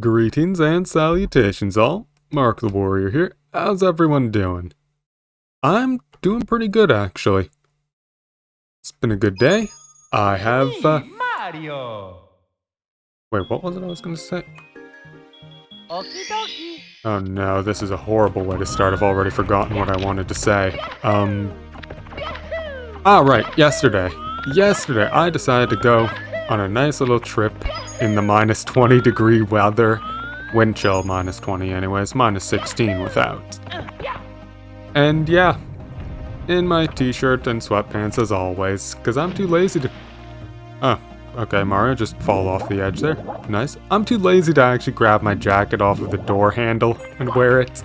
Greetings and salutations all. Mark the Warrior here. How's everyone doing? I'm doing pretty good actually. It's been a good day. I have Mario! Wait, what was it I was gonna say? Okie dokie. Oh no, this is a horrible way to start. I've already forgotten what I wanted to say. Right, yesterday. Yesterday I decided to go on a nice little trip in the minus 20 degree weather. Wind chill minus 20 anyways, minus 16 without. And yeah, in my t-shirt and sweatpants as always, because I'm too lazy to... Oh, okay, Mario, just fall off the edge there. Nice. I'm too lazy to actually grab my jacket off of the door handle and wear it.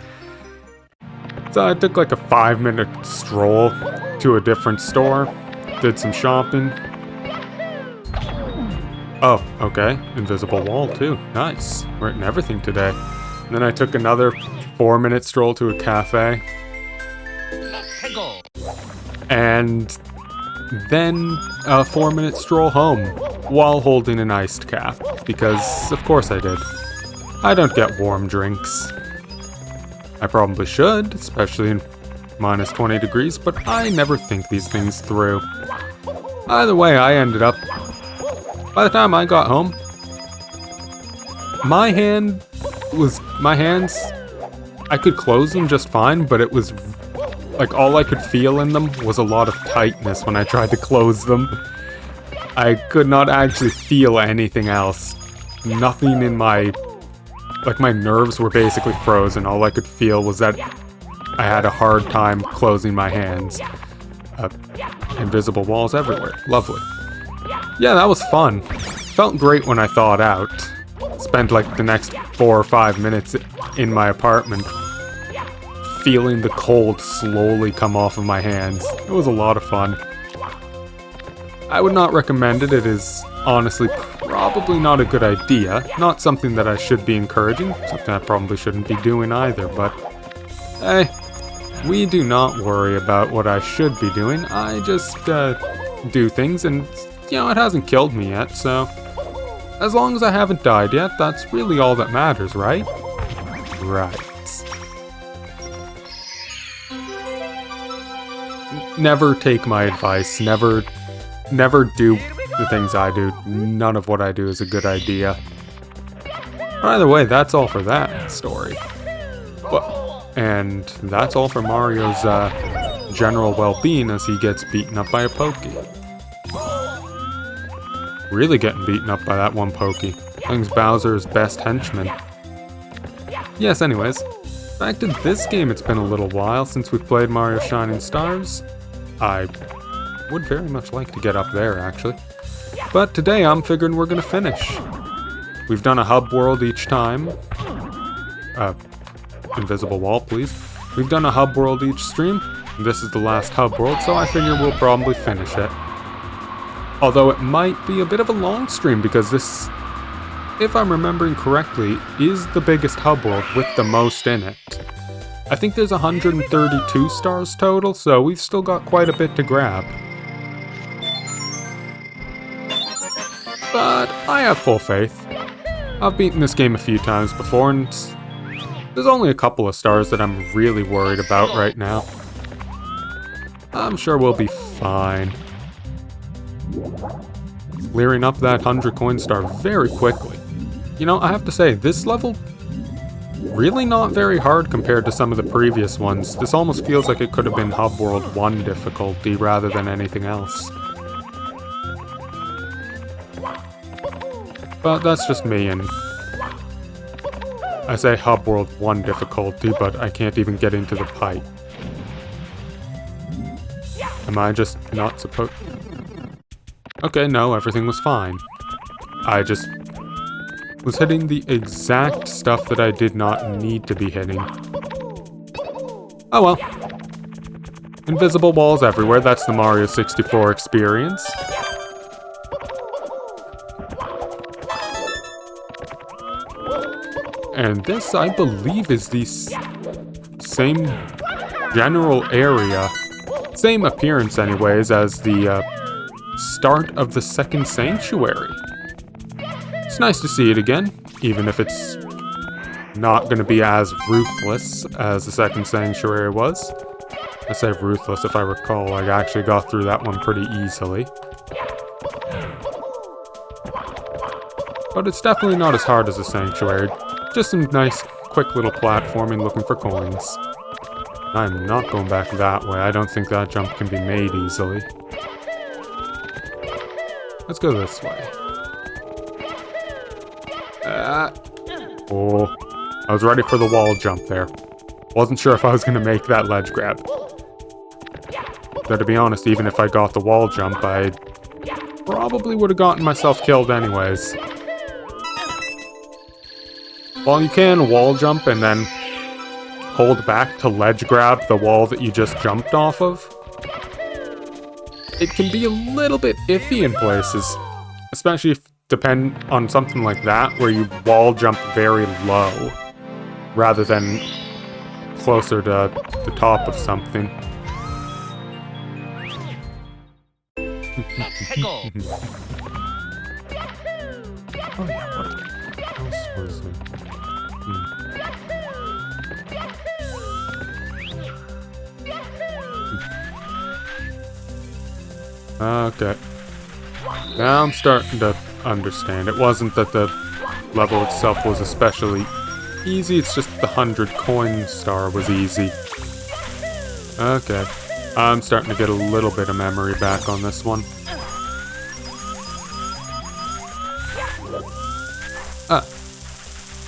So I took like a 5-minute stroll to a different store, did some shopping. Oh, okay, invisible wall too. Nice. We're in everything today. And then I took another 4-minute stroll to a cafe. And then a 4-minute stroll home while holding an iced cap, because of course I did. I don't get warm drinks. I probably should, especially in minus 20 degrees, but I never think these things through. Either way, I ended up... By the time I got home, my hands, I could close them just fine, but it was like all I could feel in them was a lot of tightness when I tried to close them. I could not actually feel anything else. Nothing in my nerves were basically frozen. All I could feel was that I had a hard time closing my hands. Invisible walls everywhere. Lovely. Yeah, that was fun. Felt great when I thawed out. Spent like the next 4 or 5 minutes in my apartment feeling the cold slowly come off of my hands. It was a lot of fun. I would not recommend it. It is honestly probably not a good idea. Not something that I should be encouraging. Something I probably shouldn't be doing either, but hey, we do not worry about what I should be doing. I just do things, and you know, it hasn't killed me yet, so as long as I haven't died yet, that's really all that matters, right? Right. Never take my advice. Never do the things I do. None of what I do is a good idea. Either way, that's all for that story. Well, and that's all for Mario's general well-being as he gets beaten up by a Pokey. Really getting beaten up by that one Pokey. Thing's Bowser's best henchman. Yes, anyways. Back to this game. It's been a little while since we've played Mario Shining Stars. I would very much like to get up there, actually. But today I'm figuring we're gonna finish. We've done a hub world each time. Invisible wall, please. We've done a hub world each stream. This is the last hub world, so I figure we'll probably finish it. Although it might be a bit of a long stream because this, if I'm remembering correctly, is the biggest hub world with the most in it. I think there's 132 stars total, so we've still got quite a bit to grab. But I have full faith. I've beaten this game a few times before, and there's only a couple of stars that I'm really worried about right now. I'm sure we'll be fine. Clearing up that 100 coin star very quickly. You know, I have to say, this level, really not very hard compared to some of the previous ones. This almost feels like it could have been Hub World 1 difficulty rather than anything else. But that's just me, and I say Hub World 1 difficulty, but I can't even get into the pipe. Am I just not supposed... Okay, no, everything was fine. I just was hitting the exact stuff that I did not need to be hitting. Oh well. Invisible walls everywhere, that's the Mario 64 experience. And this, I believe, is the same general area, same appearance anyways, as the start of the second sanctuary. It's nice to see it again. even if it's not going to be as ruthless as the second Sanctuary was. I say ruthless, if I recall, I actually got through that one pretty easily. But it's definitely not as hard as the Sanctuary. Just some nice, quick little platforming looking for coins. I'm not going back that way. I don't think that jump can be made easily. Let's go this way. Oh, I was ready for the wall jump there. Wasn't sure if I was going to make that ledge grab. Though to be honest, even if I got the wall jump, I probably would have gotten myself killed anyways. While you can wall jump and then hold back to ledge grab the wall that you just jumped off of, it can be a little bit iffy in places. Especially if depend on something like that where you wall jump very low rather than closer to the top of something. Oh yeah, what else was there? Okay. Now I'm starting to understand. It wasn't that the level itself was especially easy, it's just the 100 coin star was easy. Okay. I'm starting to get a little bit of memory back on this one. Ah.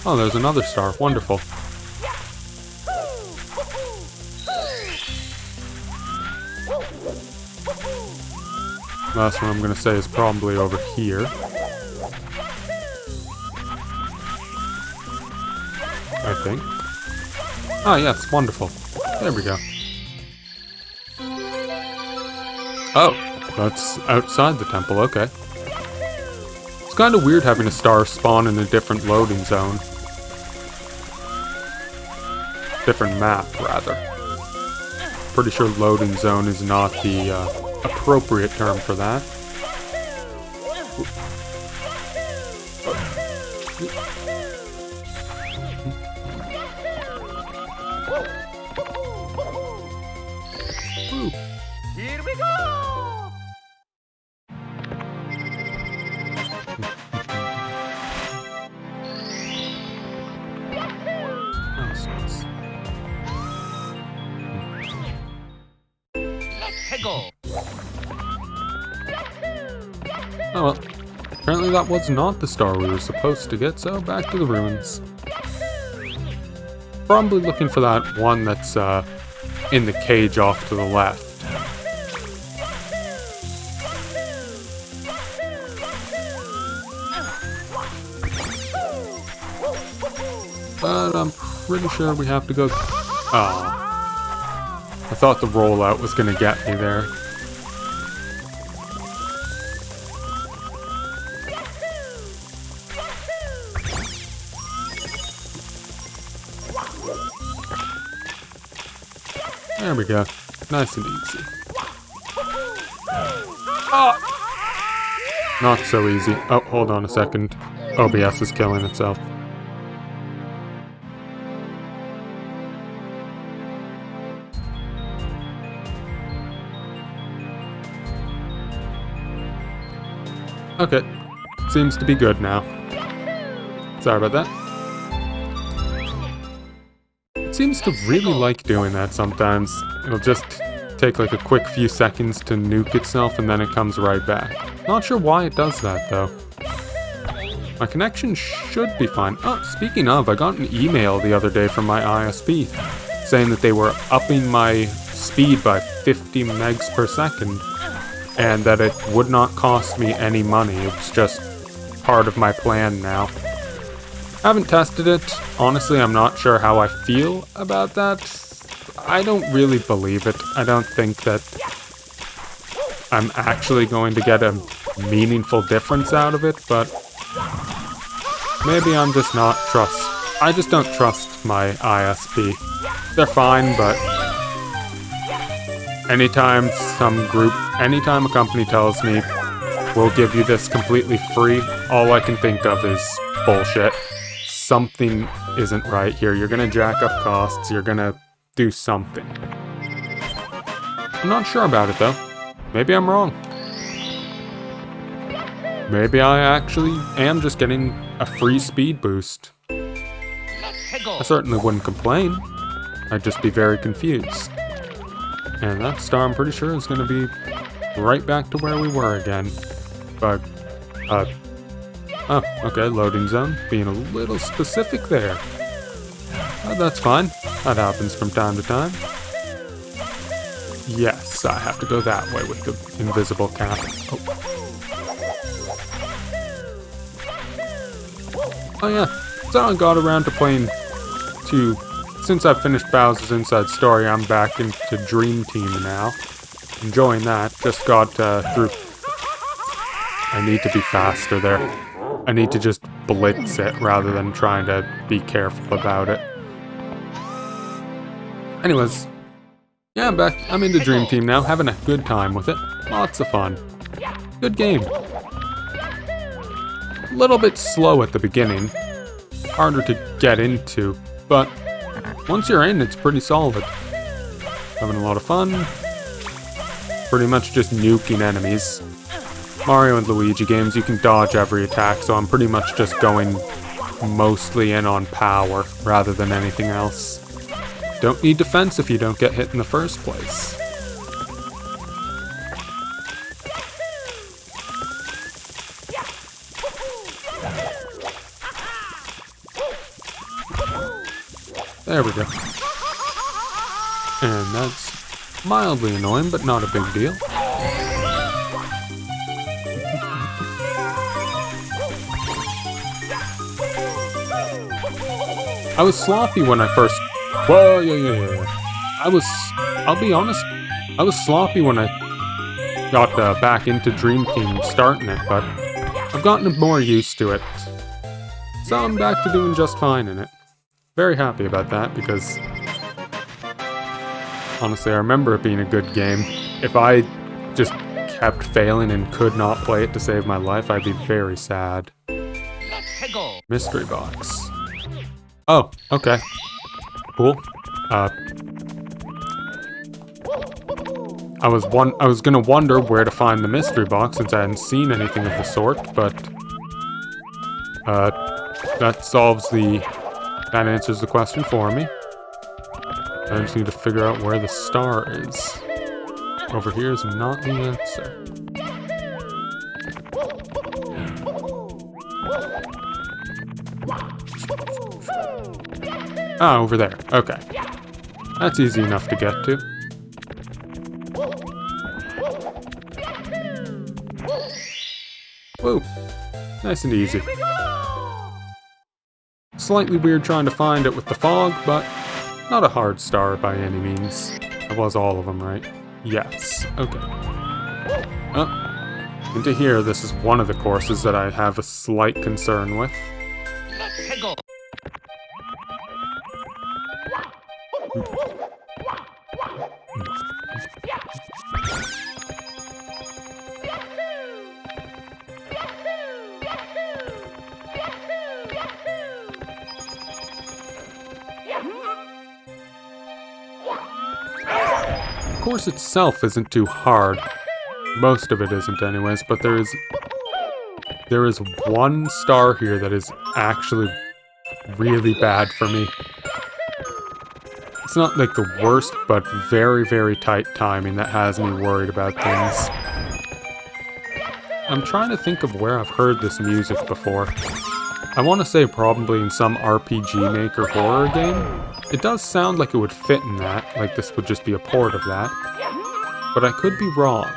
Oh, there's another star. Wonderful. Last one I'm gonna say is probably over here. I think. Ah, yes, wonderful. There we go. Oh, that's outside the temple, okay. It's kind of weird having a star spawn in a different loading zone. Different map, rather. Pretty sure loading zone is not the appropriate term for that. Ooh. Here we go! Let's go! Oh well, apparently that was not the star we were supposed to get, so back to the ruins. Probably looking for that one that's in the cage off to the left. But I'm pretty sure we have to go... Oh. I thought the rollout was gonna get me there. There we go. Nice and easy. Oh! Not so easy. Oh, hold on a second. OBS is killing itself. Okay. Seems to be good now. Sorry about that. It seems to really like doing that sometimes. It'll just take like a quick few seconds to nuke itself and then it comes right back. Not sure why it does that though. My connection should be fine. Oh, speaking of, I got an email the other day from my ISP saying that they were upping my speed by 50 megs per second and that it would not cost me any money. It's just part of my plan now. Haven't tested it. Honestly, I'm not sure how I feel about that. I don't really believe it. I don't think that I'm actually going to get a meaningful difference out of it, but maybe I'm just not I just don't trust my ISP. They're fine, but anytime a company tells me, we'll give you this completely free, all I can think of is bullshit. something isn't right here. You're gonna jack up costs, you're gonna do something. I'm not sure about it though. Maybe I'm wrong. Maybe I actually am just getting a free speed boost. I certainly wouldn't complain. I'd just be very confused. And that star, I'm pretty sure, is going to be right back to where we were again. But, oh, okay, loading zone. Being a little specific there. That's fine. That happens from time to time. Yes, I have to go that way with the invisible cap. Oh yeah, so I got around to playing since I've finished Bowser's Inside Story, I'm back into Dream Team now. Enjoying that. Just got through. I need to be faster there. I need to just blitz it rather than trying to be careful about it. Anyways, yeah, I'm back. I'm into Dream Team now, having a good time with it. Lots of fun. Good game. A little bit slow at the beginning. Harder to get into, but once you're in, it's pretty solid. Having a lot of fun. Pretty much just nuking enemies. Mario and Luigi games, you can dodge every attack, so I'm pretty much just going mostly in on power rather than anything else. Don't need defense if you don't get hit in the first place. There we go. And that's mildly annoying, but not a big deal. I was sloppy when I first... Whoa, yeah. I'll be honest, I was sloppy when I got back into Dream Team starting it, but I've gotten more used to it. So I'm back to doing just fine in it. Very happy about that because honestly, I remember it being a good game. If I just kept failing and could not play it to save my life, I'd be very sad. Mystery box. Oh, okay. Cool. I was gonna wonder where to find the mystery box since I hadn't seen anything of the sort, but that answers the question for me. I just need to figure out where the star is. Over here is not the answer. Ah, over there. Okay. That's easy enough to get to. Whoa. Nice and easy. Slightly weird trying to find it with the fog, but not a hard star by any means. That was all of them, right? Yes. Okay. Into here, this is one of the courses that I have a slight concern with. The course itself isn't too hard. Most of it isn't anyways, but there is one star here that is actually really bad for me. It's not like the worst, but very, very tight timing that has me worried about things. I'm trying to think of where I've heard this music before. I want to say probably in some RPG Maker horror game. It does sound like it would fit in that, like this would just be a port of that. But I could be wrong.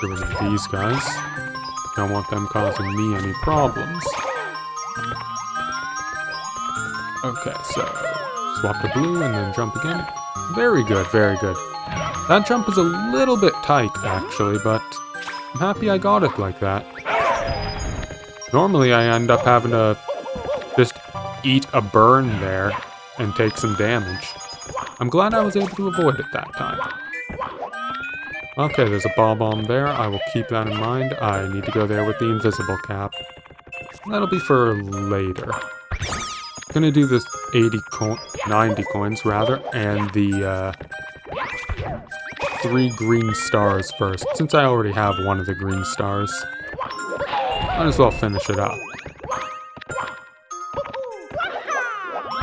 Get rid of these guys. Don't want them causing me any problems. Okay, so swap to blue and then jump again. Very good, very good. That jump is a little bit tight, actually, but I'm happy I got it like that. Normally I end up having to just eat a burn there and take some damage. I'm glad I was able to avoid it that time. Okay, there's a Bob-omb there. I will keep that in mind. I need to go there with the invisible cap. That'll be for later. I'm gonna do this 90 coins rather, and the 3 green stars first, since I already have one of the green stars. Might as well finish it up.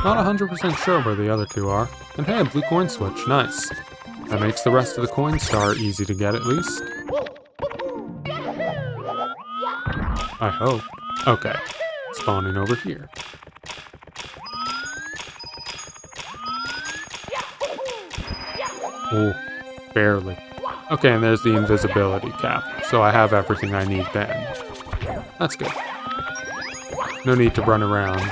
Not 100% sure where the other 2 are. And hey, a blue coin switch, nice. That makes the rest of the coin star easy to get at least. I hope. Okay, spawning over here. Oh, barely. Okay, and there's the invisibility cap, so I have everything I need then. That's good. No need to run around.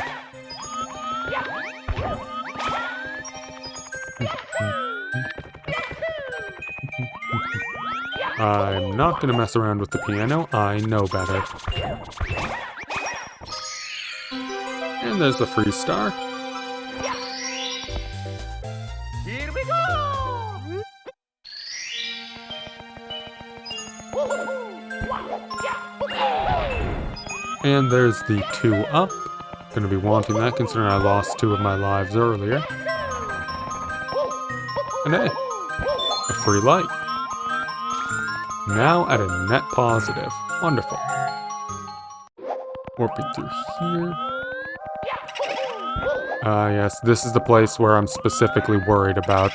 I'm not gonna mess around with the piano, I know better. And there's the free star. Here we go! And there's the 2 up. Gonna be wanting that considering I lost 2 of my lives earlier. And hey, a free life. Now at a net positive. Wonderful. Warping through here. Yes, this is the place where I'm specifically worried about.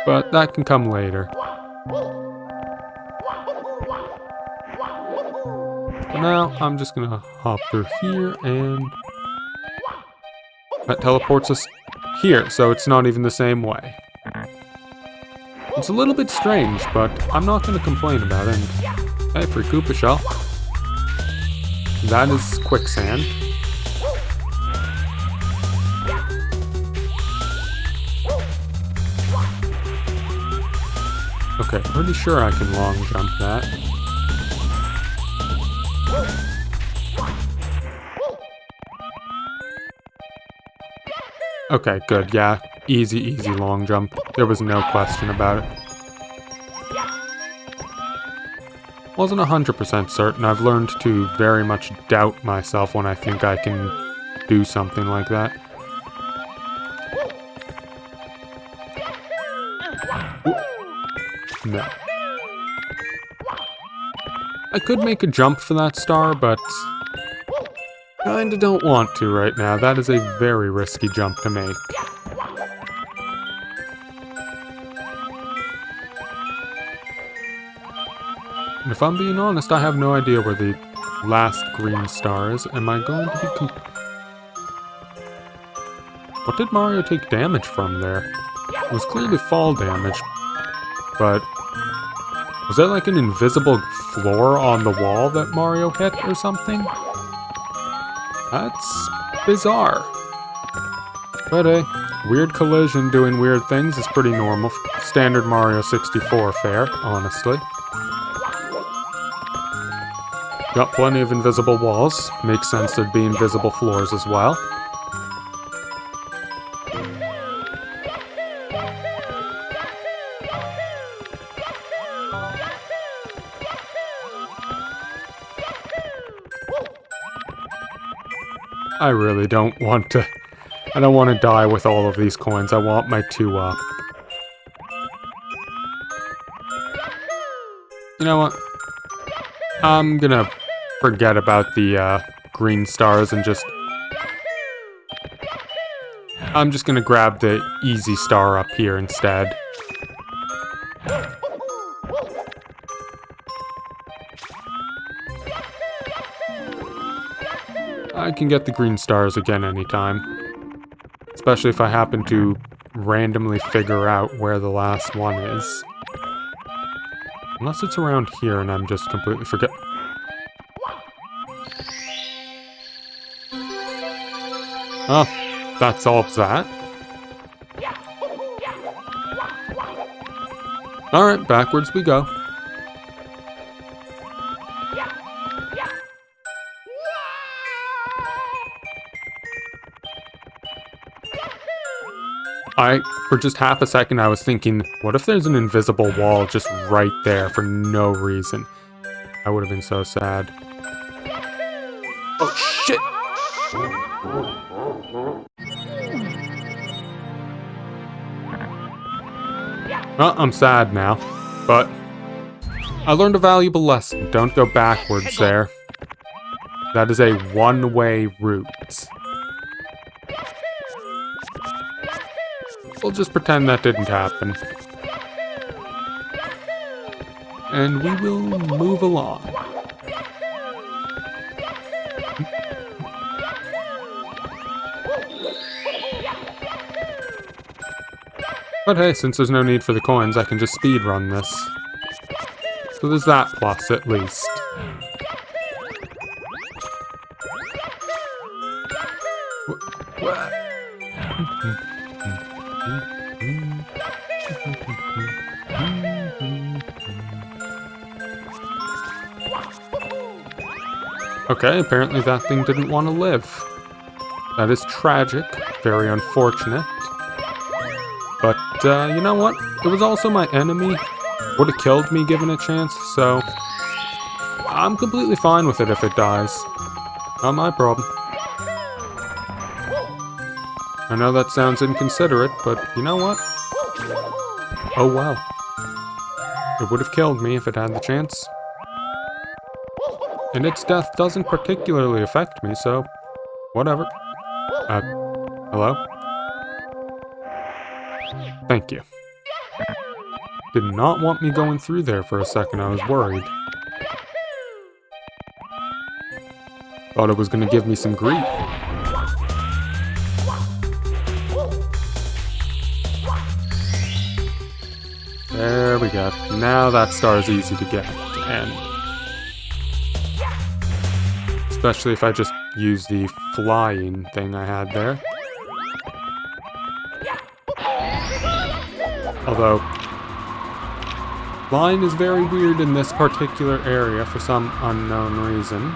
But that can come later. For now, I'm just gonna hop through here, and that teleports us here, so it's not even the same way. It's a little bit strange, but I'm not gonna complain about it. Hey, free Koopa Shell. That is quicksand. Okay, pretty sure I can long jump that. Okay, good, yeah. Easy long jump. There was no question about it. Wasn't 100% certain. I've learned to very much doubt myself when I think I can do something like that. Ooh. No. I could make a jump for that star, but kinda don't want to right now. That is a very risky jump to make. And if I'm being honest, I have no idea where the last green star is. Am I going to be What did Mario take damage from there? It was clearly fall damage, but was that like an invisible floor on the wall that Mario hit or something? That's bizarre. But a weird collision doing weird things is pretty normal. Standard Mario 64 fare, honestly. Got plenty of invisible walls. Makes sense there'd be invisible floors as well. I really don't want to... I don't want to die with all of these coins. I want my 2 up. You know what? I'm gonna forget about the green stars and just... I'm just gonna grab the easy star up here instead. I can get the green stars again anytime. Especially if I happen to randomly figure out where the last one is. Unless it's around here and I'm just completely forget. Oh, that solves that. Alright, backwards we go. For just half a second, I was thinking, what if there's an invisible wall just right there for no reason? I would have been so sad. Oh, shit! Well, I'm sad now, but I learned a valuable lesson. Don't go backwards there. That is a one-way route. We'll just pretend that didn't happen. And we will move along. But hey, since there's no need for the coins, I can just speedrun this. So there's that plus, at least. What? Okay, apparently that thing didn't want to live. That is tragic, very unfortunate. But, you know what? It was also my enemy. Would have killed me given a chance, so I'm completely fine with it if it dies. Not my problem. I know that sounds inconsiderate, but you know what? Oh well. It would have killed me if it had the chance. And its death doesn't particularly affect me, so whatever. Hello? Thank you. Did not want me going through there for a second, I was worried. Thought it was gonna give me some grief. There we go. Now that star is easy to get, and especially if I just use the flying thing I had there. Although, flying is very weird in this particular area for some unknown reason.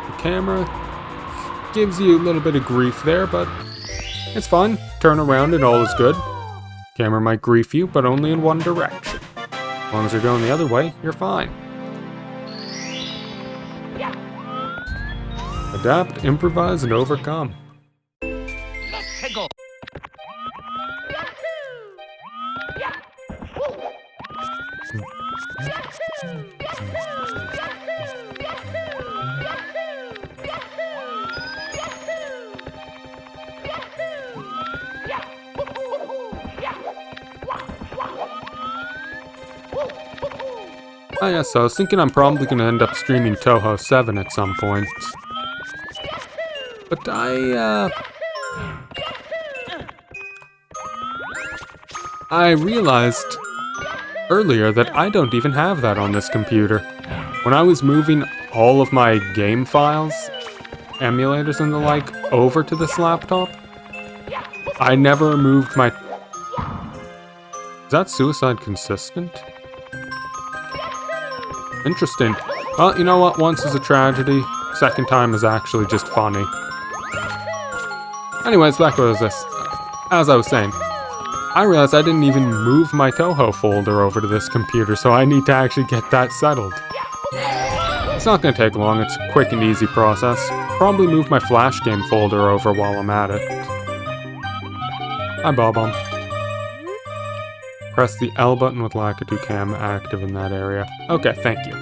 The camera gives you a little bit of grief there, but it's fine. Turn around and all is good. Camera might grief you, but only in one direction. As long as you're going the other way, you're fine. Adapt, improvise, and overcome. Oh yeah, so I was thinking I'm probably going to end up streaming Touhou 7 at some point. But I realized earlier that I don't even have that on this computer. When I was moving all of my game files, emulators and the like, over to this laptop, I never moved my... Is that suicide consistent? Interesting. Well, you know what? Once is a tragedy. Second time is actually just funny. Anyways, back to this. As I was saying, I realized I didn't even move my Touhou folder over to this computer, so I need to actually get that settled. It's not going to take long. It's a quick and easy process. Probably move my Flash game folder over while I'm at it. Hi, Bob-omb. Press the L button with Lakitu Cam active in that area. Okay, thank you.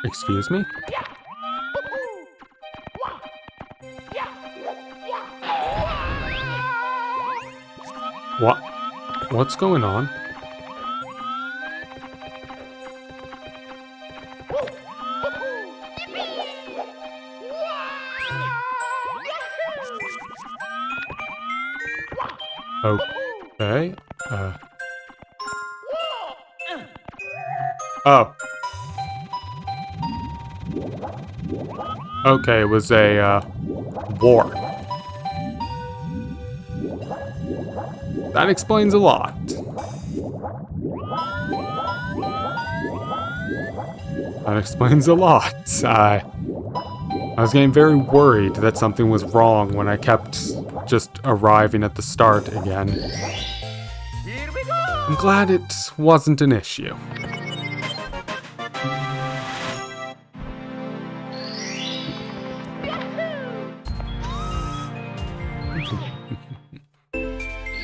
Excuse me? What? What's going on? Okay, Oh. Okay, it was a, war. That explains a lot. That explains a lot. I was getting very worried that something was wrong when I kept just arriving at the start again. Here we go! I'm glad it wasn't an issue.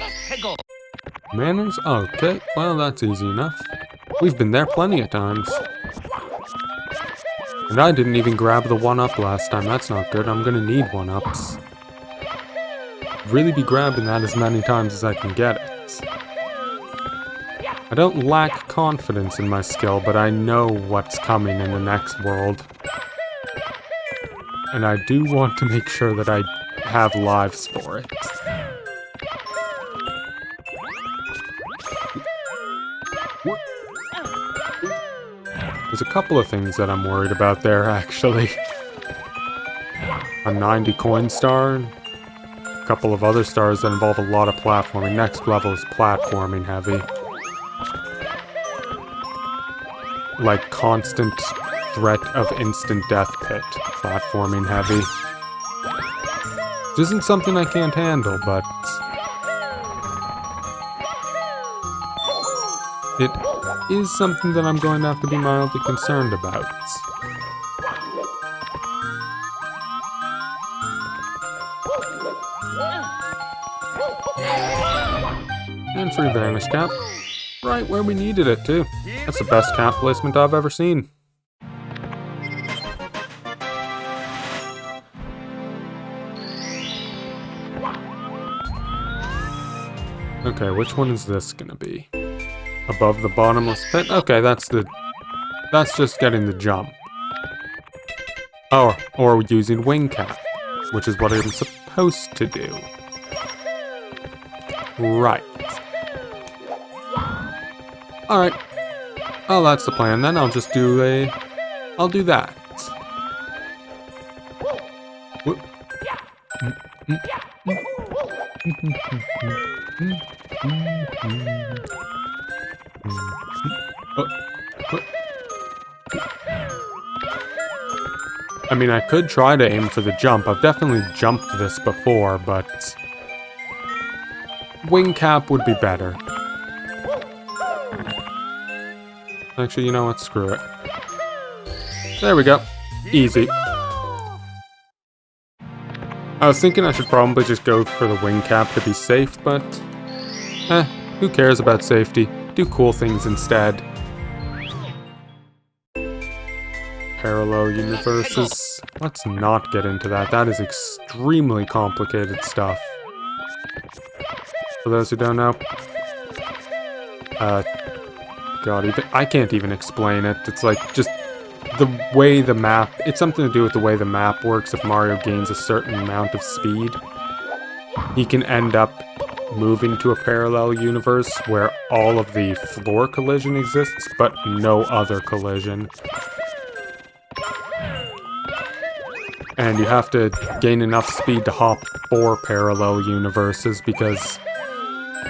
Let's go! Manners? Okay, well that's easy enough. We've been there plenty of times. And I didn't even grab the 1-up last time. That's not good. I'm gonna need 1-ups. Really be grabbing that as many times as I can get it. I don't lack confidence in my skill, but I know what's coming in the next world. And I do want to make sure that I have lives for it. There's a couple of things that I'm worried about there, actually. A 90 coin star, a couple of other stars that involve a lot of platforming. Next level is platforming heavy. Like constant threat of instant death pit. Platforming heavy. Which isn't something I can't handle, but it is something that I'm going to have to be mildly concerned about. And free Vanish Cap. Right where we needed it, too. That's the best cap placement I've ever seen. Okay, which one is this gonna be? Above the bottomless pit? Okay, that's just getting the jump. Oh, or using wing cap, which is what I'm supposed to do. Right. Alright. Oh, that's the plan then. I'll just do I'll do that. Whoop. I mean, I could try to aim for the jump. I've definitely jumped this before, but wing cap would be better. Actually, you know what? Screw it. There we go. Easy. I was thinking I should probably just go for the wing cap to be safe, but who cares about safety? Do cool things instead. Parallel universes. Let's not get into that. That is extremely complicated stuff. For those who don't know, God, I can't even explain it. It's like just the way the map. It's something to do with the way the map works. If Mario gains a certain amount of speed, he can end up moving to a parallel universe where all of the floor collision exists, but no other collision. And you have to gain enough speed to hop 4 parallel universes because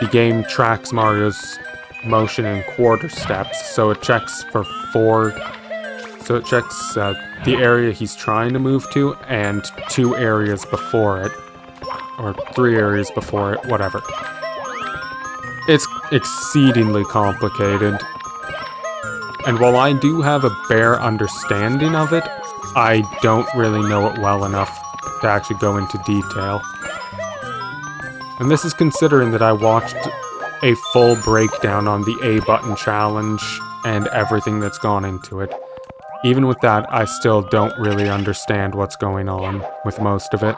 the game tracks Mario's motion in quarter steps, so it checks for 4. So it checks the area he's trying to move to and 2 areas before it. Or 3 areas before it, whatever. It's exceedingly complicated. And while I do have a bare understanding of it, I don't really know it well enough to actually go into detail. And this is considering that I watched a full breakdown on the A button challenge and everything that's gone into it. Even with that, I still don't really understand what's going on with most of it.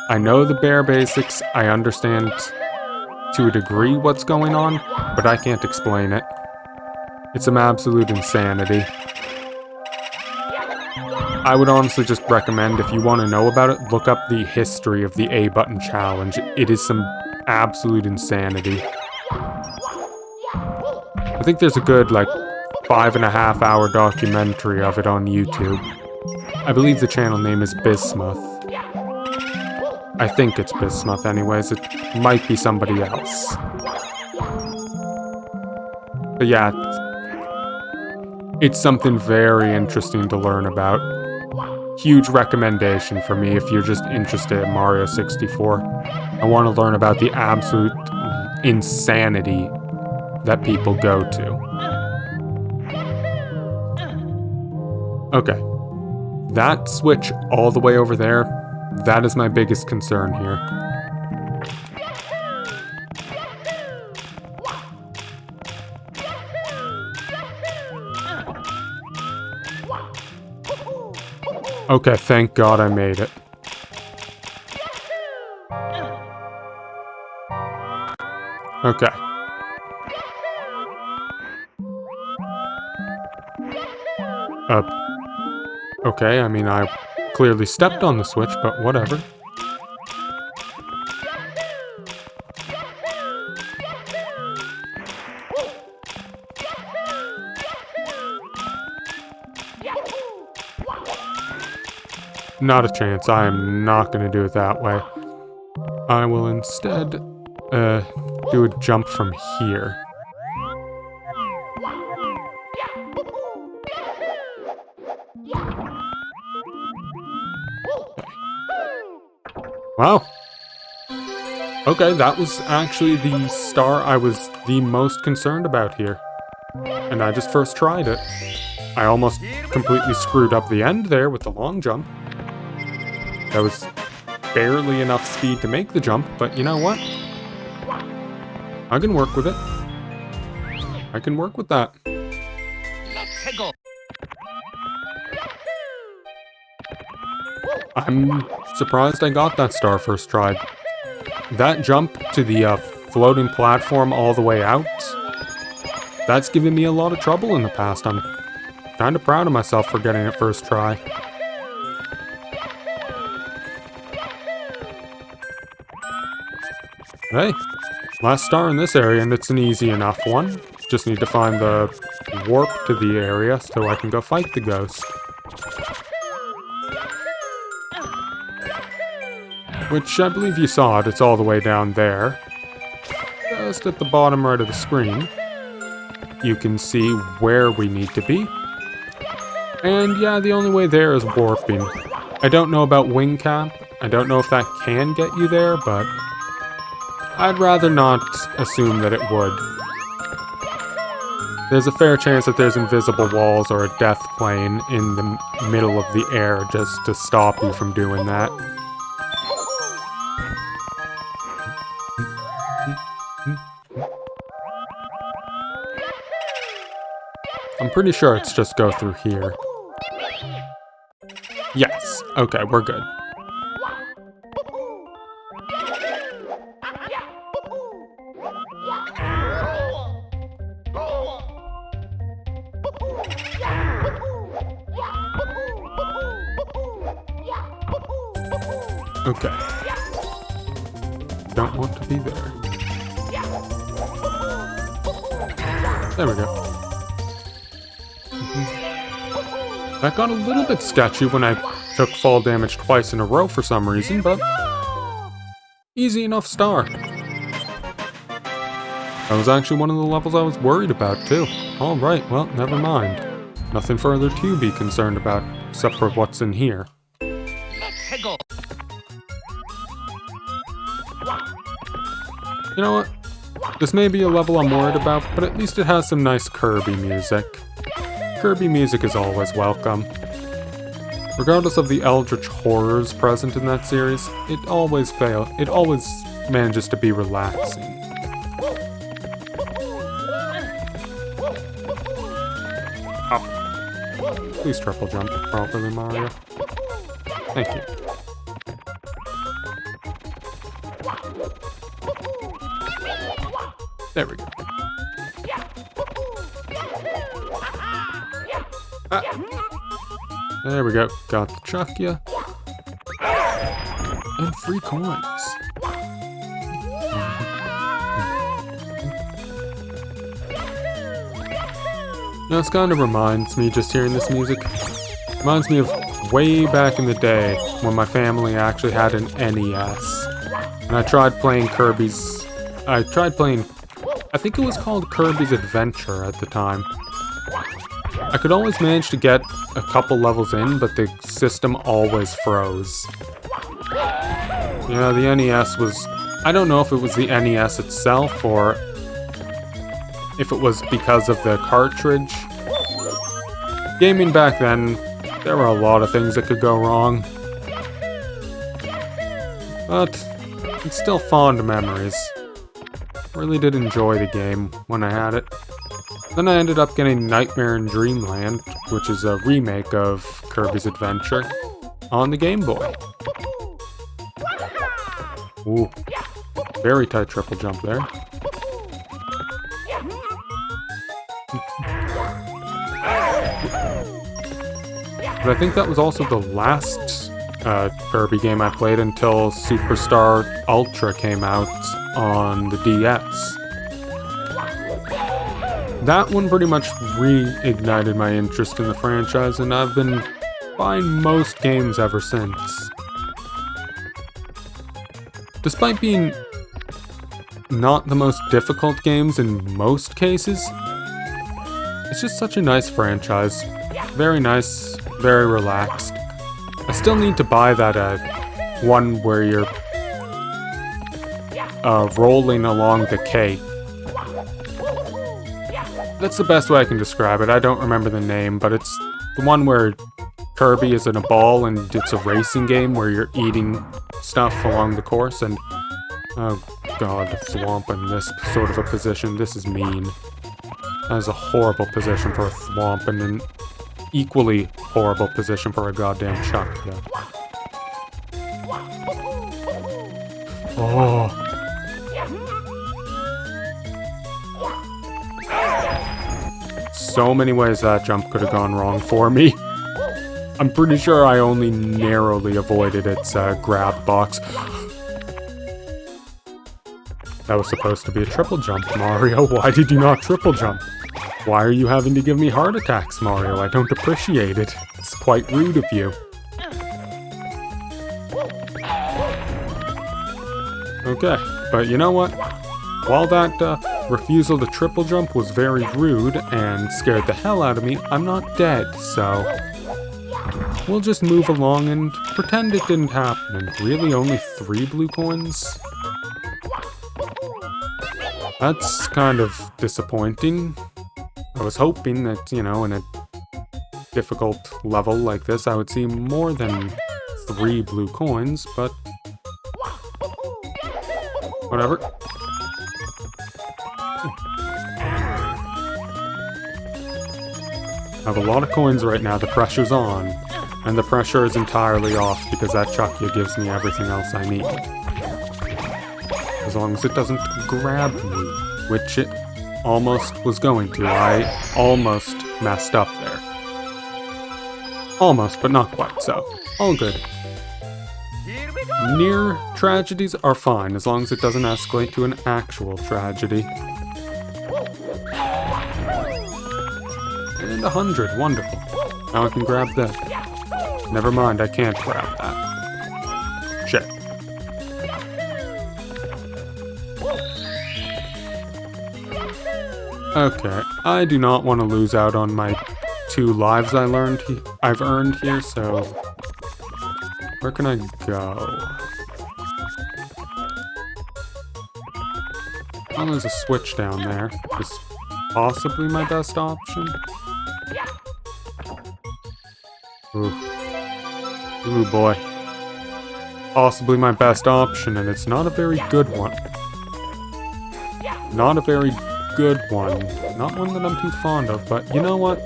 I know the bare basics, I understand to a degree what's going on, but I can't explain it. It's some absolute insanity. I would honestly just recommend, if you want to know about it, look up the history of the A button challenge. It is some absolute insanity. I think there's a good, 5.5 hour documentary of it on YouTube. I believe the channel name is Bismuth. I think it's Bismuth anyways, it might be somebody else. But yeah, It's something very interesting to learn about. Huge recommendation for me if you're just interested in Mario 64. I want to learn about the absolute insanity that people go to. Okay. That switch all the way over there, that is my biggest concern here. Okay, thank God I made it. Okay. Okay, I mean, I clearly stepped on the switch, but whatever. Not a chance. I am not going to do it that way. I will instead do a jump from here. Wow. Okay, that was actually the star I was the most concerned about here. And I just first tried it. I almost completely screwed up the end there with the long jump. That was barely enough speed to make the jump, but you know what? I can work with it. I can work with that. Let's go. I'm surprised I got that star first try. That jump to the floating platform all the way out, that's given me a lot of trouble in the past. I'm kind of proud of myself for getting it first try. Hey, last star in this area, and it's an easy enough one. Just need to find the warp to the area so I can go fight the ghost. Which I believe you saw it, it's all the way down there. Just at the bottom right of the screen. You can see where we need to be. And yeah, the only way there is warping. I don't know about wing cap. I don't know if that can get you there, but I'd rather not assume that it would. There's a fair chance that there's invisible walls or a death plane in the middle of the air just to stop you from doing that. I'm pretty sure it's just go through here. Yes. Okay, we're good. Okay. Don't want to be there. There we go. That got a little bit sketchy when I took fall damage twice in a row for some reason, but easy enough star. That was actually one of the levels I was worried about too. Alright, well, never mind. Nothing further to be concerned about, except for what's in here. Let's go. You know what? This may be a level I'm worried about, but at least it has some nice Kirby music. Kirby music is always welcome. Regardless of the eldritch horrors present in that series, it always manages to be relaxing. Oh. Please triple jump properly, Mario. Thank you. There we go. There we go. Got the Chuckya. And free coins. Now, this kind of reminds me, just hearing this music, reminds me of way back in the day when my family actually had an NES. And I tried playing I think it was called Kirby's Adventure at the time. I could always manage to get a couple levels in, but the system always froze. Yeah, the NES was... I don't know if it was the NES itself, or if it was because of the cartridge. Gaming back then, there were a lot of things that could go wrong. But it's still fond memories. Really did enjoy the game when I had it. Then I ended up getting Nightmare in Dreamland, which is a remake of Kirby's Adventure, on the Game Boy. Ooh, very tight triple jump there. But I think that was also the last Kirby game I played until Superstar Ultra came out on the DS. That one pretty much reignited my interest in the franchise, and I've been buying most games ever since. Despite being not the most difficult games in most cases, it's just such a nice franchise. Very nice, very relaxed. I still need to buy that one where you're rolling along the cake. That's the best way I can describe it. I don't remember the name, but it's the one where Kirby is in a ball and it's a racing game where you're eating stuff along the course, and oh god, Thwomp in this sort of a position. This is mean. That is a horrible position for a Thwomp, and an equally horrible position for a goddamn Chuck. Yeah. Oh. So many ways that jump could have gone wrong for me. I'm pretty sure I only narrowly avoided its grab box. That was supposed to be a triple jump, Mario. Why did you not triple jump? Why are you having to give me heart attacks, Mario? I don't appreciate it. It's quite rude of you. Okay, but you know what? While that refusal to triple jump was very rude and scared the hell out of me, I'm not dead, so we'll just move along and pretend it didn't happen. And really only 3 blue coins? That's kind of disappointing. I was hoping that, you know, in a difficult level like this, I would see more than 3 blue coins, but whatever. I have a lot of coins right now, the pressure's on, and the pressure is entirely off because that Chuckya gives me everything else I need. As long as it doesn't grab me, which it almost was going to. I almost messed up there. Almost, but not quite, so all good. Near tragedies are fine, as long as it doesn't escalate to an actual tragedy. And 100, wonderful. Now I can grab that. Never mind, I can't grab that. Shit. Okay, I do not want to lose out on my 2 lives I've earned here, so where can I go? Oh, there's a switch down there. Is possibly my best option. Ooh boy. Possibly my best option, and it's not a very good one. Not a very good one. Not one that I'm too fond of, but you know what?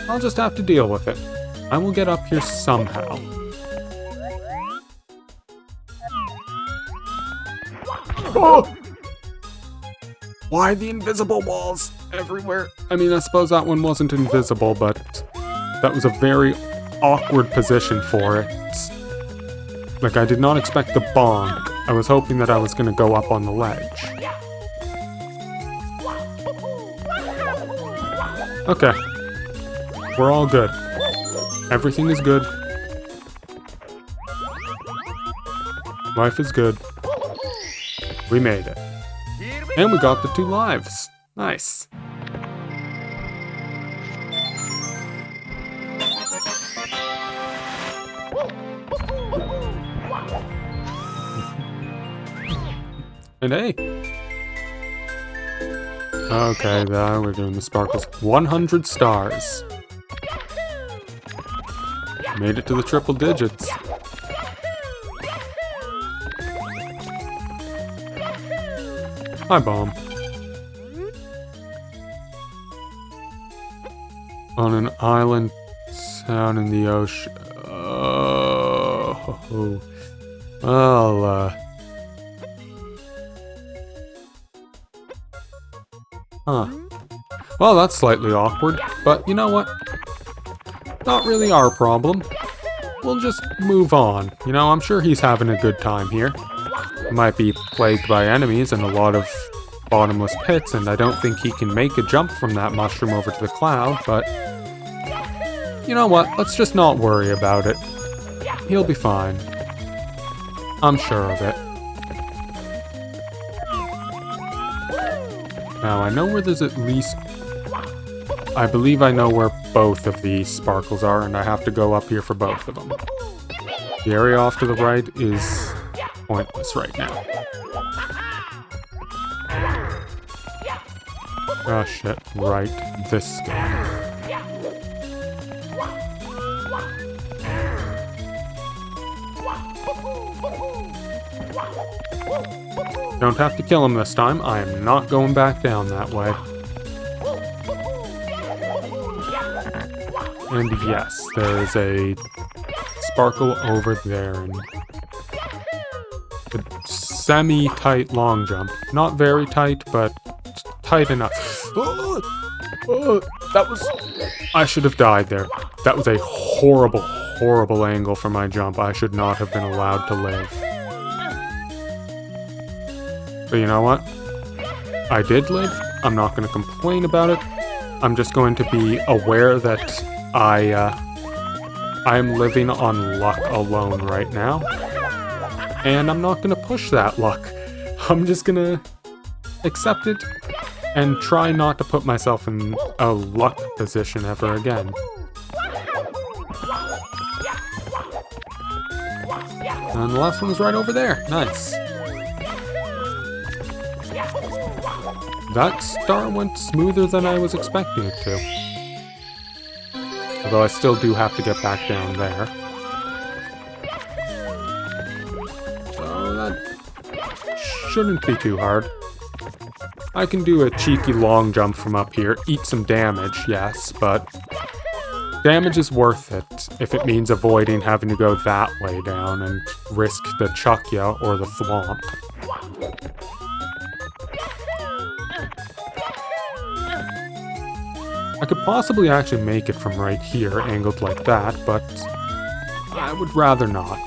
I'll just have to deal with it. I will get up here somehow. Oh! Why the invisible walls everywhere? I mean, I suppose that one wasn't invisible, but that was a very awkward position for it. Like, I did not expect the bonk. I was hoping that I was going to go up on the ledge. Okay. We're all good. Everything is good. Life is good. We made it. And we got the 2 lives. Nice. And hey! Okay, there we're doing the sparkles. 100 stars. Made it to the triple digits. Hi, Bomb. On an island down in the ocean. Oh. Well, Huh. Well, that's slightly awkward, but you know what? Not really our problem. We'll just move on. You know, I'm sure he's having a good time here. He might be plagued by enemies and a lot of bottomless pits, and I don't think he can make a jump from that mushroom over to the cloud, but you know what? Let's just not worry about it. He'll be fine. I'm sure of it. Now, I know where there's at least... I believe I know where both of these sparkles are, and I have to go up here for both of them. The area off to the right is pointless right now. Oh shit, right, this guy. Don't have to kill him this time. I am not going back down that way. And yes, there is a sparkle over there. And a semi-tight long jump. Not very tight, but tight enough. That was... I should have died there. That was a horrible, horrible angle for my jump. I should not have been allowed to live. But you know what? I did live. I'm not going to complain about it. I'm just going to be aware that I am living on luck alone right now. And I'm not going to push that luck. I'm just going to accept it and try not to put myself in a luck position ever again. And the last one is right over there. Nice. That star went smoother than I was expecting it to. Although I still do have to get back down there. So that shouldn't be too hard. I can do a cheeky long jump from up here, eat some damage, yes, but damage is worth it if it means avoiding having to go that way down and risk the Chuckya or the Thwomp. I could possibly actually make it from right here, angled like that, but I would rather not.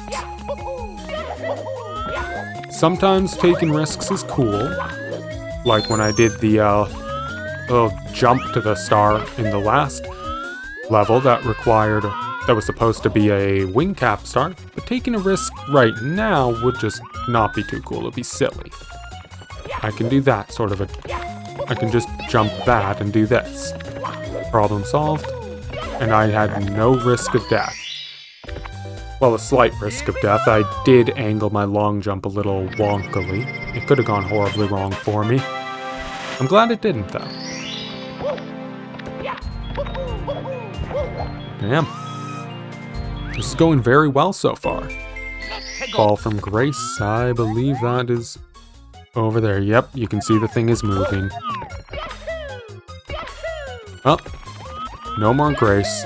Sometimes taking risks is cool, like when I did the little jump to the star in the last level that was supposed to be a wing cap star, but taking a risk right now would just not be too cool, it'd be silly. I can do that sort of I can just jump that and do this. Problem solved, and I had no risk of death. Well, a slight risk of death. I did angle my long jump a little wonkily. It could have gone horribly wrong for me. I'm glad it didn't, though. Damn. This is going very well so far. Fall from Grace, I believe that is over there. Yep, you can see the thing is moving. Oh, no more Grace.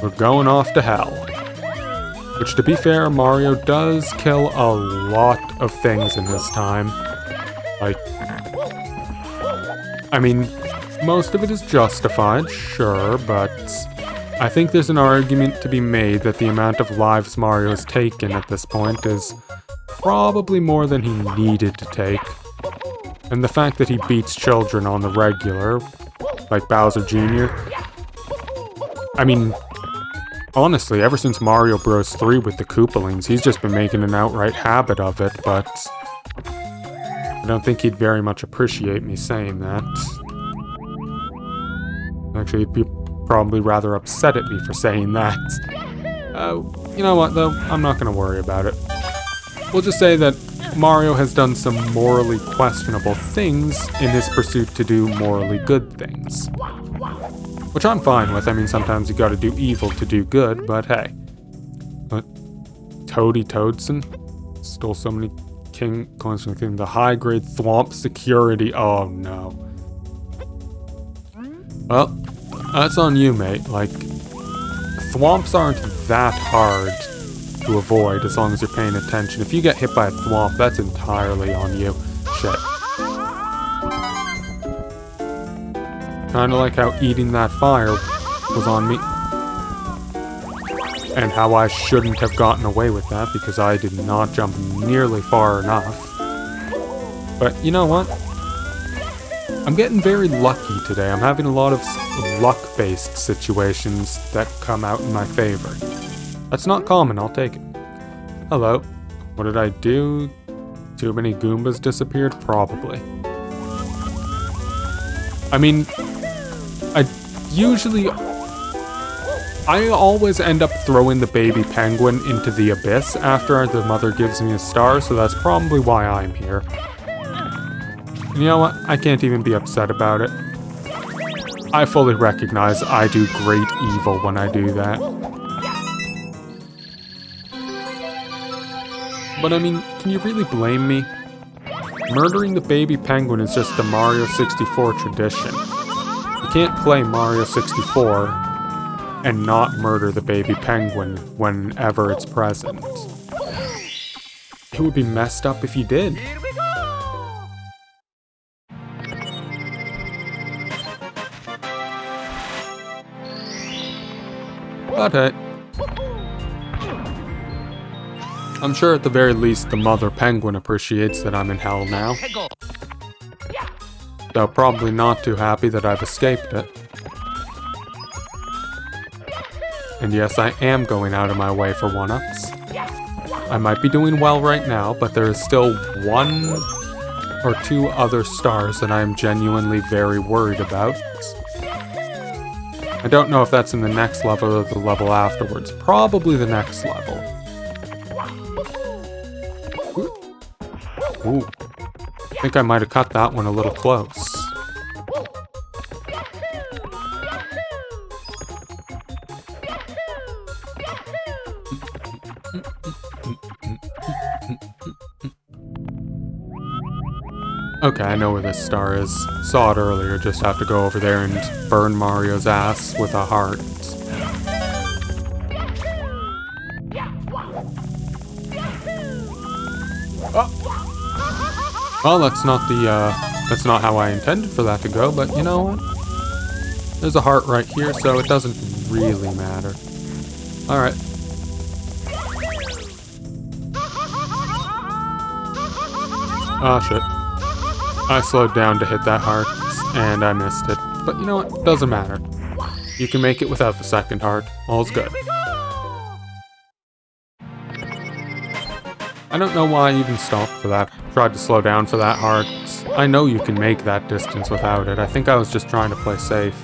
We're going off to hell. Which, to be fair, Mario does kill a lot of things in his time. Like, I mean, most of it is justified, sure, but I think there's an argument to be made that the amount of lives Mario has taken at this point is probably more than he needed to take. And the fact that he beats children on the regular, like Bowser Jr. I mean, honestly, ever since Mario Bros. 3 with the Koopalings, he's just been making an outright habit of it, but I don't think he'd very much appreciate me saying that. Actually, he'd be probably rather upset at me for saying that. You know what, though? I'm not going to worry about it. We'll just say that Mario has done some morally questionable things in his pursuit to do morally good things. Which I'm fine with. I mean, sometimes you gotta do evil to do good, but hey. But Toady Toadson stole so many coins from the king. The high-grade Thwomp security. Oh no. Well, that's on you, mate. Like, Thwomps aren't that hard to avoid as long as you're paying attention. If you get hit by a Thwomp, that's entirely on you. Shit. Kinda like how eating that fire was on me. And how I shouldn't have gotten away with that because I did not jump nearly far enough. But you know what? I'm getting very lucky today. I'm having a lot of luck-based situations that come out in my favor. That's not common, I'll take it. Hello. What did I do? Too many Goombas disappeared? Probably. I mean, I always end up throwing the baby penguin into the abyss after the mother gives me a star, so that's probably why I'm here. You know what? I can't even be upset about it. I fully recognize I do great evil when I do that. But I mean, can you really blame me? Murdering the baby penguin is just the Mario 64 tradition. You can't play Mario 64 and not murder the baby penguin whenever it's present. It would be messed up if you did. But hey, I'm sure at the very least the mother penguin appreciates that I'm in hell now. Though probably not too happy that I've escaped it. And yes, I am going out of my way for one-ups. I might be doing well right now, but there is still 1 or 2 other stars that I am genuinely very worried about. I don't know if that's in the next level or the level afterwards. Probably the next level. Ooh. I think I might have cut that one a little close. Okay, I know where this star is. Saw it earlier, just have to go over there and burn Mario's ass with a heart. Oh. Well, that's not how I intended for that to go, but you know what? There's a heart right here, so it doesn't really matter. Alright. Ah, shit. I slowed down to hit that heart, and I missed it. But you know what? Doesn't matter. You can make it without the second heart. All's good. I don't know why I even stopped for that. Tried to slow down for that heart. I know you can make that distance without it. I think I was just trying to play safe.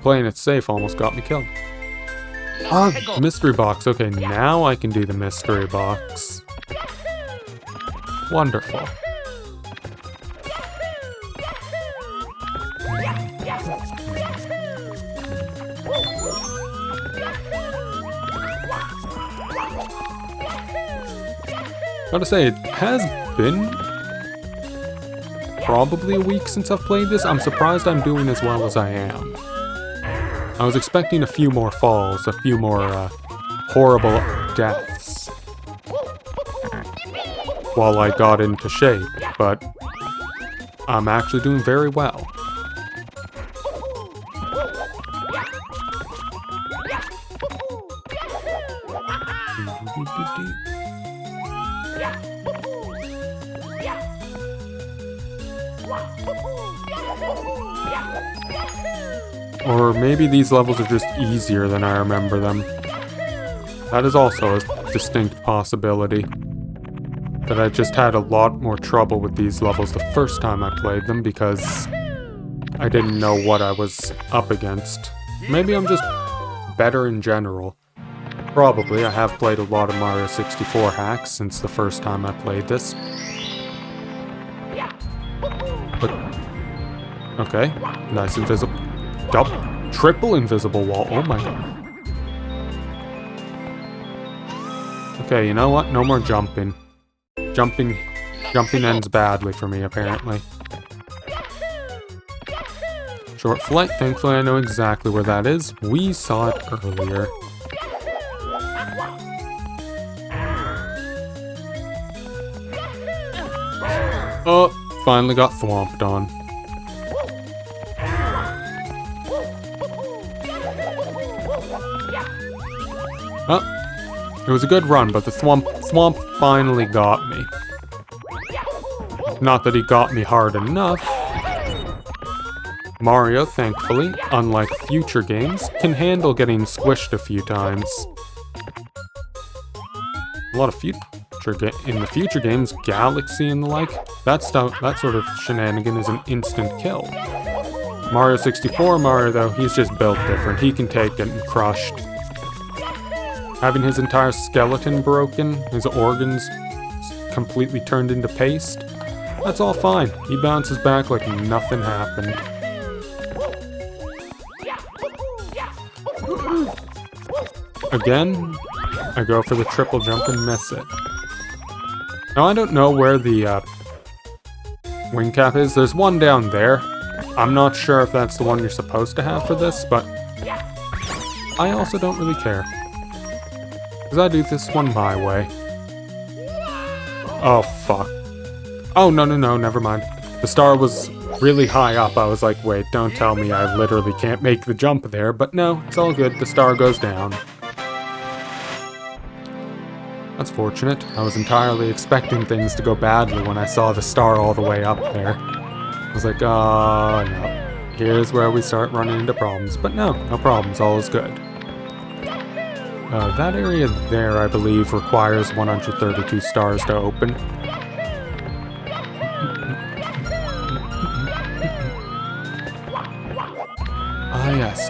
Playing it safe almost got me killed. Ah, mystery box. Okay, now I can do the mystery box. Wonderful. Gotta say, it has been probably a week since I've played this. I'm surprised I'm doing as well as I am. I was expecting a few more falls, a few more horrible deaths while I got into shape, but I'm actually doing very well. Or maybe these levels are just easier than I remember them. That is also a distinct possibility. That I just had a lot more trouble with these levels the first time I played them because I didn't know what I was up against. Maybe I'm just better in general. Probably. I have played a lot of Mario 64 hacks since the first time I played this. But, okay, nice invisible, triple invisible wall. Oh my god. Okay, you know what? No more jumping. Jumping ends badly for me, apparently. Short flight. Thankfully, I know exactly where that is. We saw it earlier. Oh, finally got thwomped on. Oh, it was a good run, but the thwomp finally got me. Not that he got me hard enough. Mario, thankfully, unlike future games, can handle getting squished a few times. A lot of in the future games, Galaxy and the like, that sort of shenanigan is an instant kill. Mario 64 Mario, though, he's just built different. He can take getting crushed. Having his entire skeleton broken, his organs completely turned into paste, that's all fine. He bounces back like nothing happened. Again, I go for the triple jump and miss it. Now, I don't know where the wing cap is. There's one down there. I'm not sure if that's the one you're supposed to have for this, but I also don't really care. Because I do this one my way. Oh, fuck. Oh, no, never mind. The star was really high up. I was like, wait, don't tell me I literally can't make the jump there. But no, it's all good. The star goes down. That's fortunate. I was entirely expecting things to go badly when I saw the star all the way up there. I was like, oh, no. Here's where we start running into problems. But no problems. All is good. That area there, I believe, requires 132 stars to open. Ah, yes.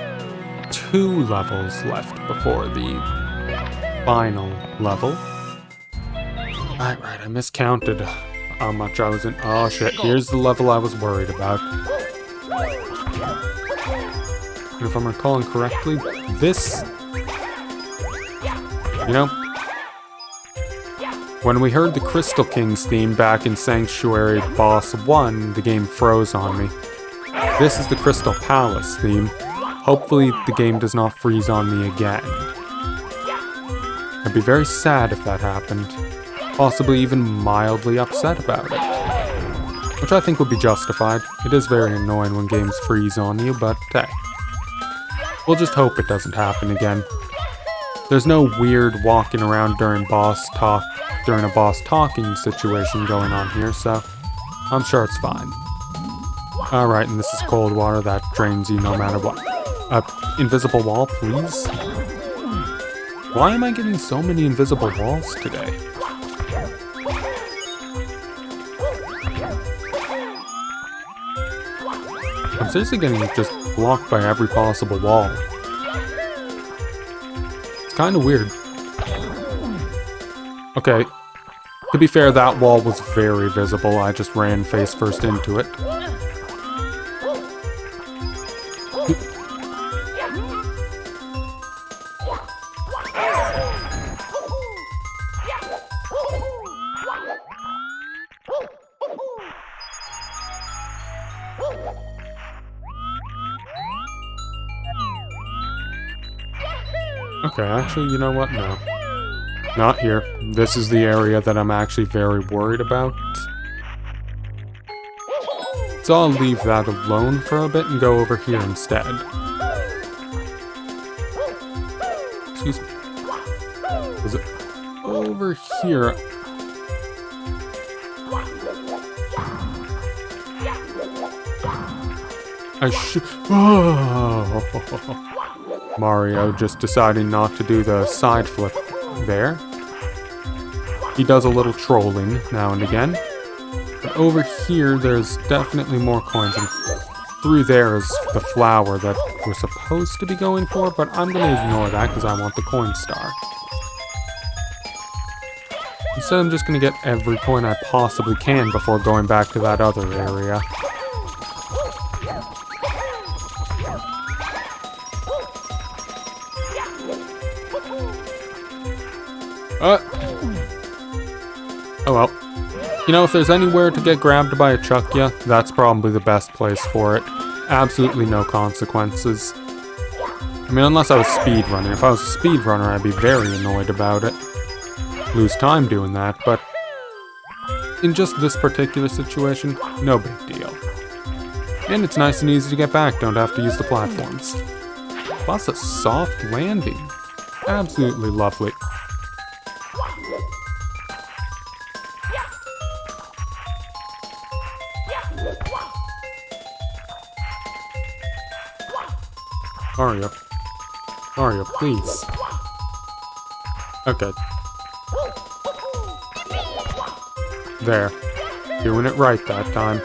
2 levels left before the final level. Right, I miscounted how much I was in. Oh shit, here's the level I was worried about. And if I'm recalling correctly, this... You know, when we heard the Crystal Kings theme back in Sanctuary Boss 1, the game froze on me. This is the Crystal Palace theme. Hopefully the game does not freeze on me again. I'd be very sad if that happened. Possibly even mildly upset about it. Which I think would be justified. It is very annoying when games freeze on you, but hey. We'll just hope it doesn't happen again. There's no weird walking around during a boss talking situation going on here, so I'm sure it's fine. Alright, and this is cold water that drains you no matter what. Invisible wall, please? Why am I getting so many invisible walls today? I'm seriously getting just blocked by every possible wall. It's kind of weird. Okay. To be fair, that wall was very visible. I just ran face first into it. Okay, actually, you know what? No. Not here. This is the area that I'm actually very worried about. So I'll leave that alone for a bit and go over here instead. Excuse me. Was it over here? I should... Oh. Mario just deciding not to do the side flip there. He does a little trolling now and again. But over here, there's definitely more coins. And through there is the flower that we're supposed to be going for, but I'm going to ignore that because I want the coin star. Instead, I'm just gonna get every coin I possibly can before going back to that other area. Oh well. You know, if there's anywhere to get grabbed by a Chuckya, that's probably the best place for it. Absolutely no consequences. I mean, unless I was speedrunning. If I was a speedrunner, I'd be very annoyed about it. Lose time doing that, but in just this particular situation, no big deal. And it's nice and easy to get back, don't have to use the platforms. Plus a soft landing. Absolutely lovely. Mario. Mario, please. Okay. There. Doing it right that time.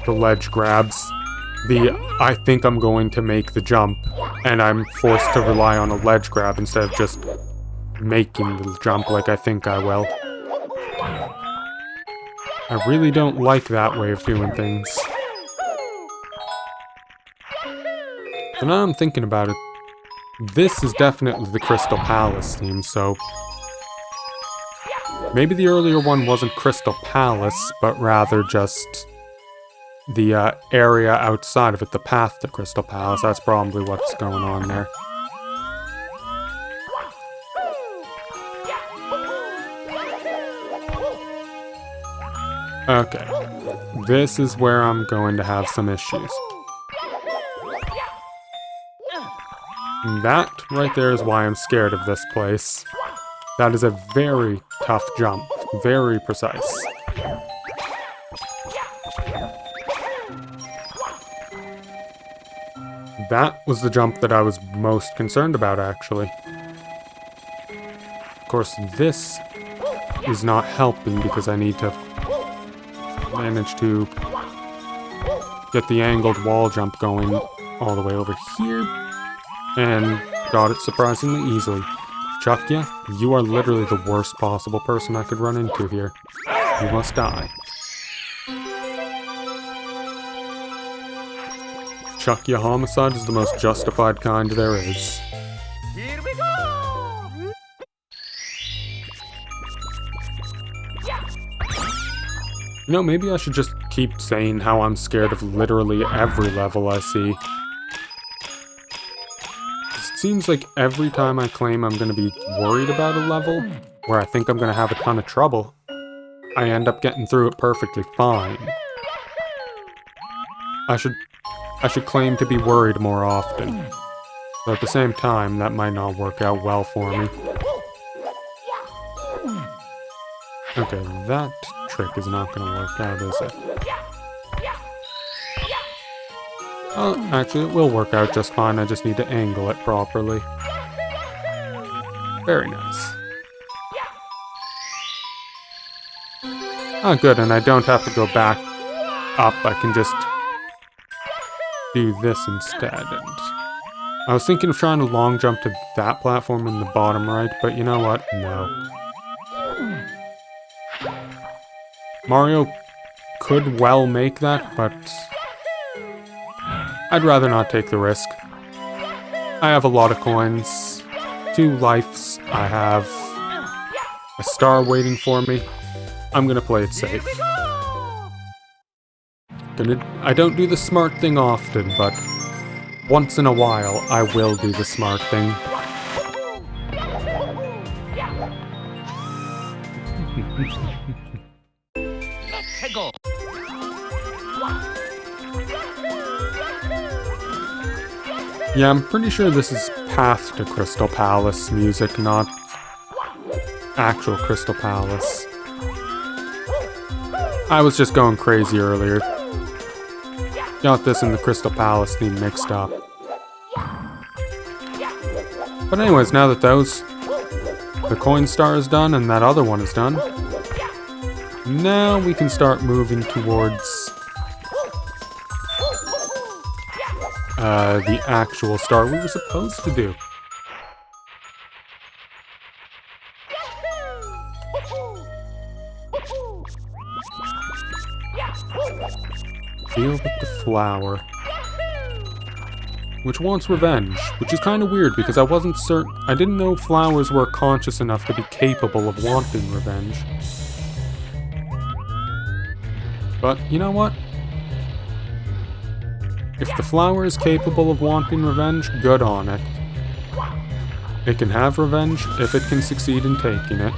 The ledge grabs. I think I'm going to make the jump, and I'm forced to rely on a ledge grab instead of just making the jump like I think I will. I really don't like that way of doing things. So now I'm thinking about it, this is definitely the Crystal Palace theme, so maybe the earlier one wasn't Crystal Palace, but rather just the area outside of it, the path to Crystal Palace. That's probably what's going on there. Okay, this is where I'm going to have some issues. And that right there is why I'm scared of this place. That is a very tough jump, very precise. That was the jump that I was most concerned about, actually. Of course, this is not helping because I need to manage to get the angled wall jump going all the way over here, and got it surprisingly easily. Chuckya, you are literally the worst possible person I could run into here. You must die. Chuckya homicide is the most justified kind there is. Here we go! You know, maybe I should just keep saying how I'm scared of literally every level I see. It seems like every time I claim I'm going to be worried about a level, where I think I'm going to have a ton of trouble, I end up getting through it perfectly fine. I should claim to be worried more often. But at the same time, that might not work out well for me. Okay, that trick is not going to work out, is it? Oh, actually, it will work out just fine. I just need to angle it properly. Very nice. Oh, good, and I don't have to go back up. I can just do this instead. And I was thinking of trying to long jump to that platform in the bottom right, but you know what? No. Mario could well make that, but I'd rather not take the risk. I have a lot of coins, 2 lives, I have a star waiting for me. I'm gonna play it safe. I don't do the smart thing often, but once in a while, I will do the smart thing. Let's go! Yeah, I'm pretty sure this is Path to Crystal Palace music, not actual Crystal Palace. I was just going crazy earlier. Got this and the Crystal Palace theme mixed up. But anyways, now that the coin star is done and that other one is done, now we can start moving towards the actual star we were supposed to do. Deal with the flower. Which wants revenge, which is kind of weird because I wasn't certain. I didn't know flowers were conscious enough to be capable of wanting revenge. But you know what? If the flower is capable of wanting revenge, good on it. It can have revenge if it can succeed in taking it.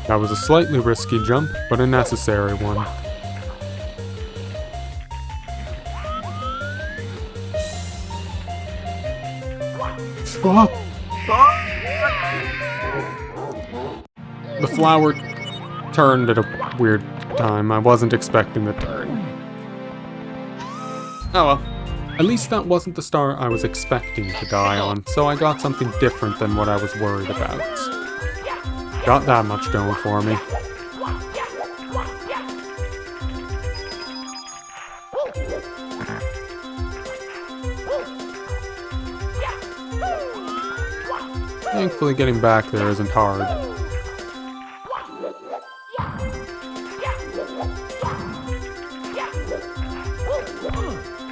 That was a slightly risky jump, but a necessary one. The flower turned at a weird time. I wasn't expecting the turn. Oh well. At least that wasn't the star I was expecting to die on, so I got something different than what I was worried about. Got that much going for me. Thankfully getting back there isn't hard.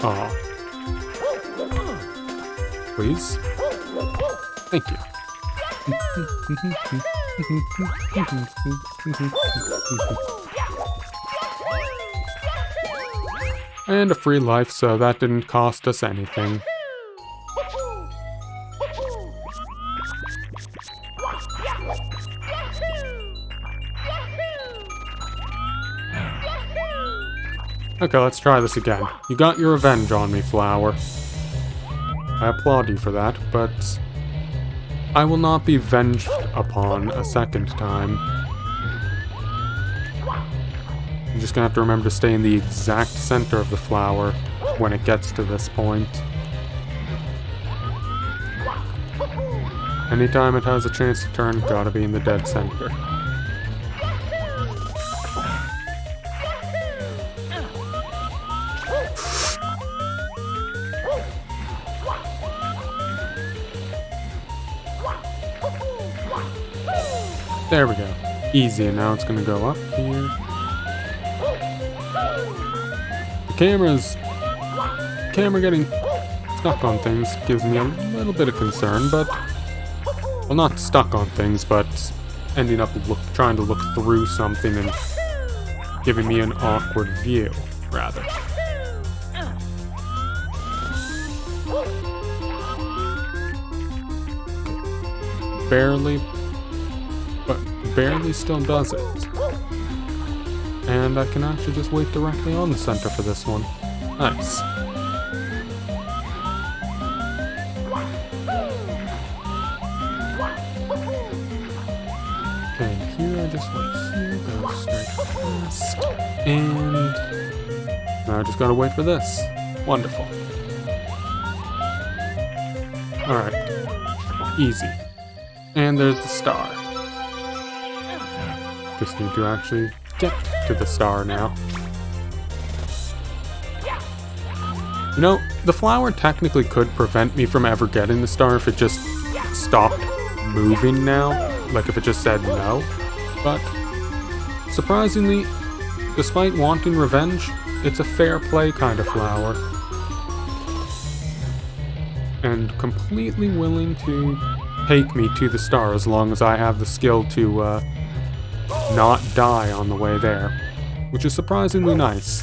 Aw. Please? Thank you. And a free life, so that didn't cost us anything. Okay, let's try this again. You got your revenge on me, Flower. I applaud you for that, but I will not be venged upon a second time. I'm just gonna have to remember to stay in the exact center of the flower when it gets to this point. Anytime it has a chance to turn, gotta be in the dead center. There we go. Easy, and now it's gonna go up here. The camera getting stuck on things gives me a little bit of concern, but... Well, not stuck on things, but ending up trying to look through something and giving me an awkward view, rather. Barely, but barely still does it. And I can actually just wait directly on the center for this one. Nice. Okay, here I just wait here, go straight past, and now I just gotta wait for this. Wonderful. Alright, easy. And there's the star. Just need to actually get to the star now. You know, the flower technically could prevent me from ever getting the star if it just stopped moving now. Like if it just said no. But, surprisingly, despite wanting revenge, it's a fair play kind of flower. And completely willing to take me to the star as long as I have the skill to not die on the way there, which is surprisingly nice.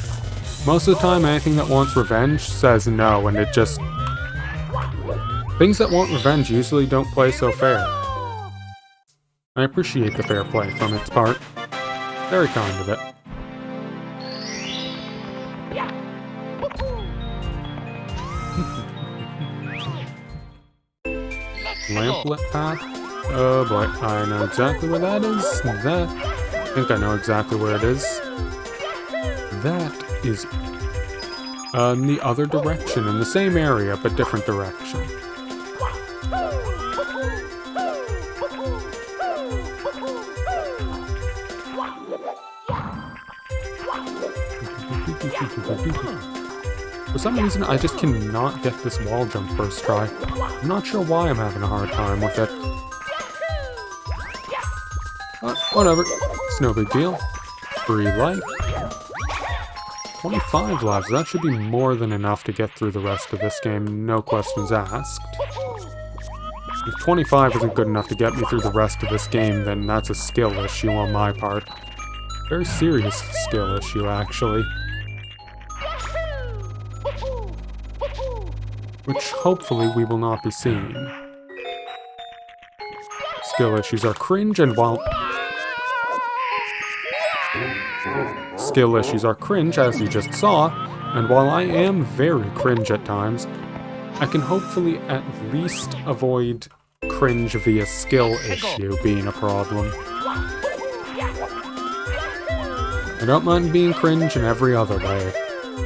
Most of the time, anything that wants revenge says no, and it just... Things that want revenge usually don't play so fair. I appreciate the fair play from its part. Very kind of it. Lamplit path? Oh boy, I know exactly where that is. I think I know exactly where it is. That is In the other direction, in the same area, but different direction. For some reason, I just cannot get this wall jump first try. I'm not sure why I'm having a hard time with it. But whatever, it's no big deal. Free life. 25 lives, that should be more than enough to get through the rest of this game, no questions asked. If 25 isn't good enough to get me through the rest of this game, then that's a skill issue on my part. Very serious skill issue, actually. Which hopefully we will not be seeing. Skill issues are cringe, and while... Skill issues are cringe, as you just saw, and while I am very cringe at times, I can hopefully at least avoid cringe via skill issue being a problem. I don't mind being cringe in every other way.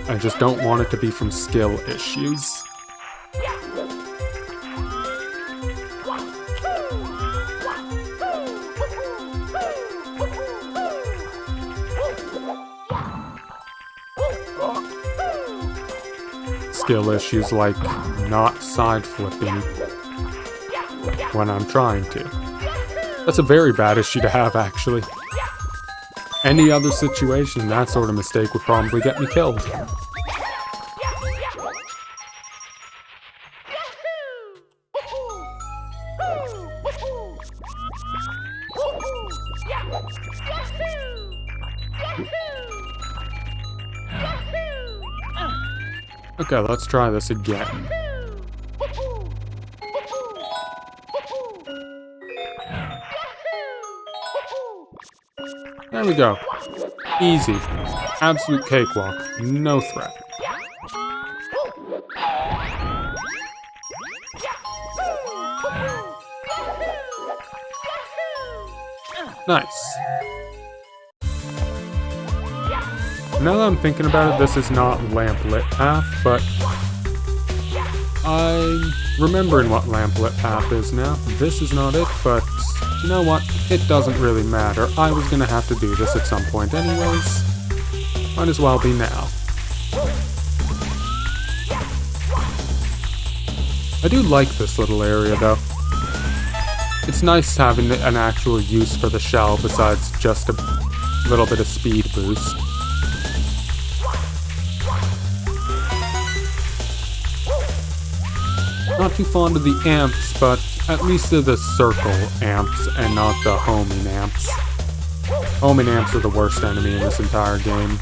I just don't want it to be from skill issues. Skill issues like not side flipping when I'm trying to. That's a very bad issue to have, actually. Any other situation, that sort of mistake would probably get me killed. Okay, let's try this again. There we go. Easy. Absolute cakewalk. No threat. Nice. Now that I'm thinking about it, this is not Lamplit Path, but I'm remembering what Lamplit Path is now. This is not it, but you know what? It doesn't really matter. I was gonna have to do this at some point anyways. Might as well be now. I do like this little area though. It's nice having an actual use for the shell besides just a little bit of speed boost. Not too fond of the amps, but at least they're the circle amps and not the homing amps. Homing amps are the worst enemy in this entire game.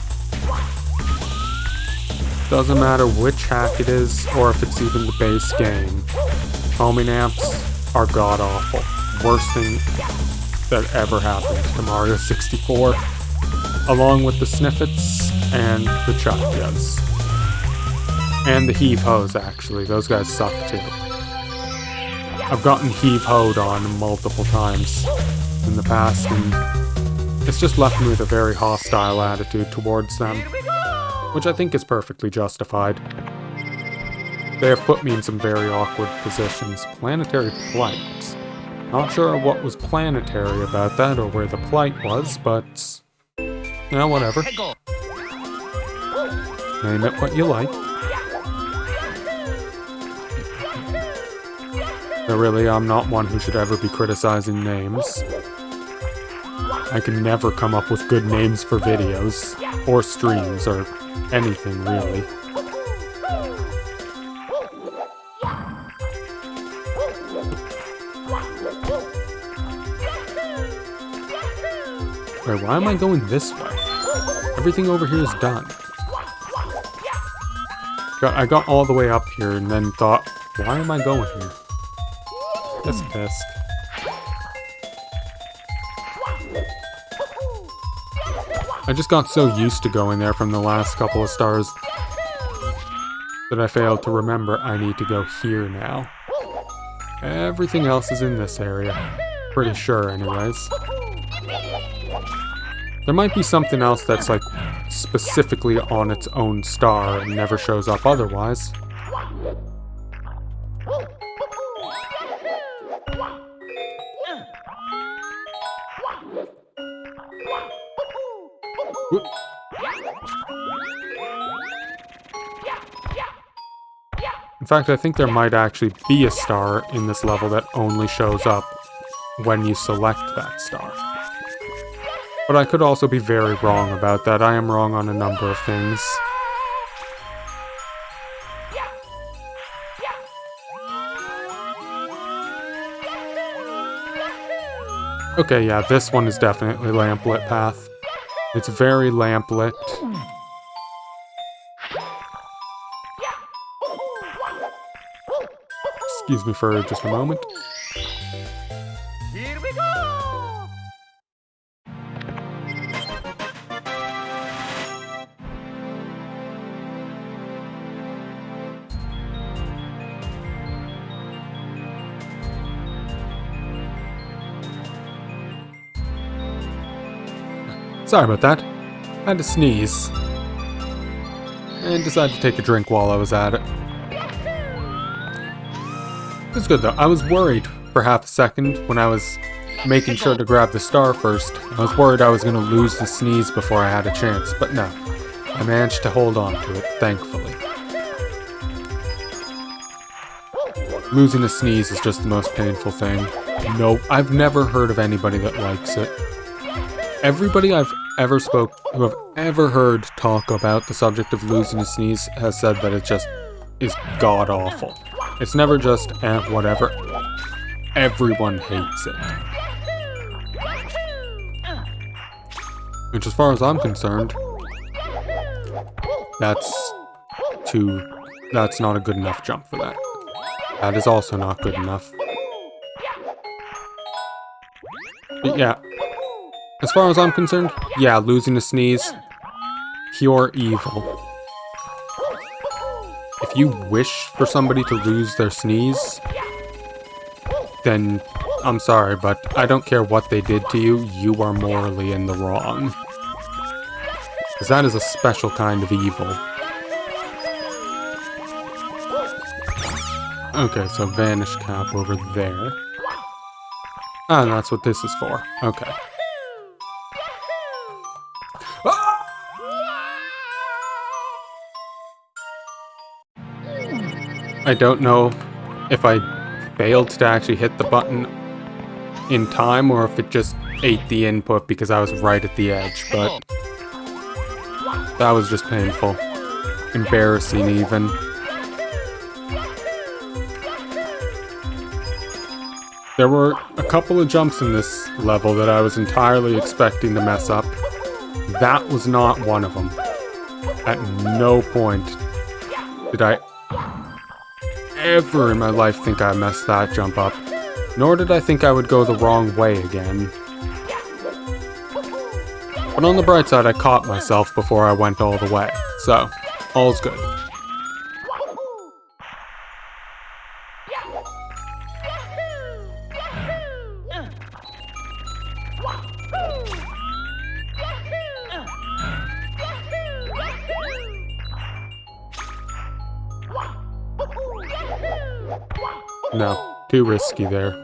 Doesn't matter which hack it is, or if it's even the base game. Homing amps are god-awful. Worst thing that ever happened to Mario 64. Along with the Sniffets and the Chuck-Yas. And the Heave-Hoes, actually. Those guys suck, too. I've gotten Heave-Hoed on multiple times in the past, and it's just left me with a very hostile attitude towards them, which I think is perfectly justified. They have put me in some very awkward positions. Planetary Plight. Not sure what was planetary about that, or where the plight was, but... you know, whatever. Name it what you like. But really, I'm not one who should ever be criticizing names. I can never come up with good names for videos, or streams, or anything, really. Wait, why am I going this way? Everything over here is done. I got all the way up here and then thought, why am I going here? This disc. I just got so used to going there from the last couple of stars that I failed to remember I need to go here now. Everything else is in this area. Pretty sure, anyways. There might be something else that's like specifically on its own star and never shows up otherwise. Whoop. In fact, I think there might actually be a star in this level that only shows up when you select that star. But I could also be very wrong about that. I am wrong on a number of things. Okay, yeah, this one is definitely lamplit path. It's very lamplit. Excuse me for just a moment. Here we go! Sorry about that. I had to sneeze. And decided to take a drink while I was at it. It was good though. I was worried for half a second when I was making sure to grab the star first. I was worried I was going to lose the sneeze before I had a chance, but no. I managed to hold on to it, thankfully. Losing a sneeze is just the most painful thing. Nope, I've never heard of anybody that likes it. Everybody I've ever who have ever heard talk about the subject of losing a sneeze has said that it just is god-awful. It's never just, whatever. Everyone hates it. Which, as far as I'm concerned, that's not a good enough jump for that. That is also not good enough. But yeah, as far as I'm concerned, yeah, losing a sneeze, pure evil. If you wish for somebody to lose their sneeze, then I'm sorry, but I don't care what they did to you, you are morally in the wrong. Because that is a special kind of evil. Okay, so vanish cap over there. Ah, and that's what this is for. Okay. I don't know if I failed to actually hit the button in time or if it just ate the input because I was right at the edge, but that was just painful. Embarrassing even. There were a couple of jumps in this level that I was entirely expecting to mess up. That was not one of them. At no point did I ever in my life think I messed that jump up. Nor did I think I would go the wrong way again. But on the bright side, I caught myself before I went all the way. So, all's good. No, too risky there.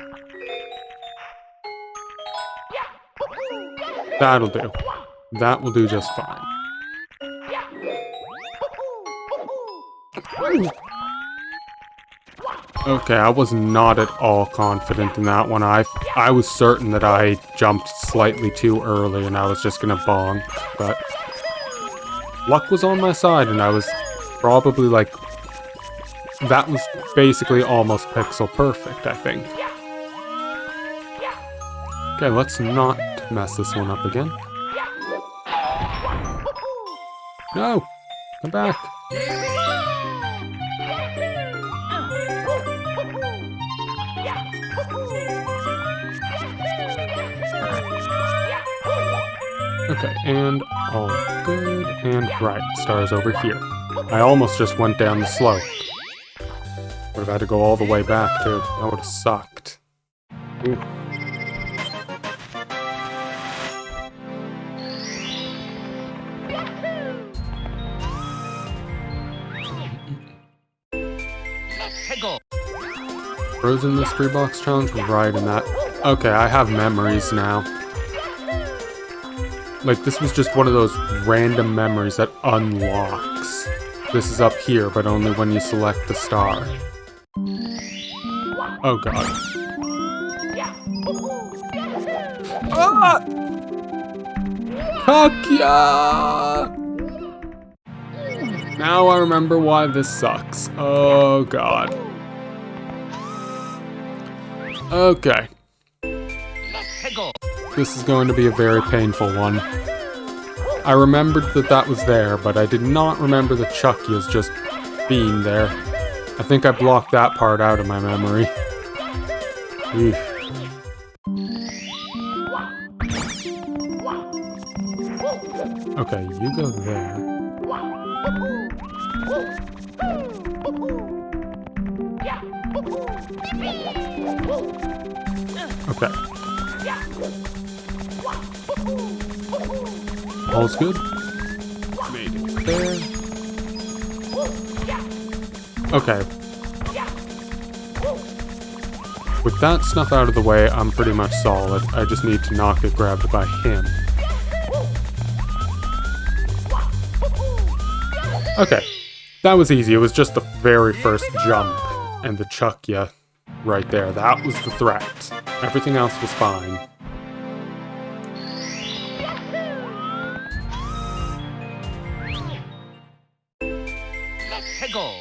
That'll do. That will do just fine. Okay, I was not at all confident in that one. I was certain that I jumped slightly too early and I was just gonna bonk, but luck was on my side and I was probably like, that was basically almost pixel perfect, I think. Okay, let's not mess this one up again. No! Come back! Okay, and all good, and right, stars over here. I almost just went down the slope. Would have had to go all the way back, too. That would have sucked. Ooh. Frozen Mystery Box Challenge, right in that. Okay, I have memories now. Like, this was just one of those random memories that unlocks. This is up here, but only when you select the star. Oh god. Ah! Kakya! Now I remember why this sucks. Oh god. Okay. This is going to be a very painful one. I remembered that that was there, but I did not remember the Chuckyas just being there. I think I blocked that part out of my memory. Oof. Okay, you go there. Okay. All's good. Made it there. Okay. With that stuff out of the way, I'm pretty much solid. I just need to not get grabbed by him. Okay. That was easy. It was just the very first jump and the Chuckya right there. That was the threat. Everything else was fine.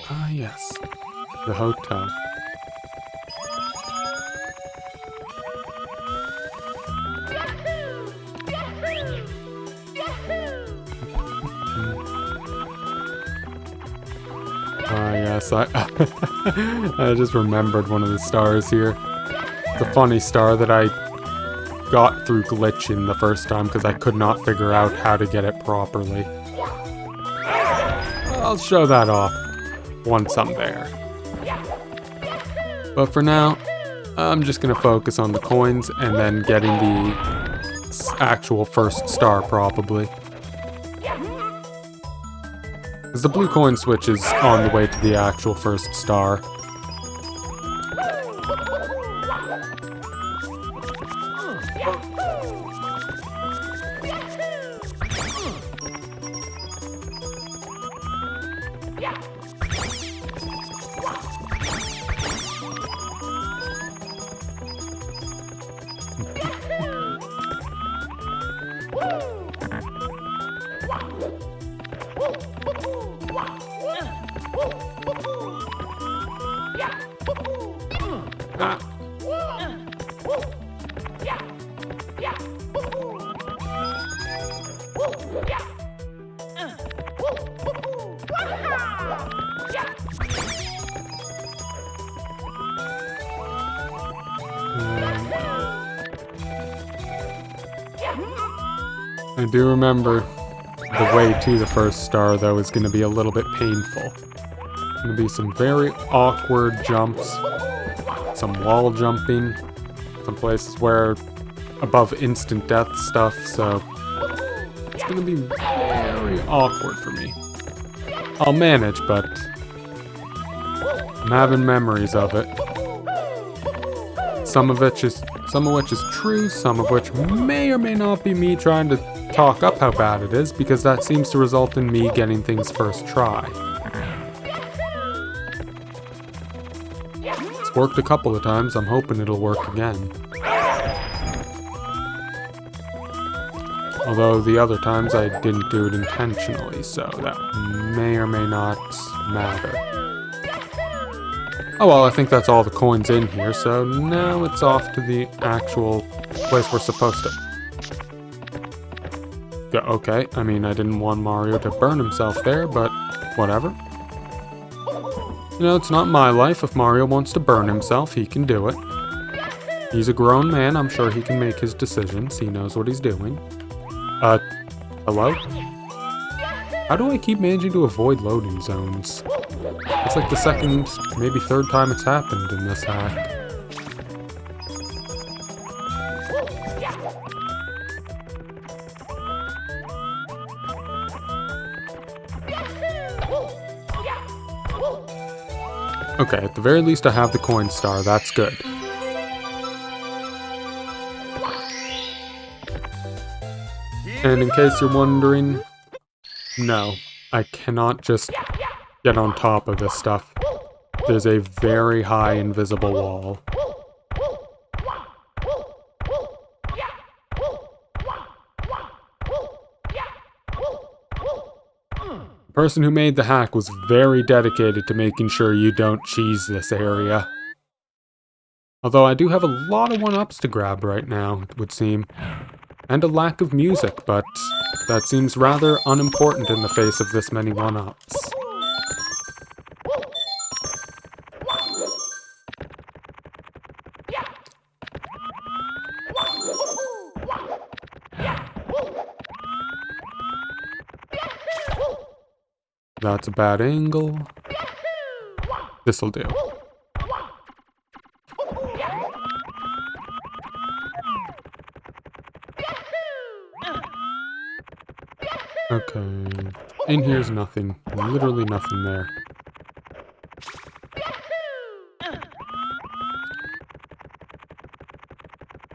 Ah, yes. The hotel. Ah, yes, I just remembered one of the stars here. The funny star that I got through glitching the first time because I could not figure out how to get it properly. I'll show that off once I'm there. But for now, I'm just gonna focus on the coins and then getting the actual first star probably. Because the blue coin switch is on the way to the actual first star. I do remember the way to the first star, though, is going to be a little bit painful. Going to be some very awkward jumps, some wall jumping, some places where above instant death stuff, so it's going to be very awkward for me. I'll manage, but I'm having memories of it. Some of which is true, some of which may or may not be me trying to talk up how bad it is, because that seems to result in me getting things first try. It's worked a couple of times, I'm hoping it'll work again. Although the other times I didn't do it intentionally, so that may or may not matter. Oh well, I think that's all the coins in here, so now it's off to the actual place we're supposed to go. Okay, I mean, I didn't want Mario to burn himself there, but whatever. You know, it's not my life. If Mario wants to burn himself, he can do it. He's a grown man, I'm sure he can make his decisions. He knows what he's doing. Hello? How do I keep managing to avoid loading zones? It's like the second, maybe third time it's happened in this hack. Okay, at the very least I have the coin star, that's good. And in case you're wondering, no, I cannot just get on top of this stuff. There's a very high invisible wall. The person who made the hack was very dedicated to making sure you don't cheese this area. Although I do have a lot of 1-ups to grab right now, it would seem. And a lack of music, but that seems rather unimportant in the face of this many 1-ups. That's a bad angle. This'll do. Okay. In here's nothing. Literally nothing there.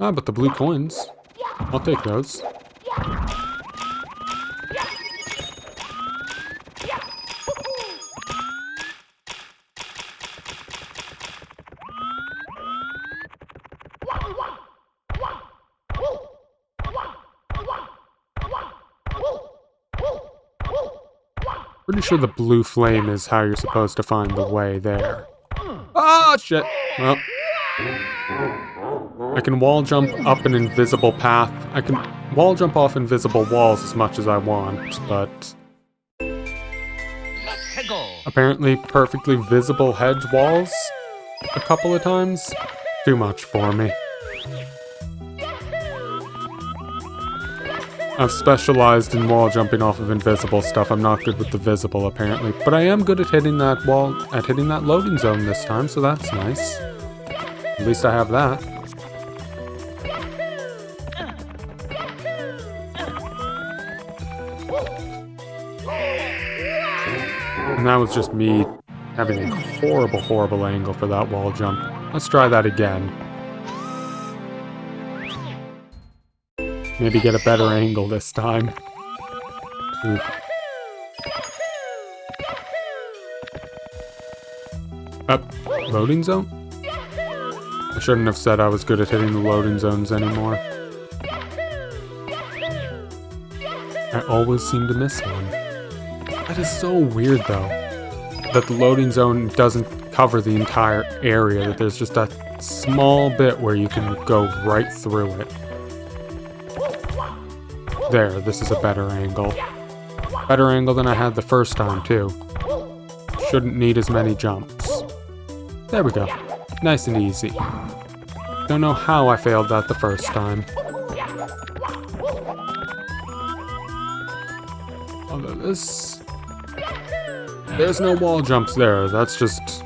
Ah, but the blue coins. I'll take those. Pretty sure the blue flame is how you're supposed to find the way there. Ah, shit! Well, I can wall jump up an invisible path. I can wall jump off invisible walls as much as I want, but apparently perfectly visible hedge walls a couple of times? Too much for me. I've specialized in wall jumping off of invisible stuff. I'm not good with the visible, apparently. But I am good at hitting that wall, at hitting that loading zone this time, so that's nice. At least I have that. And that was just me having a horrible, horrible angle for that wall jump. Let's try that again. Maybe get a better angle this time. Ooh. Loading zone? I shouldn't have said I was good at hitting the loading zones anymore. I always seem to miss one. That is so weird though, that the loading zone doesn't cover the entire area, that there's just that small bit where you can go right through it. There, this is a better angle. Better angle than I had the first time, too. Shouldn't need as many jumps. There we go. Nice and easy. Don't know how I failed that the first time. Although this... There's no wall jumps there. That's just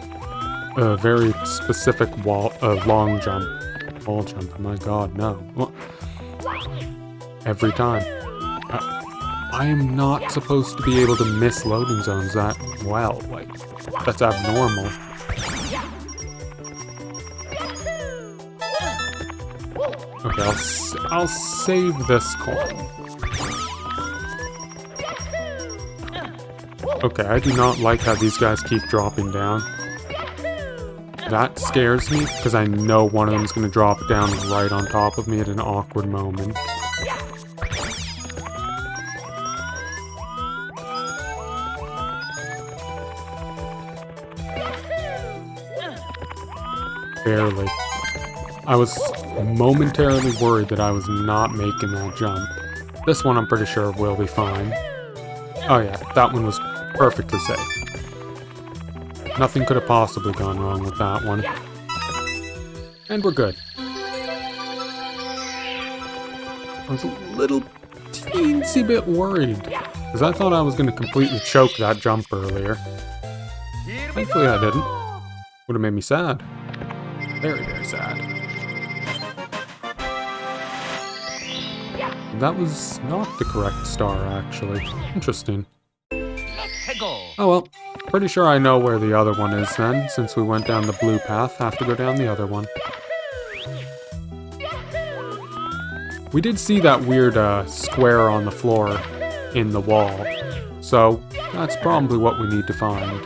a very specific long jump. Wall jump, my god, no. Well, every time. I am not supposed to be able to miss loading zones that well. Like, that's abnormal. Okay, I'll save this coin. Okay, I do not like how these guys keep dropping down. That scares me, because I know one of them is going to drop down right on top of me at an awkward moment. Barely. I was momentarily worried that I was not making that jump. This one I'm pretty sure will be fine. Oh yeah, that one was perfectly safe. Nothing could have possibly gone wrong with that one. And we're good. I was a little teensy bit worried, because I thought I was going to completely choke that jump earlier. Thankfully I didn't. Would have made me sad. Very, very sad. That was not the correct star, actually. Interesting. Oh well, Pretty sure I know where the other one is then, since we went down the blue path. Have to go down the other one. We did see that weird square on the floor in the wall, so that's probably what we need to find.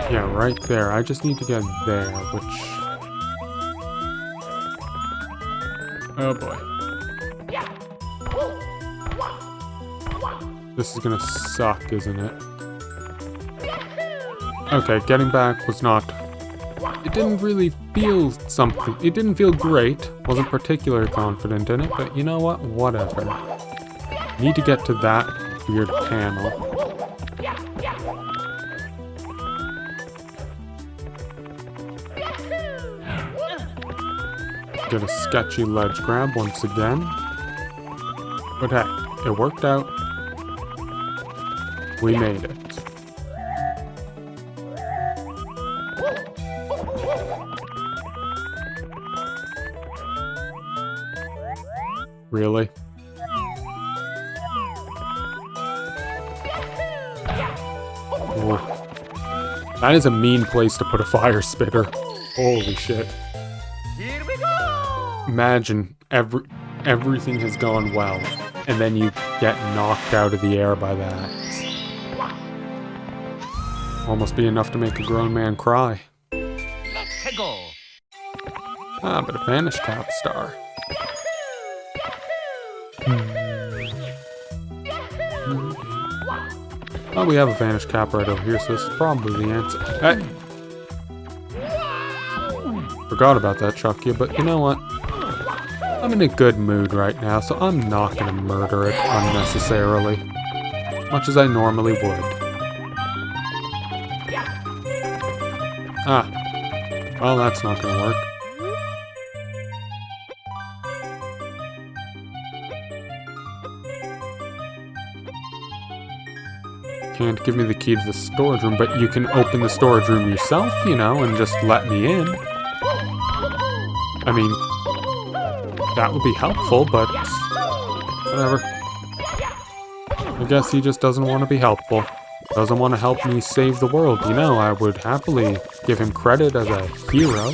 Yeah, right there. I just need to get there, which... Oh boy. This is gonna suck, isn't it? Okay, getting back was not... It didn't really feel something. It didn't feel great. Wasn't particularly confident in it, but you know what? Whatever. Need to get to that weird panel. Get a sketchy ledge grab once again. But hey, it worked out. We made it. Really? Whoa. That is a mean place to put a fire spitter. Holy shit. Here we go! Imagine everything has gone well, and then you get knocked out of the air by that. Almost be enough to make a grown man cry. Let's go! Ah, but a Vanish Cap star. Oh, we have a Vanish Cap right over here, so this is probably the answer. Hey! Forgot about that, Chucky, but you know what? I'm in a good mood right now, so I'm not gonna murder it unnecessarily. Much as I normally would. Ah. Well, that's not gonna work. Can't give me the key to the storage room, but you can open the storage room yourself, you know, and just let me in. I mean, that would be helpful, but whatever. I guess he just doesn't want to be helpful. Doesn't want to help me save the world, you know. I would happily give him credit as a hero.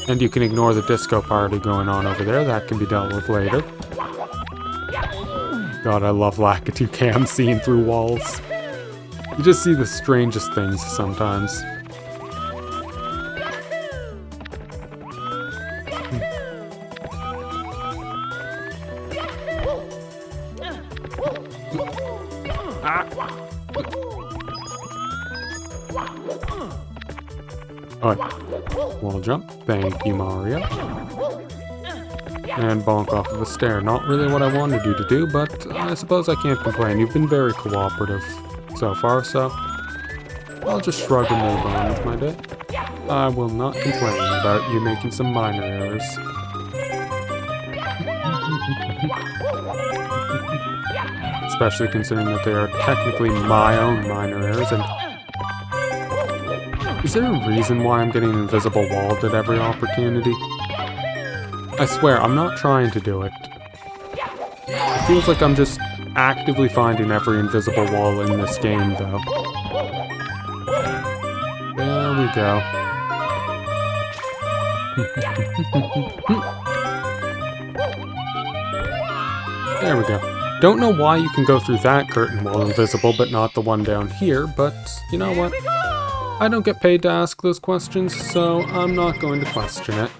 And you can ignore the disco party going on over there. That can be dealt with later. God, I love Lakitu Cam seeing through walls. You just see the strangest things sometimes. Alright, wall jump. Thank you, Mario. And bonk off of a stair. Not really what I wanted you to do, but I suppose I can't complain. You've been very cooperative so far, so I'll just shrug and move on with my day. I will not complain about you making some minor errors. Especially considering that they are technically my own minor errors, and is there a reason why I'm getting invisible walled at every opportunity? I swear, I'm not trying to do it. It feels like I'm just actively finding every invisible wall in this game, though. There we go. There we go. Don't know why you can go through that curtain wall invisible, but not the one down here, but you know what? I don't get paid to ask those questions, so I'm not going to question it.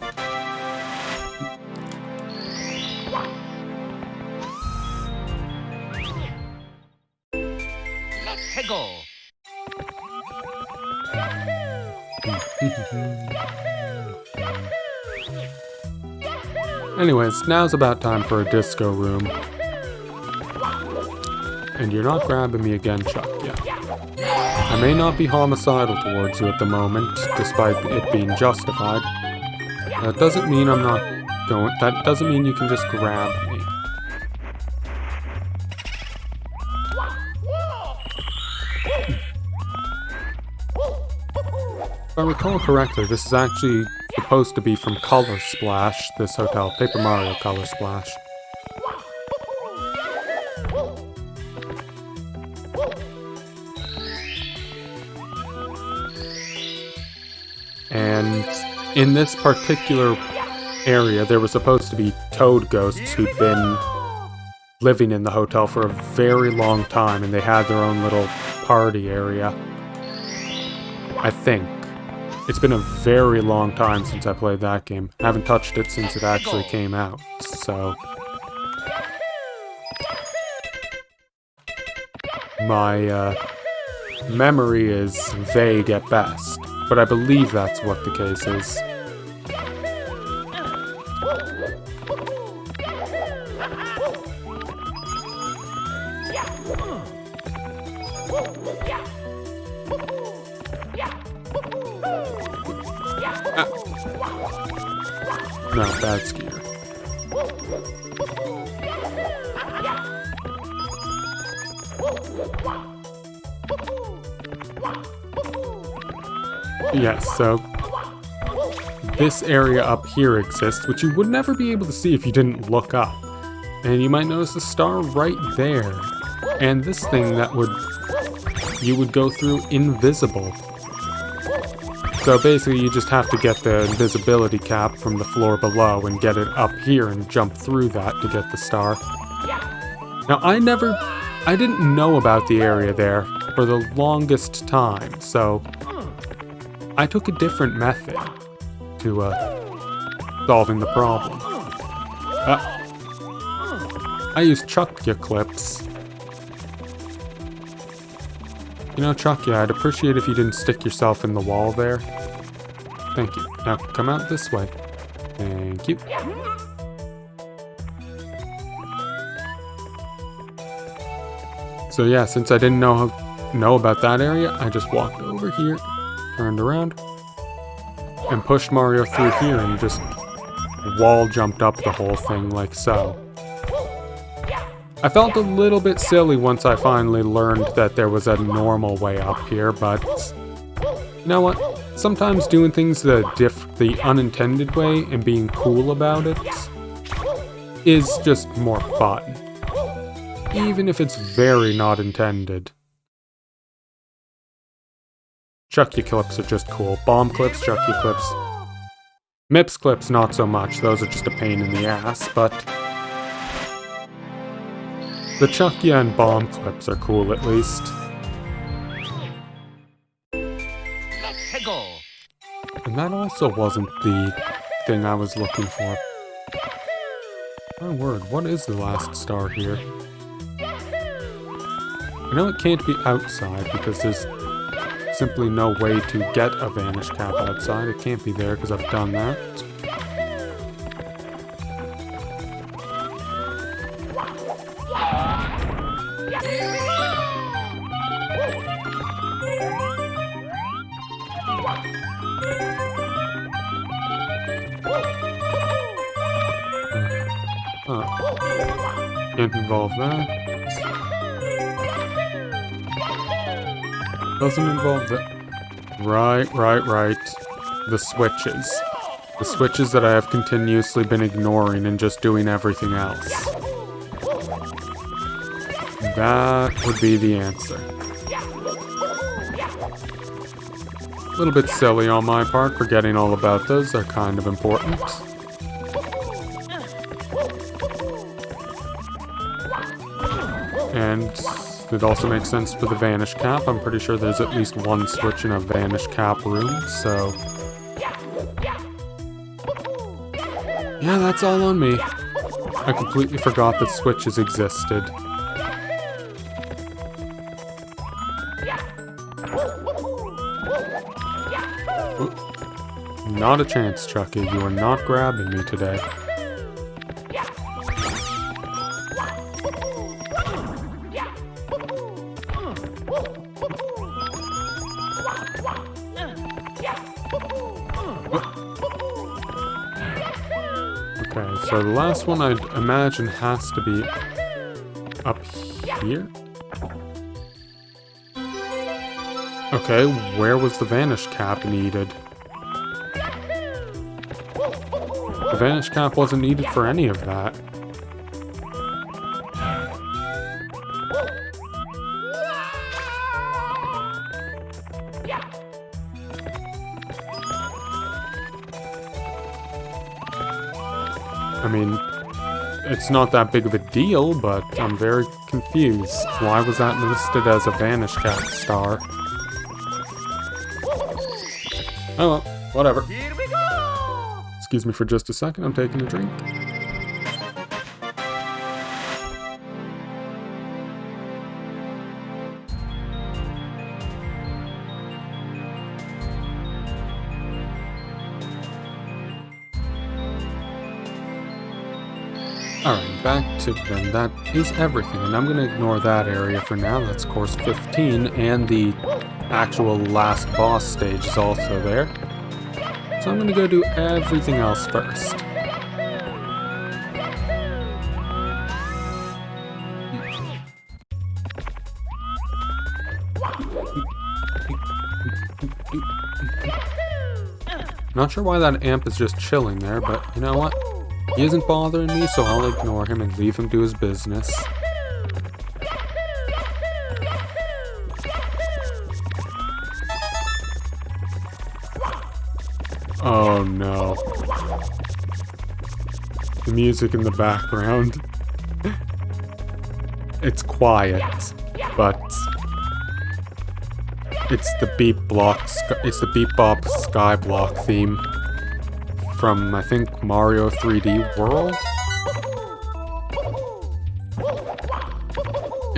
Let's go! Anyways, now's about time for a disco room. And you're not grabbing me again, Chuck, yet. I may not be homicidal towards you at the moment, despite it being justified. That doesn't mean I'm not going... That doesn't mean you can just grab me. If I recall correctly, this is actually supposed to be from Color Splash, this hotel, Paper Mario Color Splash. And in this particular area, there were supposed to be toad ghosts who'd been living in the hotel for a very long time, and they had their own little party area. I think. It's been a very long time since I played that game. I haven't touched it since it actually came out, so... My, memory is vague at best, but I believe that's what the case is. No, bad skier. Yes, so this area up here exists, which you would never be able to see if you didn't look up. And you might notice a star right there. And this thing that you would go through invisible. So basically you just have to get the invisibility cap from the floor below and get it up here and jump through that to get the star. Now I didn't know about the area there for the longest time, so I took a different method to solving the problem. I used Chuckya clips. You know, Chuckya, I'd appreciate if you didn't stick yourself in the wall there. Thank you. Now, come out this way. Thank you. So yeah, since I didn't know about that area, I just walked over here, turned around, and pushed Mario through here and just wall jumped up the whole thing like so. I felt a little bit silly once I finally learned that there was a normal way up here, but you know what? Sometimes doing things the unintended way and being cool about it is just more fun. Even if it's very not intended. Chuckya clips are just cool. Bomb clips, Chuckya clips. Mips clips, not so much. Those are just a pain in the ass, but the Chuckya and bomb clips are cool at least. Let's go. And that also wasn't the thing I was looking for. My word, what is the last star here? I know it can't be outside because there's simply no way to get a Vanish Cap outside. It can't be there because I've done that. Can't involve that. Doesn't involve that. Right. The switches. The switches that I have continuously been ignoring and just doing everything else. That would be the answer. A little bit silly on my part, forgetting all about those. They're kind of important. And it also makes sense for the Vanish Cap. I'm pretty sure there's at least one switch in a Vanish Cap room, so... yeah, that's all on me. I completely forgot that switches existed. Ooh. Not a chance, Chucky. You are not grabbing me today. Okay, so the last one I'd imagine has to be up here? Okay, where was the vanish cap needed? The vanish cap wasn't needed for any of that. I mean, it's not that big of a deal, but I'm very confused. Why was that listed as a vanish cap star? Oh well, whatever. Here we go! Excuse me for just a second, I'm taking a drink. Alright, back to then. That is everything, and I'm going to ignore that area for now. That's course 15, and the actual last boss stage is also there. So I'm going to go do everything else first. Not sure why that amp is just chilling there, but you know what? He isn't bothering me, so I'll ignore him and leave him to his business. Oh no. The music in the background. It's quiet, but it's the it's the Beep Bop Skyblock theme from, I think, Mario 3D World?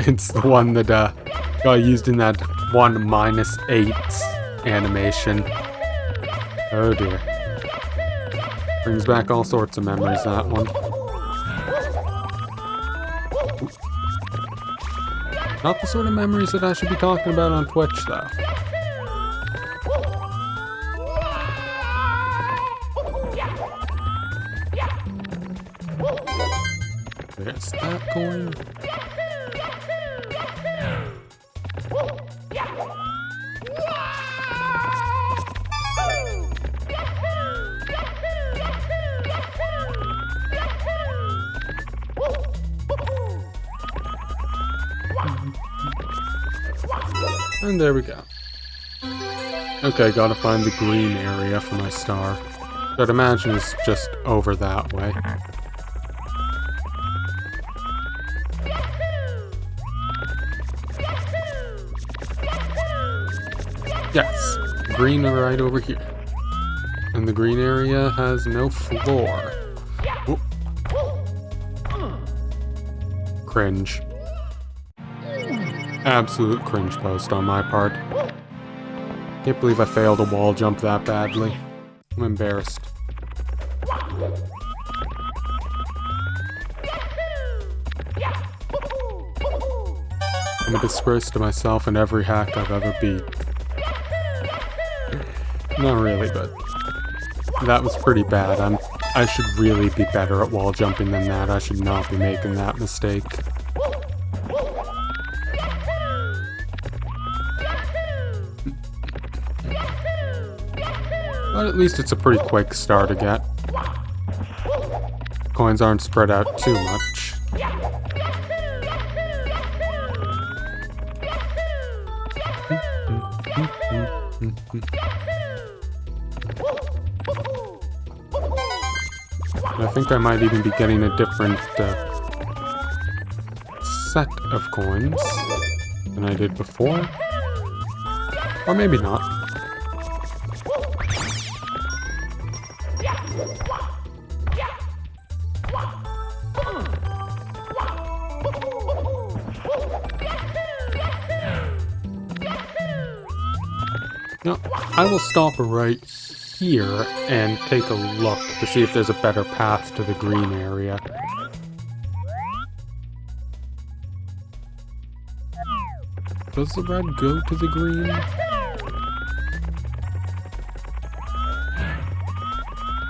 It's the one that got used in that 1-8 animation. Oh dear. Brings back all sorts of memories, that one. Not the sort of memories that I should be talking about on Twitch, though. There's that coin. And there we go. Okay, gotta find the green area for my star. I'd imagine it's just over that way. Yes, green right over here. And the green area has no floor. Whoop. Cringe. Absolute cringe post on my part. Can't believe I failed a wall jump that badly. I'm embarrassed. I'm a disgrace to myself and every hack I've ever beat. Not really, but that was pretty bad. I should really be better at wall jumping than that. I should not be making that mistake. But at least it's a pretty quick star to get. Coins aren't spread out too much. I think I might even be getting a different set of coins than I did before. Or maybe not. No, I will stop right here and take a look to see if there's a better path to the green area. Does the red go to the green?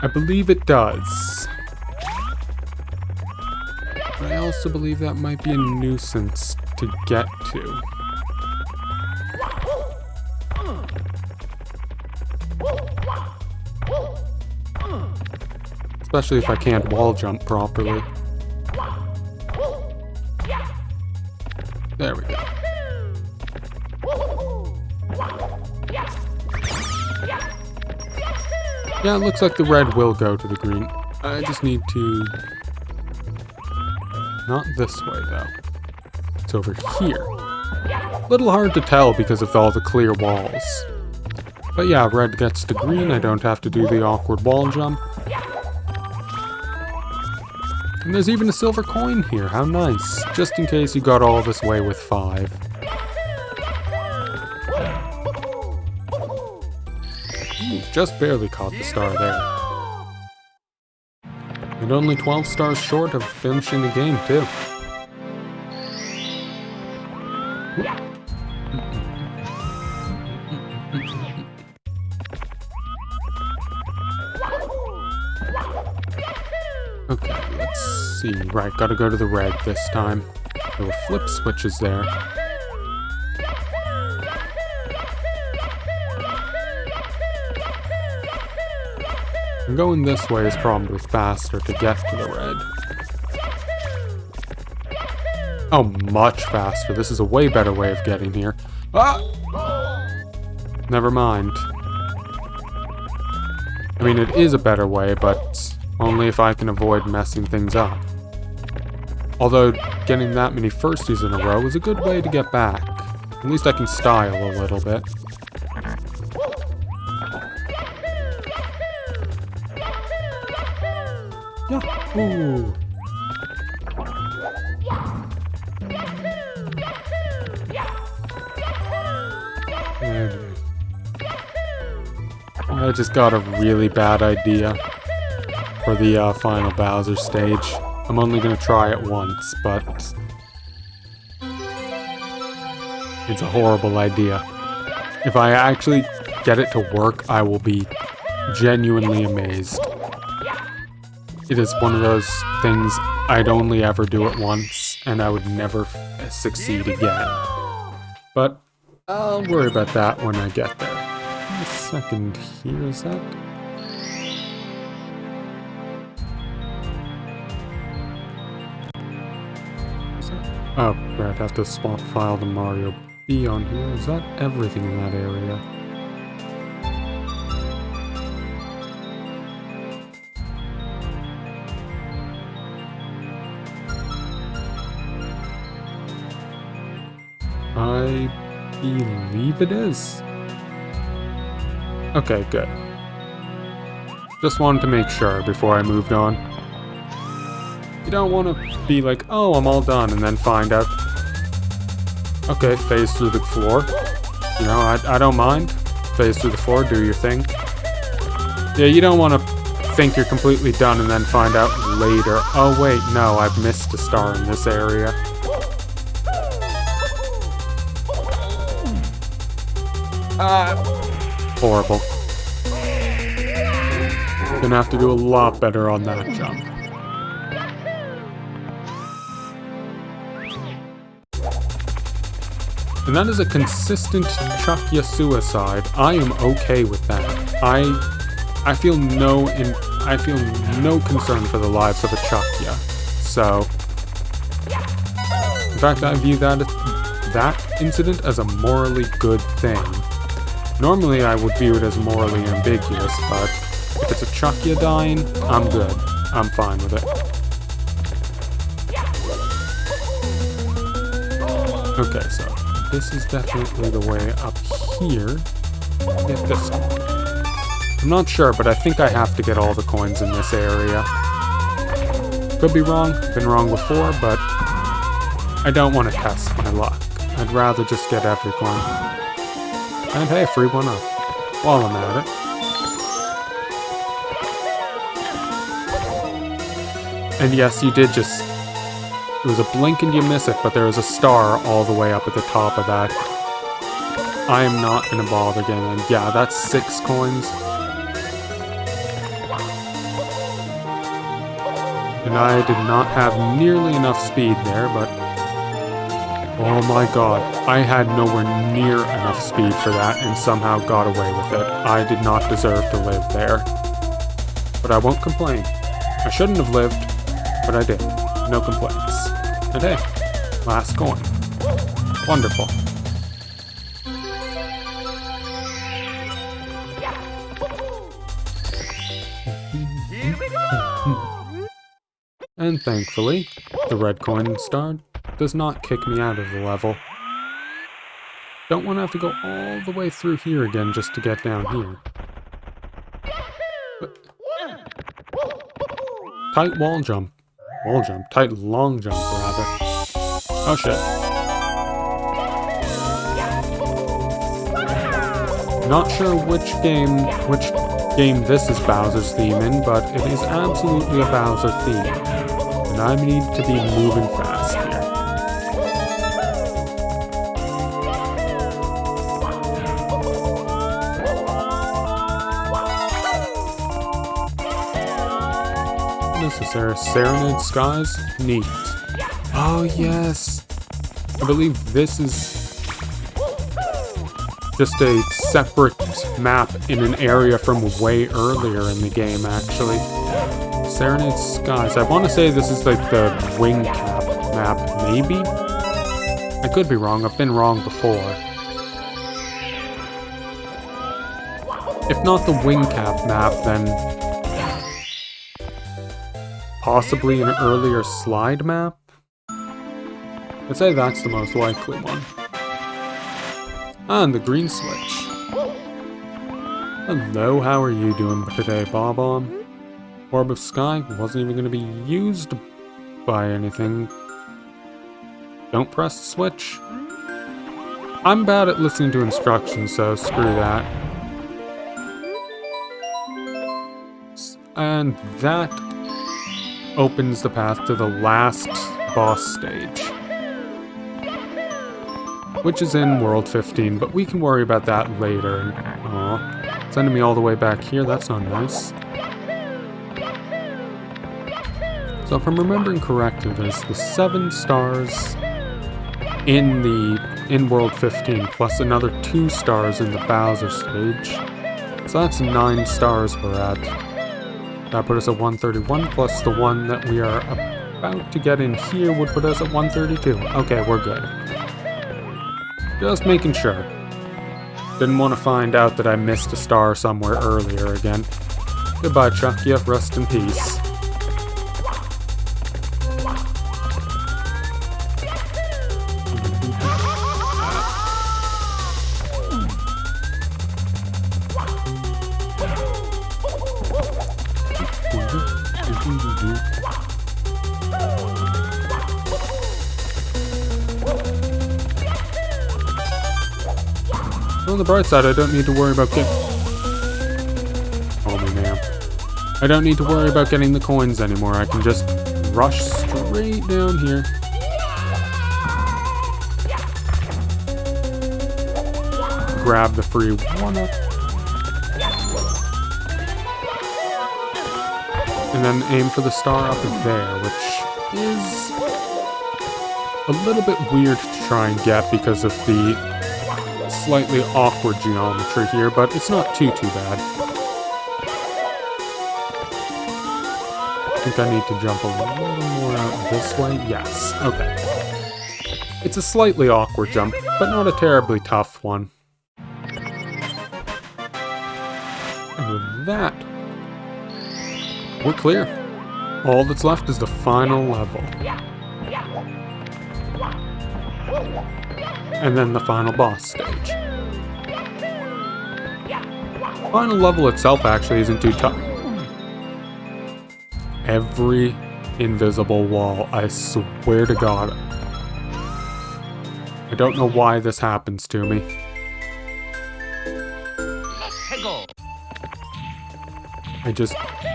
I believe it does. But I also believe that might be a nuisance to get to. Especially if I can't wall jump properly. There we go. Yeah, it looks like the red will go to the green. I just need to... Not this way, though. It's over here. Little hard to tell because of all the clear walls. But yeah, red gets to green. I don't have to do the awkward wall jump. And there's even a silver coin here. How nice. Just in case you got all this way with 5. Ooh, just barely caught the star there. And only 12 stars short of finishing the game, too. Okay, let's see. Right, gotta go to the red this time. There were flip switches there. And going this way is probably faster to get to the red. Oh, much faster. This is a way better way of getting here. Ah! Never mind. I mean, it is a better way, but only if I can avoid messing things up. Although, getting that many firsties in a row is a good way to get back. At least I can style a little bit. Yahoo! I just got a really bad idea for the final Bowser stage. I'm only gonna try it once, but it's a horrible idea. If I actually get it to work, I will be genuinely amazed. It is one of those things I'd only ever do it once, and I would never succeed again. But I'll worry about that when I get there. A second here, is that? Oh, right, I have to swap file to Mario B on here. Is that everything in that area? I believe it is. Okay, good. Just wanted to make sure before I moved on. You don't want to be like, oh, I'm all done, and then find out. Okay, phase through the floor. You know, I don't mind. Phase through the floor, do your thing. Yeah, you don't want to think you're completely done and then find out later. Oh, wait, no, I've missed a star in this area. Horrible. Gonna have to do a lot better on that jump. And that is a consistent Chuckya suicide. I am okay with that. I feel no concern for the lives of a Chuckya. So, in fact, I view that incident as a morally good thing. Normally, I would view it as morally ambiguous, but if it's a Chuckya dying, I'm good. I'm fine with it. Okay, so this is definitely the way up here. Get this one. I'm not sure, but I think I have to get all the coins in this area. Could be wrong, been wrong before, but I don't want to test my luck. I'd rather just get every coin. And hey, free one up. While I'm at it. And yes, you did just... It was a blink and you miss it, but there was a star all the way up at the top of that. I am not going to bother again. And yeah, that's 6 coins. And I did not have nearly enough speed there, but... Oh my god, I had nowhere near enough speed for that and somehow got away with it. I did not deserve to live there. But I won't complain. I shouldn't have lived, but I did. No complaints. And hey, last coin. Wonderful. Here we go! And thankfully, the red coin star does not kick me out of the level. Don't want to have to go all the way through here again just to get down here. But tight wall jump. Wall jump. Tight long jump, rather. Oh shit. Not sure which game this is Bowser's theme in, but it is absolutely a Bowser theme. And I need to be moving fast here. What is this? Serenade Skies? Neat. Oh yes! I believe this is just a separate map in an area from way earlier in the game, actually. Serenade Skies. I want to say this is like the wing cap map, maybe? I could be wrong. I've been wrong before. If not the wing cap map, then possibly an earlier slide map? I'd say that's the most likely one. And the green switch. Hello, how are you doing today, Bob-omb? Orb of Sky wasn't even going to be used by anything. Don't press the switch. I'm bad at listening to instructions, so screw that. And that opens the path to the last boss stage, which is in World 15, but we can worry about that later. Aw, sending me all the way back here, that's not nice. So if I'm remembering correctly, there's the 7 stars in World 15, plus another 2 stars in the Bowser stage. So that's 9 stars we're at. That put us at 131, plus the one that we are about to get in here would put us at 132. Okay, we're good. Just making sure. Didn't want to find out that I missed a star somewhere earlier again. Goodbye, Chuckia. Rest in peace. On the bright side, I don't need to worry about getting... Oh, man. I don't need to worry about getting the coins anymore. I can just rush straight down here. Grab the free 1-up. And then aim for the star up there, which is a little bit weird to try and get because of the slightly awkward geometry here, but it's not too bad. I think I need to jump a little more out this way. Yes, okay. It's a slightly awkward jump, but not a terribly tough one. And with that, we're clear. All that's left is the final level. And then the final boss stage. Final level itself actually isn't too tough. Every invisible wall, I swear to God. I don't know why this happens to me.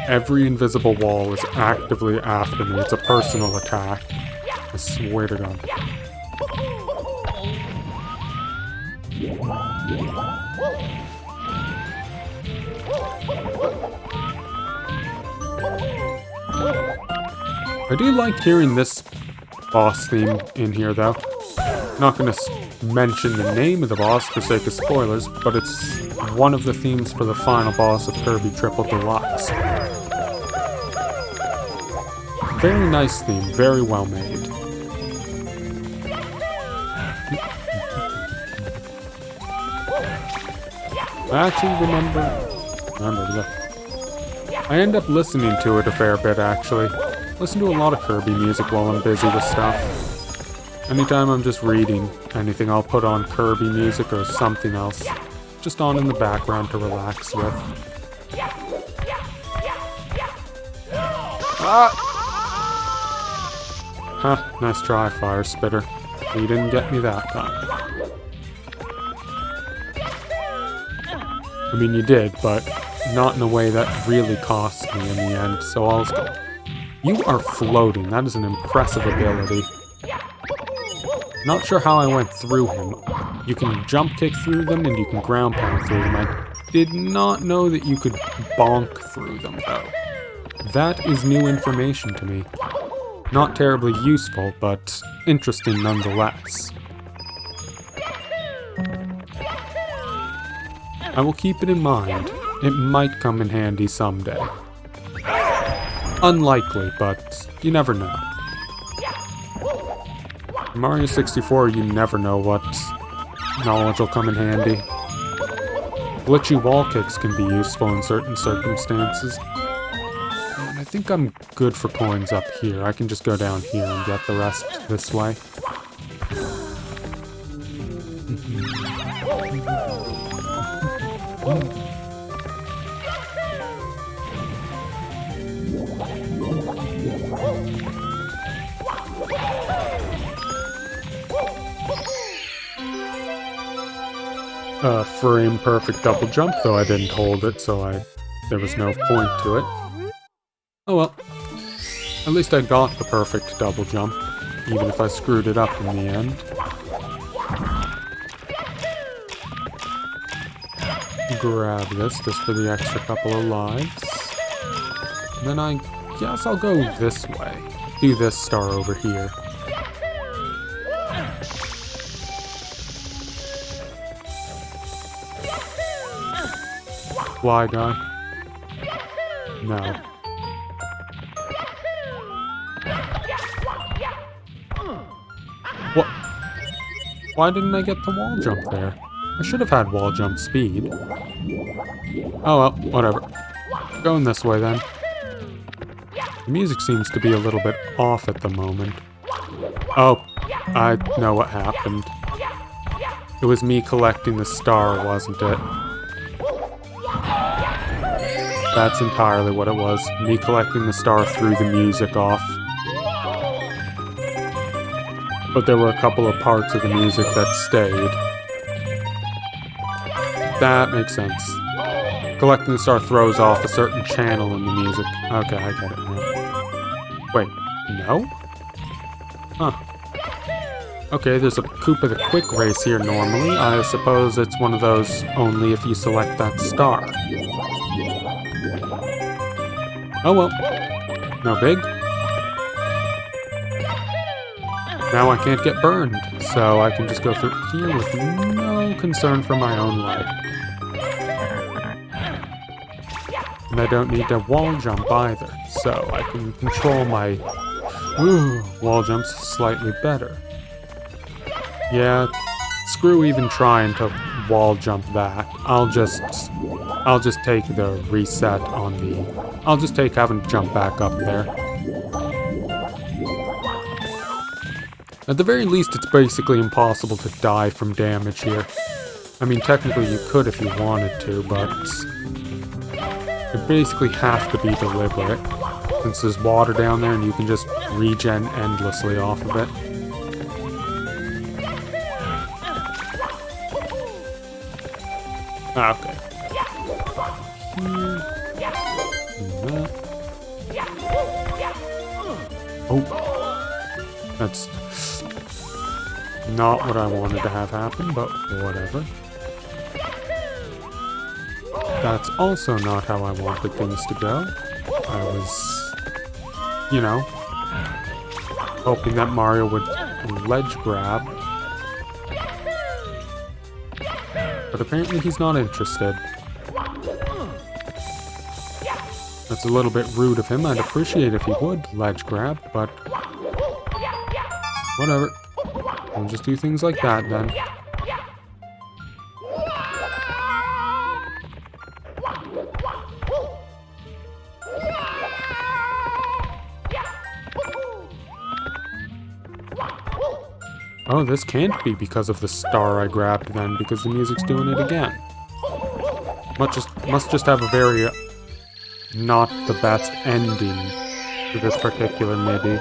Every invisible wall is actively after me. It's a personal attack. I swear to God. I do like hearing this boss theme in here, though. Not gonna mention the name of the boss for sake of spoilers, but it's one of the themes for the final boss of Kirby Triple Deluxe. Very nice theme, very well made. I actually remember that. I end up listening to it a fair bit, actually. Listen to a lot of Kirby music while I'm busy with stuff. Anytime I'm just reading anything, I'll put on Kirby music or something else. Just on in the background to relax with. Ah! Huh, nice try, Fire Spitter. You didn't get me that time. I mean, you did, but not in a way that really cost me in the end, so I'll go. You are floating. That is an impressive ability. Not sure how I went through him. You can jump kick through them, and you can ground pound through them. I did not know that you could bonk through them, though. That is new information to me. Not terribly useful, but interesting nonetheless. I will keep it in mind. It might come in handy someday. Unlikely, but you never know. In Mario 64, you never know what knowledge will come in handy. Glitchy wall kicks can be useful in certain circumstances. And I think I'm good for coins up here. I can just go down here and get the rest this way. Frame perfect double jump, though I didn't hold it, so there was no point to it. Oh well. At least I got the perfect double jump, even if I screwed it up in the end. Grab this just for the extra couple of lives. And then I guess I'll go this way. Do this star over here. Fly guy? No. What? Why didn't I get the wall jump there? I should have had wall jump speed. Oh well, whatever. Going this way then. The music seems to be a little bit off at the moment. Oh, I know what happened. It was me collecting the star, wasn't it? That's entirely what it was. Me collecting the star threw the music off. But there were a couple of parts of the music that stayed. That makes sense. Collecting the star throws off a certain channel in the music. Okay, I get it now. Wait, no? Huh. Okay, there's a Koopa the Quick race here normally. I suppose it's one of those only if you select that star. Oh well. No big. Now I can't get burned, so I can just go through here with no concern for my own life. And I don't need to wall jump either, so I can control my wall jumps slightly better. Yeah, screw even trying to wall jump that. I'll just take the reset on the... I'll just take having to jump back up there. At the very least, it's basically impossible to die from damage here. I mean, technically you could if you wanted to, but... you basically have to be deliberate, since there's water down there and you can just regen endlessly off of it. Ah, okay. Oh. That's not what I wanted to have happen, but whatever. That's also not how I wanted things to go. I was, you know, hoping that Mario would ledge grab. But apparently he's not interested. That's a little bit rude of him. I'd appreciate if he would ledge grab, but whatever. I'll just do things like that then. Oh, this can't be because of the star I grabbed then, because the music's doing it again. Must just have a very not the best ending to this particular MIDI.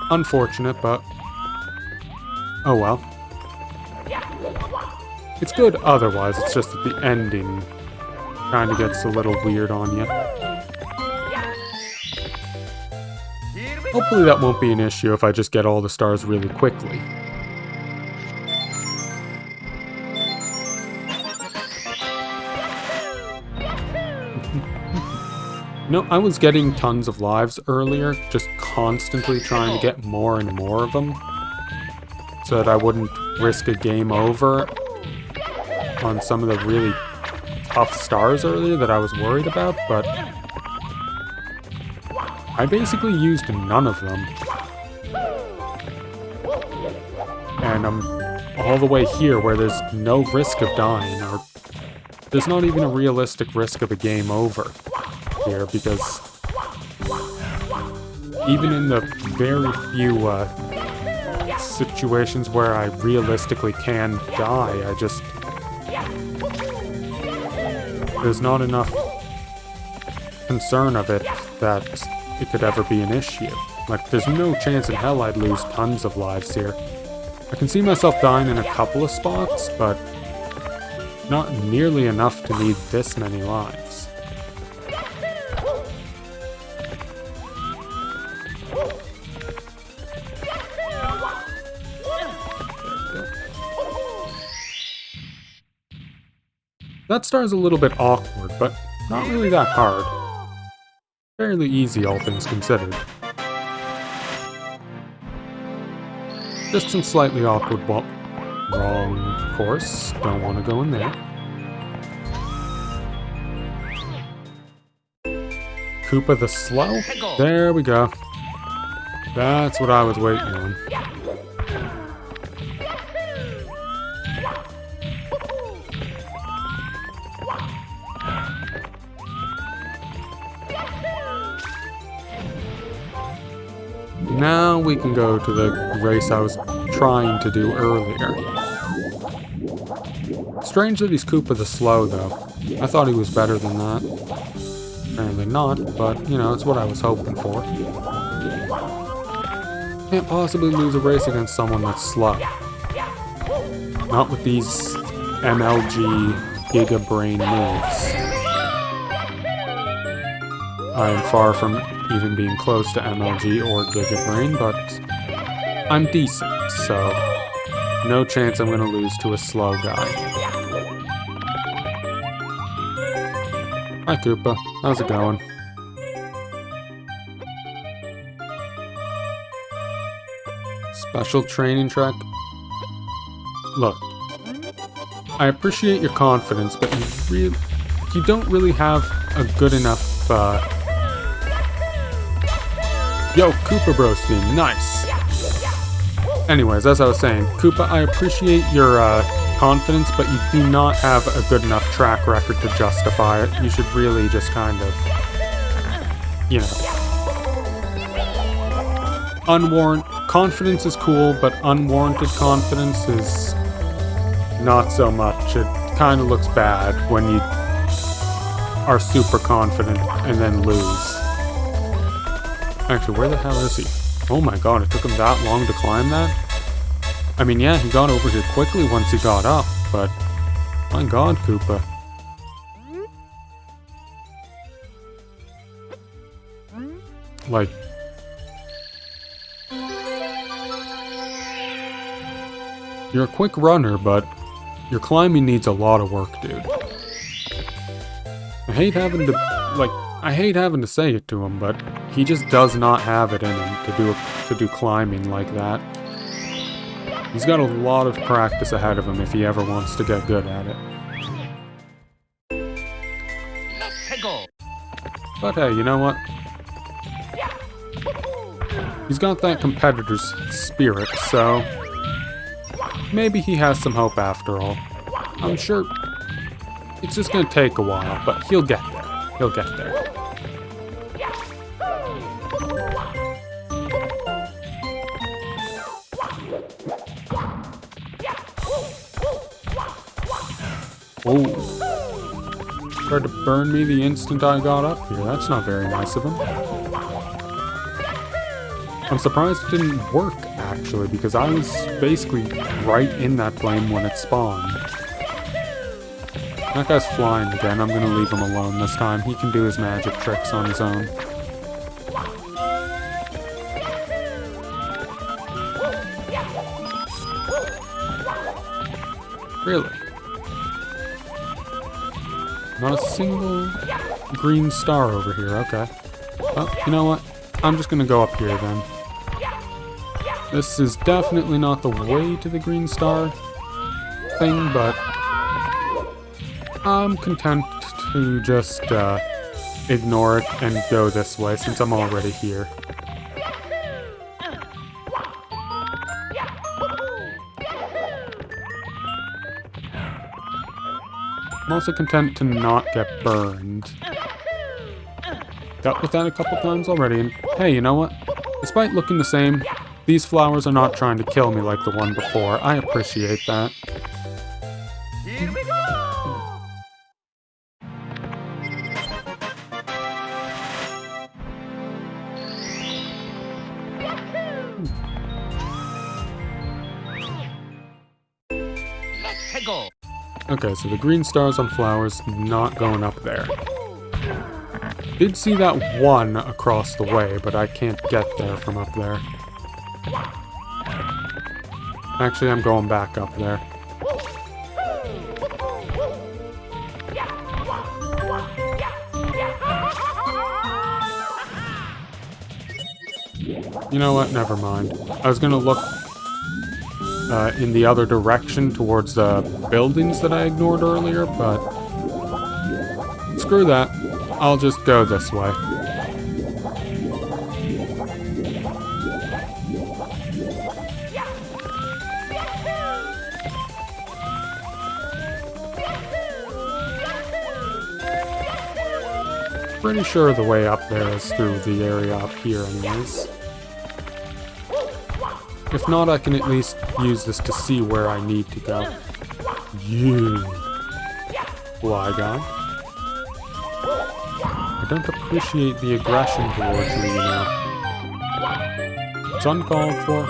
Unfortunate, but oh well. It's good otherwise, it's just that the ending kind of gets a little weird on you. Hopefully that won't be an issue if I just get all the stars really quickly. No, I was getting tons of lives earlier, just constantly trying to get more and more of them, so that I wouldn't risk a game over on some of the really tough stars earlier that I was worried about, but I basically used none of them. And I'm all the way here where there's no risk of dying, or there's not even a realistic risk of a game over here, because even in the very few situations where I realistically can die, there's not enough concern of it that it could ever be an issue. Like, there's no chance in hell I'd lose tons of lives here. I can see myself dying in a couple of spots, but not nearly enough to need this many lives. That star's a little bit awkward, but not really that hard. Fairly easy, all things considered. Just some slightly awkward wrong course. Don't want to go in there. Koopa the Slow? There we go. That's what I was waiting on. Now we can go to the race I was trying to do earlier. Strange that he's Koopa the Slow, though. I thought he was better than that. Apparently not, but, you know, it's what I was hoping for. Can't possibly lose a race against someone that's slow. Not with these MLG Giga Brain moves. I am far from even being close to MLG or Giga Brain, but I'm decent, so no chance I'm going to lose to a slow guy. Hi Koopa, how's it going? Special training track? Look, I appreciate your confidence, but you don't really have a good enough, Yo, Koopa Bros team, nice! Anyways, as I was saying, Koopa, I appreciate your confidence, but you do not have a good enough track record to justify it. You should really just kind of, you know, confidence is cool, but unwarranted confidence is not so much. It kind of looks bad when you are super confident and then lose. Actually, where the hell is he? Oh my god, it took him that long to climb that? I mean, yeah, he got over here quickly once he got up, but my god, Koopa. Like, you're a quick runner, but your climbing needs a lot of work, dude. I hate having to say it to him, but he just does not have it in him to do climbing like that. He's got a lot of practice ahead of him if he ever wants to get good at it. But hey, you know what? He's got that competitor's spirit, so maybe he has some hope after all. I'm sure it's just gonna take a while, but he'll get there. He'll get there. Oh. Tried to burn me the instant I got up here. That's not very nice of him. I'm surprised it didn't work, actually, because I was basically right in that flame when it spawned. That guy's flying again. I'm gonna leave him alone this time. He can do his magic tricks on his own. Really? Not a single green star over here, okay. Well, you know what? I'm just gonna go up here then. This is definitely not the way to the green star thing, but I'm content to just ignore it and go this way since I'm already here. I'm also content to not get burned. Dealt with that a couple times already, and hey, you know what? Despite looking the same, these flowers are not trying to kill me like the one before. I appreciate that. Here we go! Let's go! Okay, so the green stars on flowers, not going up there. Did see that one across the way, but I can't get there from up there. Actually, I'm going back up there. You know what? Never mind. I was gonna look in the other direction towards the buildings that I ignored earlier, but screw that. I'll just go this way. Pretty sure the way up there is through the area up here anyways. If not, I can at least use this to see where I need to go. You, fly guy. I don't appreciate the aggression towards me, you know. It's uncalled for.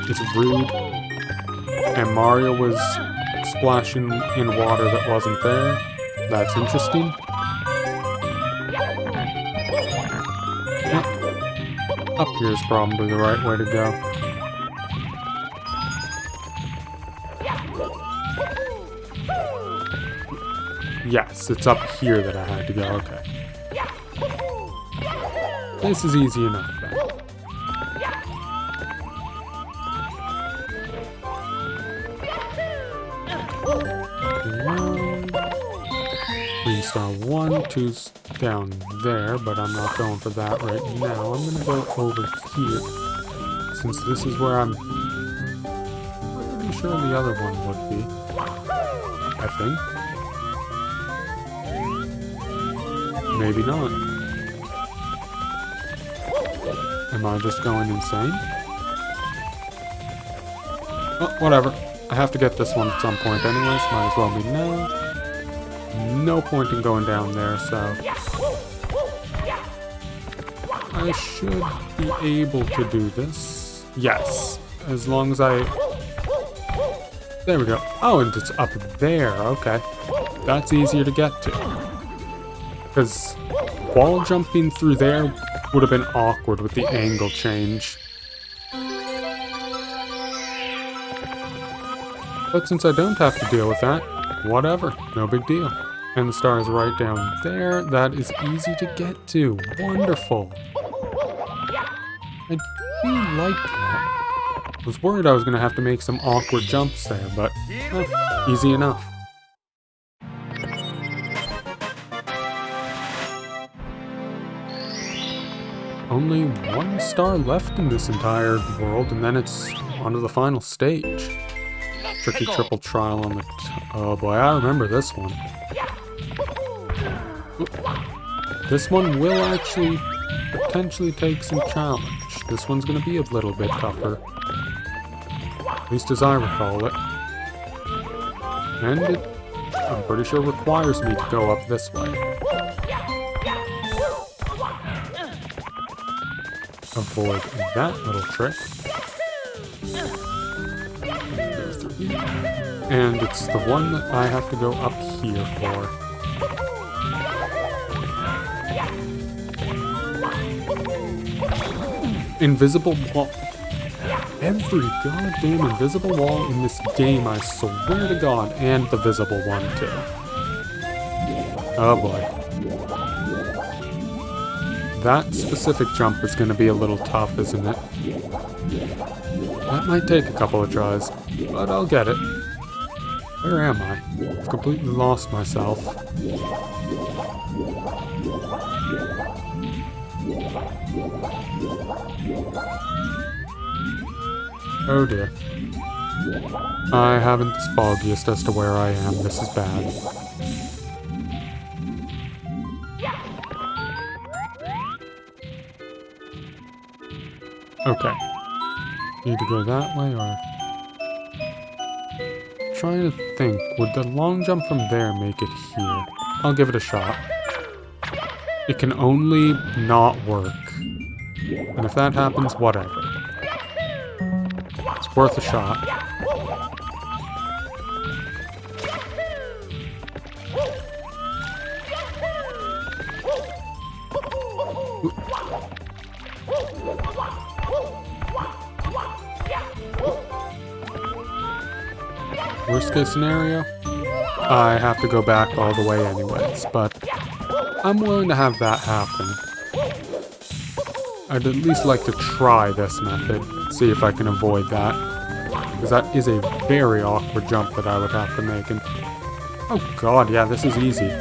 It's rude. And Mario was splashing in water that wasn't there. That's interesting. Yep. Up here is probably the right way to go. Yes, it's up here that I had to go, okay. This is easy enough then. Green star 1, 2's down there, but I'm not going for that right now. I'm gonna go over here, since this is where I'm pretty sure the other one would be, I think. Maybe not. Am I just going insane? Oh, whatever. I have to get this one at some point anyways. Might as well be now. No point in going down there, so... I should be able to do this. Yes. As long as I... There we go. Oh, and it's up there. Okay. That's easier to get to. Because wall jumping through there would have been awkward with the angle change. But since I don't have to deal with that, whatever, no big deal. And the star is right down there. That is easy to get to. Wonderful. I do like that. I was worried I was going to have to make some awkward jumps there, but easy enough. only 1 star left in this entire world, and then it's onto the final stage. Tricky triple trial on the... oh boy, I remember this one. This one will actually potentially take some challenge. This one's gonna be a little bit tougher. At least as I recall it. And it, I'm pretty sure, requires me to go up this way. Avoid that little trick. And it's the one that I have to go up here for. Invisible wall. Every goddamn invisible wall in this game, I swear to God, and the visible one too. Oh boy. That specific jump is going to be a little tough, isn't it? That might take a couple of tries, but I'll get it. Where am I? I've completely lost myself. Oh dear. I haven't the foggiest as to where I am. This is bad. Okay. Need to go that way, or... trying to think, would the long jump from there make it here? I'll give it a shot. It can only not work. And if that happens, whatever. It's worth a shot. Worst case scenario, I have to go back all the way anyways, but I'm willing to have that happen. I'd at least like to try this method, see if I can avoid that, because that is a very awkward jump that I would have to make, and oh god, yeah, this is easy.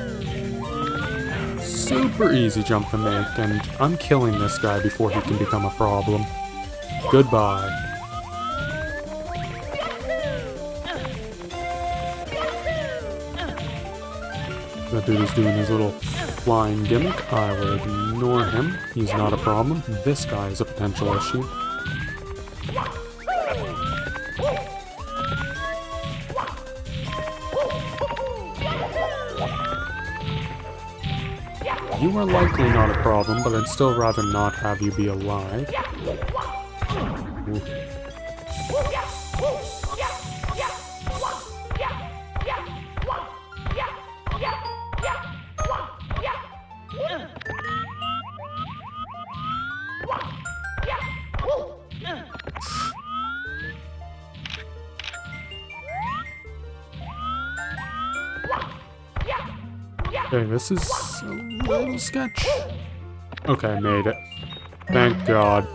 Super easy jump to make, and I'm killing this guy before he can become a problem. Goodbye. That dude is doing his little flying gimmick. I will ignore him. He's not a problem. This guy is a potential issue. You are likely not a problem, but I'd still rather not have you be alive. Oof. Okay, this is a little sketch. Okay, I made it. Thank God.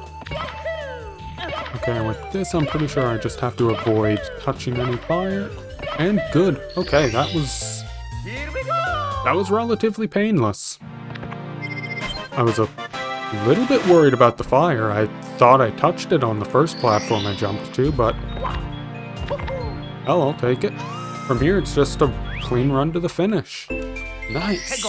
Okay, with this, I'm pretty sure I just have to avoid touching any fire. And good. Okay, that was relatively painless. I was a little bit worried about the fire. I thought I touched it on the first platform I jumped to, but... hell, I'll take it. From here, it's just a clean run to the finish. Nice.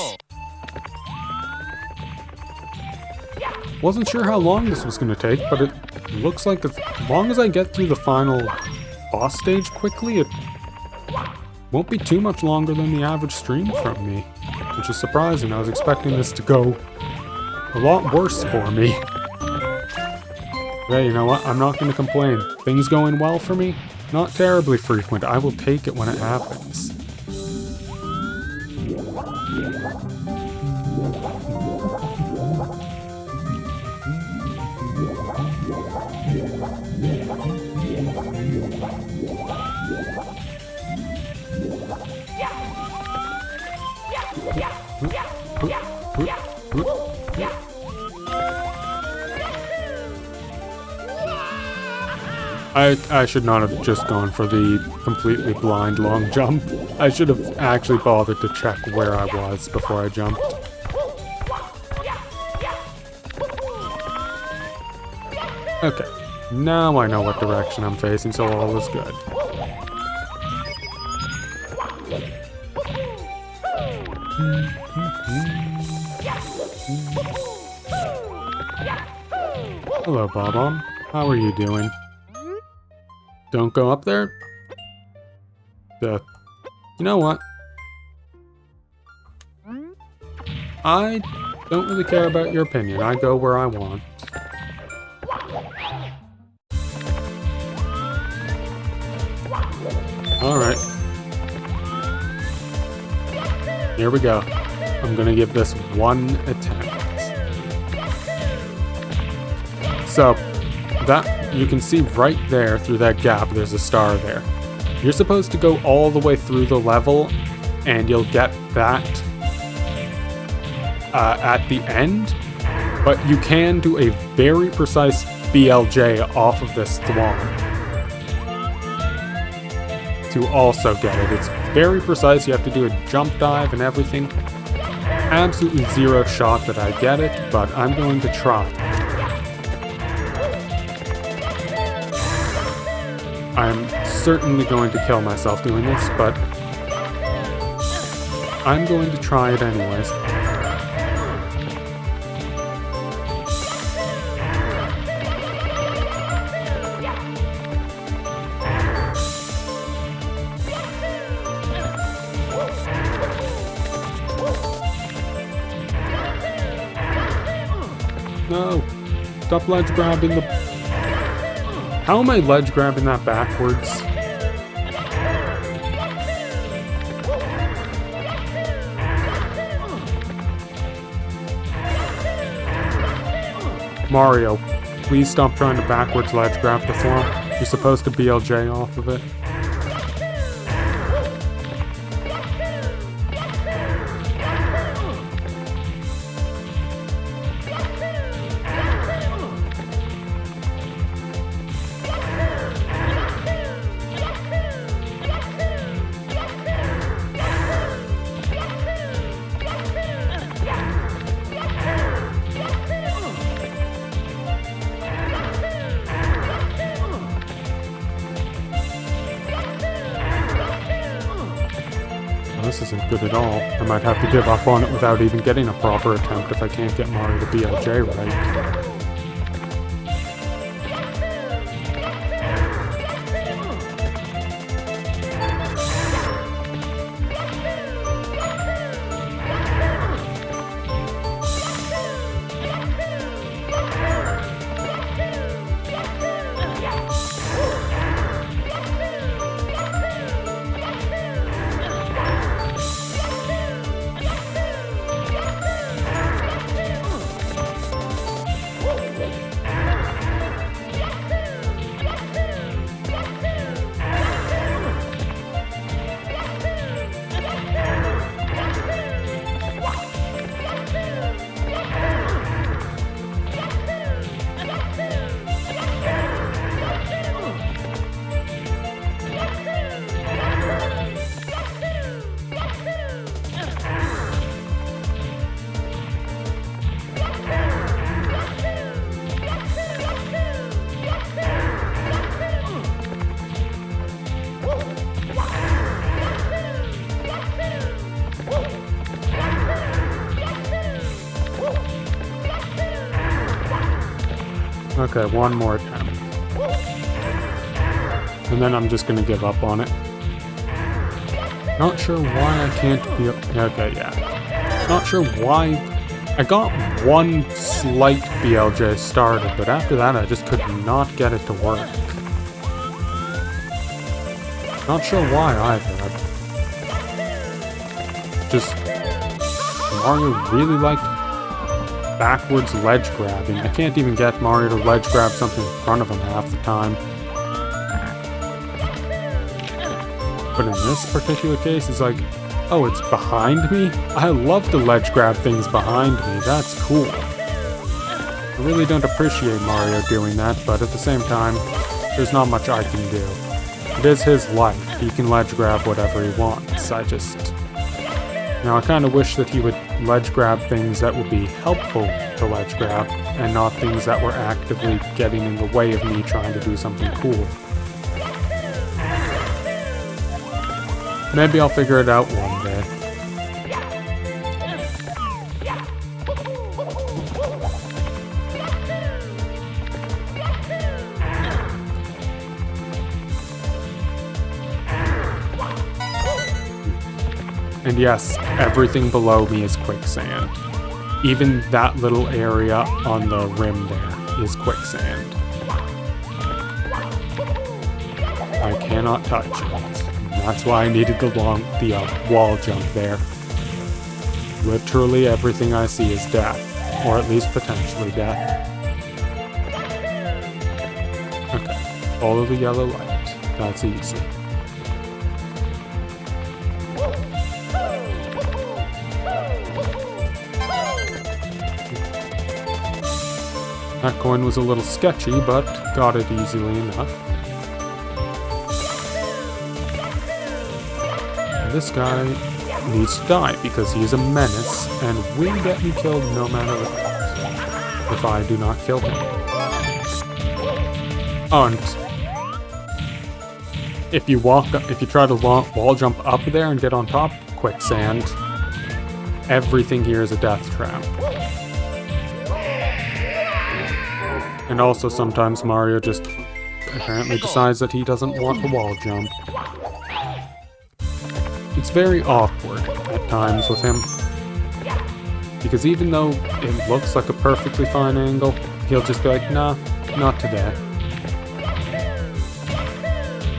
Wasn't sure how long this was going to take, but it looks like as long as I get through the final boss stage quickly, it won't be too much longer than the average stream from me, which is surprising. I was expecting this to go a lot worse for me. Hey, you know what? I'm not going to complain. Things going well for me? Not terribly frequent. I will take it when it happens. I should not have just gone for the completely blind long jump. I should have actually bothered to check where I was before I jumped. Okay, now I know what direction I'm facing, so all is good. Hello, Bob-omb. How are you doing? Don't go up there? You know what? I don't really care about your opinion. I go where I want. Alright. Here we go. I'm gonna give this one attempt. So, that you can see right there through that gap, there's a star there. You're supposed to go all the way through the level, and you'll get that at the end, but you can do a very precise BLJ off of this Thwomp to also get it. It's very precise. You have to do a jump dive and everything. Absolutely zero shot that I get it, but I'm going to try. I'm certainly going to kill myself doing this, but I'm going to try it anyways. No! Stop ledge grabbing the... How am I ledge grabbing that backwards? Mario, please stop trying to backwards ledge grab the Thwomp. You're supposed to BLJ off of it. This isn't good at all. I might have to give up on it without even getting a proper attempt if I can't get Mario to BLJ right. Okay, one more attempt. And then I'm just gonna give up on it. Not sure why I can't be... Okay, yeah. Not sure why... I got one slight BLJ started, but after that I just could not get it to work. Not sure why either. Just... Mario really liked backwards ledge grabbing. I can't even get Mario to ledge grab something in front of him half the time. But in this particular case, it's like, oh, it's behind me? I love to ledge grab things behind me. That's cool. I really don't appreciate Mario doing that, but at the same time, there's not much I can do. It is his life. He can ledge grab whatever he wants. I just Now I kind of wish that he would ledge grab things that would be helpful to ledge grab, and not things that were actively getting in the way of me trying to do something cool. Maybe I'll figure it out one day. And yes, everything below me is quicksand. Even that little area on the rim there is quicksand. I cannot touch it. That's why I needed the wall jump there. Literally everything I see is death, or at least potentially death. Okay, follow the yellow light. That's easy. That coin was a little sketchy, but got it easily enough. And this guy needs to die because he is a menace and will get me killed no matter what if I do not kill him. Oh, and if you try to wall jump up there and get on top, quicksand. Everything here is a death trap. And also sometimes Mario just apparently decides that he doesn't want the wall jump. It's very awkward at times with him. Because even though it looks like a perfectly fine angle, he'll just be like, nah, not today.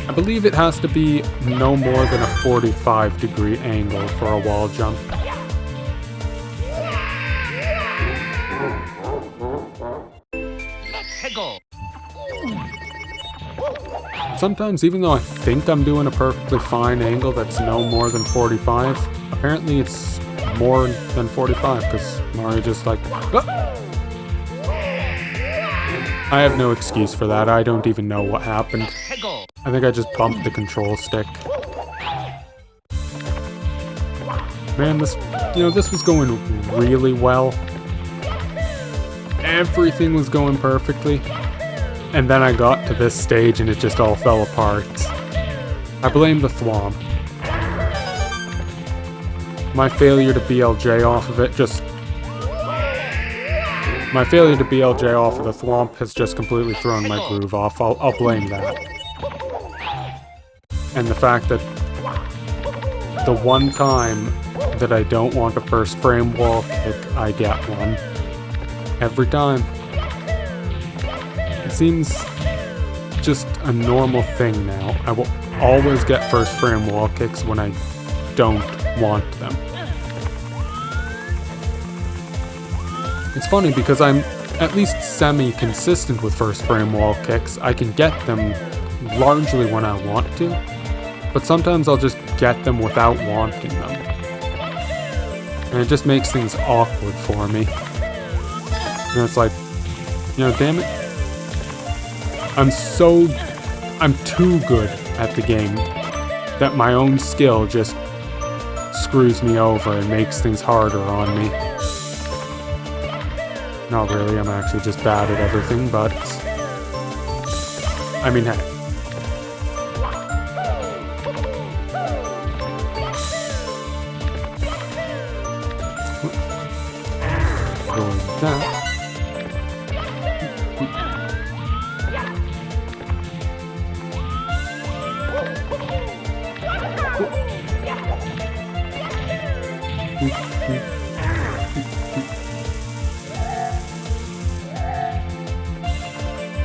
I believe it has to be no more than a 45-degree angle for a wall jump. Sometimes, even though I think I'm doing a perfectly fine angle that's no more than 45, apparently it's more than 45, because Mario just like... Ah! I have no excuse for that. I don't even know what happened. I think I just bumped the control stick. Man, this was going really well. Everything was going perfectly. And then I got to this stage and it just all fell apart. I blame the thwomp. My failure to BLJ off of it just... My failure to BLJ off of the thwomp has just completely thrown my groove off. I'll blame that. And the fact that the one time that I don't want a first frame wall kick, I get one. Every time. It seems just a normal thing now. I will always get first frame wall kicks when I don't want them. It's funny because I'm at least semi-consistent with first frame wall kicks. I can get them largely when I want to, but sometimes I'll just get them without wanting them. And it just makes things awkward for me. And it's like, damn it. I'm too good at the game that my own skill just screws me over and makes things harder on me. Not really, I'm actually just bad at everything, but... I mean, hey. Like that.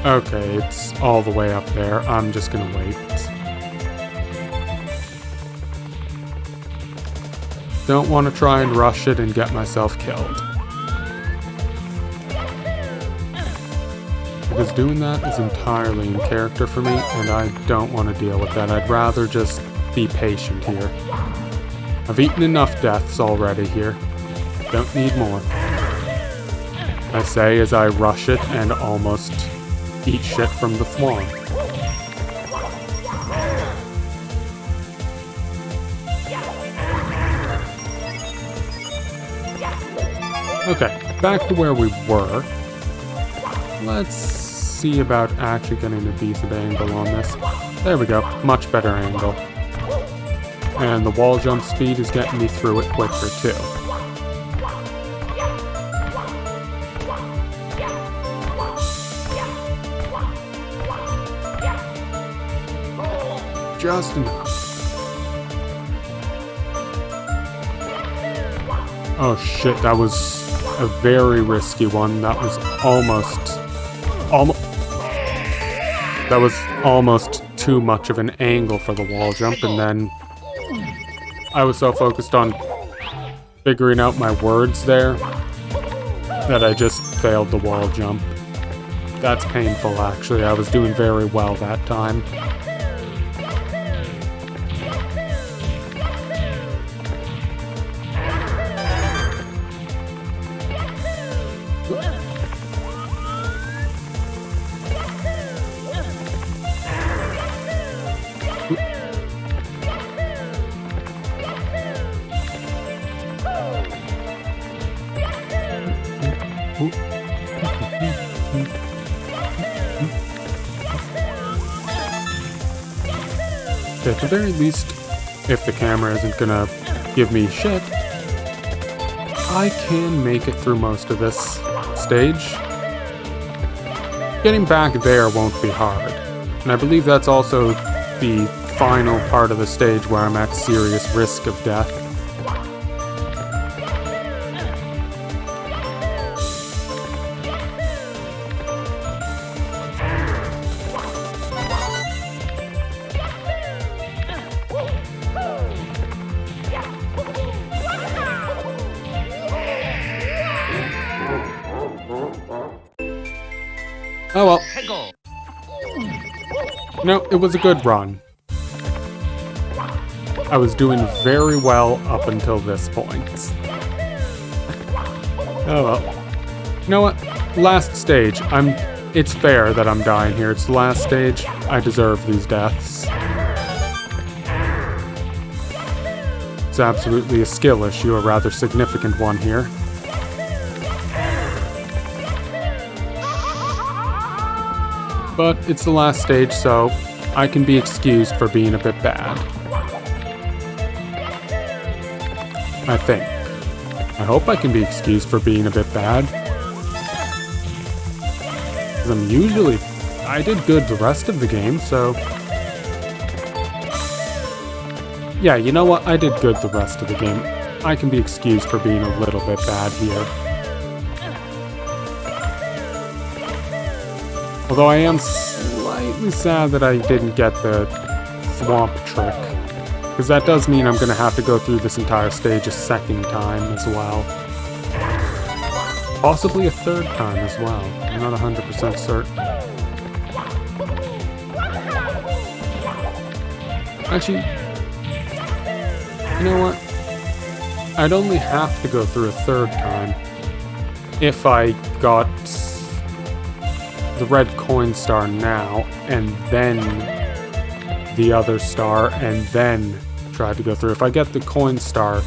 Okay, it's all the way up there. I'm just gonna wait. Don't want to try and rush it and get myself killed. Because doing that is entirely in character for me, and I don't want to deal with that. I'd rather just be patient here. I've eaten enough deaths already here. Don't need more. I say as I rush it and almost eat shit from the thwomp. Okay, back to where we were. Let's see about actually getting a decent angle on this. There we go, much better angle. And the wall jump speed is getting me through it quicker too. Just enough. Oh shit, that was a very risky one. That was almost too much of an angle for the wall jump, and then I was so focused on figuring out my words there that I just failed the wall jump. That's painful, actually. I was doing very well that time. At the very least, if the camera isn't gonna give me shit, I can make it through most of this stage. Getting back there won't be hard, and I believe that's also the final part of the stage where I'm at serious risk of death. Oh well. No, it was a good run. I was doing very well up until this point. Oh well. You know what? Last stage. It's fair that I'm dying here. It's the last stage. I deserve these deaths. It's absolutely a skill issue, a rather significant one here. But it's the last stage, so I can be excused for being a bit bad. I think. I hope I can be excused for being a bit bad. Because I did good the rest of the game, so... Yeah, you know what? I did good the rest of the game. I can be excused for being a little bit bad here. Although I am slightly sad that I didn't get the thwomp trick. Because that does mean I'm going to have to go through this entire stage a second time as well. Possibly a third time as well. I'm not 100% certain. Actually, you know what? I'd only have to go through a third time if I got the red coin star now, and then the other star, and then try to go through. If I get the coin star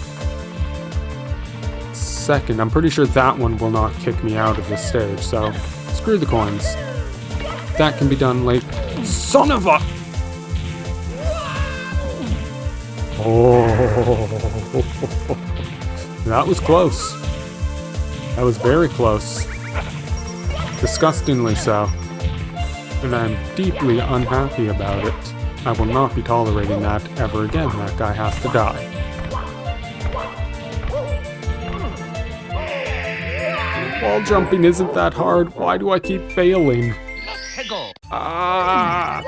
second, I'm pretty sure that one will not kick me out of this stage, so screw the coins. That can be done late. Son of a... Oh, that was close. That was very close. Disgustingly so. And I'm deeply unhappy about it. I will not be tolerating that ever again. That guy has to die. Wall jumping isn't that hard. Why do I keep failing? Ah!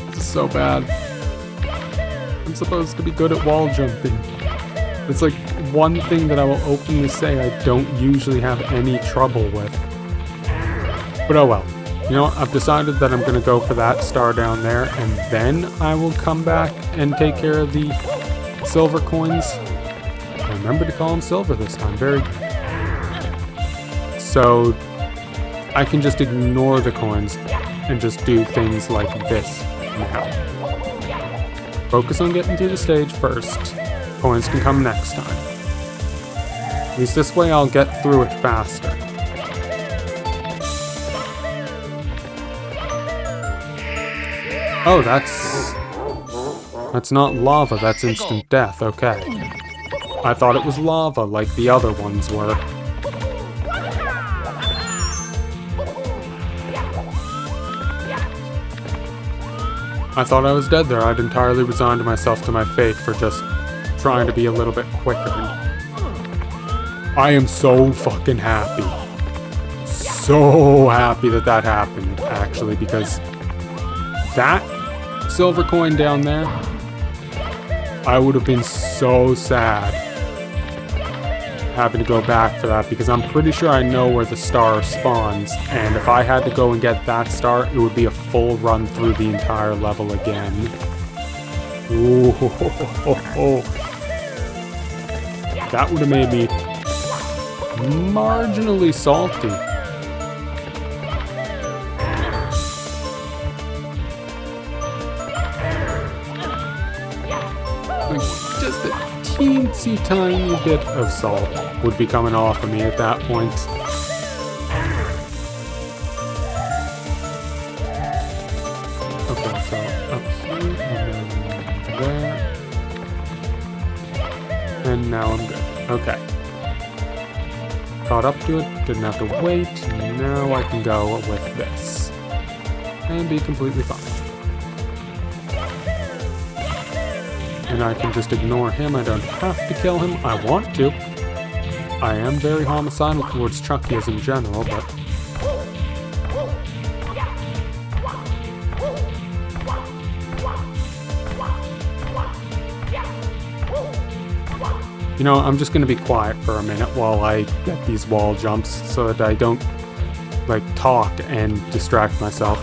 This is so bad. I'm supposed to be good at wall jumping. It's like one thing that I will openly say I don't usually have any trouble with. But oh well. You know what? I've decided that I'm going to go for that star down there, and then I will come back and take care of the silver coins. I remember to call them silver this time. Very good. So I can just ignore the coins and just do things like this now. Focus on getting through the stage first. Coins can come next time. At least this way I'll get through it faster. Oh, that's not lava, that's instant death, okay. I thought it was lava like the other ones were. I thought I was dead there. I'd entirely resigned myself to my fate for just trying to be a little bit quicker. I am so fucking happy. So happy that that happened, actually, because that silver coin down there, I would have been so sad having to go back for that, because I'm pretty sure I know where the star spawns, and if I had to go and get that star, it would be a full run through the entire level again. Ooh, that would have made me marginally salty. Just a teensy tiny bit of salt would be coming off of me at that point. Okay, so up here and then there. And now I'm good. Okay. Caught up to it, didn't have to wait. Now I can go with this. And be completely fine. And I can just ignore him. I don't have to kill him. I want to. I am very homicidal towards Chucky's in general, but... You know, I'm just gonna be quiet for a minute while I get these wall jumps so that I don't, like, talk and distract myself.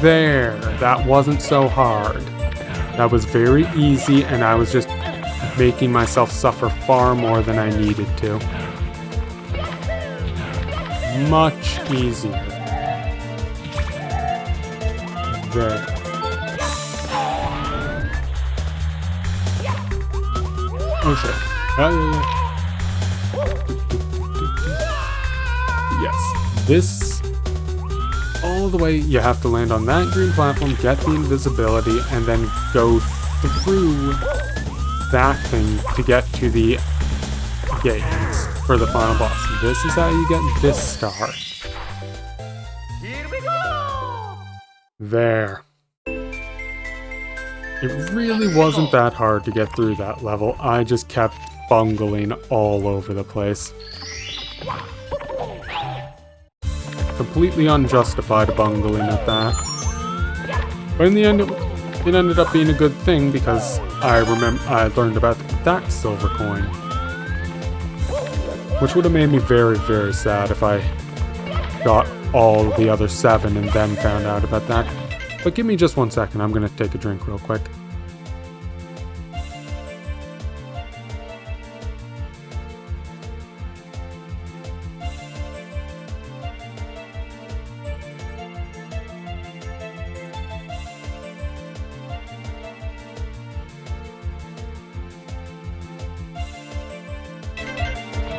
There, that wasn't so hard. That was very easy, and I was just making myself suffer far more than I needed to. Much easier. There. Oh shit. Yes, this... all the way, you have to land on that green platform, get the invisibility, and then go through that thing to get to the gates for the final boss. This is how you get this star. Here we go! There. It really wasn't that hard to get through that level. I just kept bungling all over the place. Completely unjustified bungling at that. But in the end, it ended up being a good thing because I learned about that silver coin. Which would have made me very, very sad if I got all the other 7 and then found out about that. But give me just 1 second, I'm gonna take a drink real quick.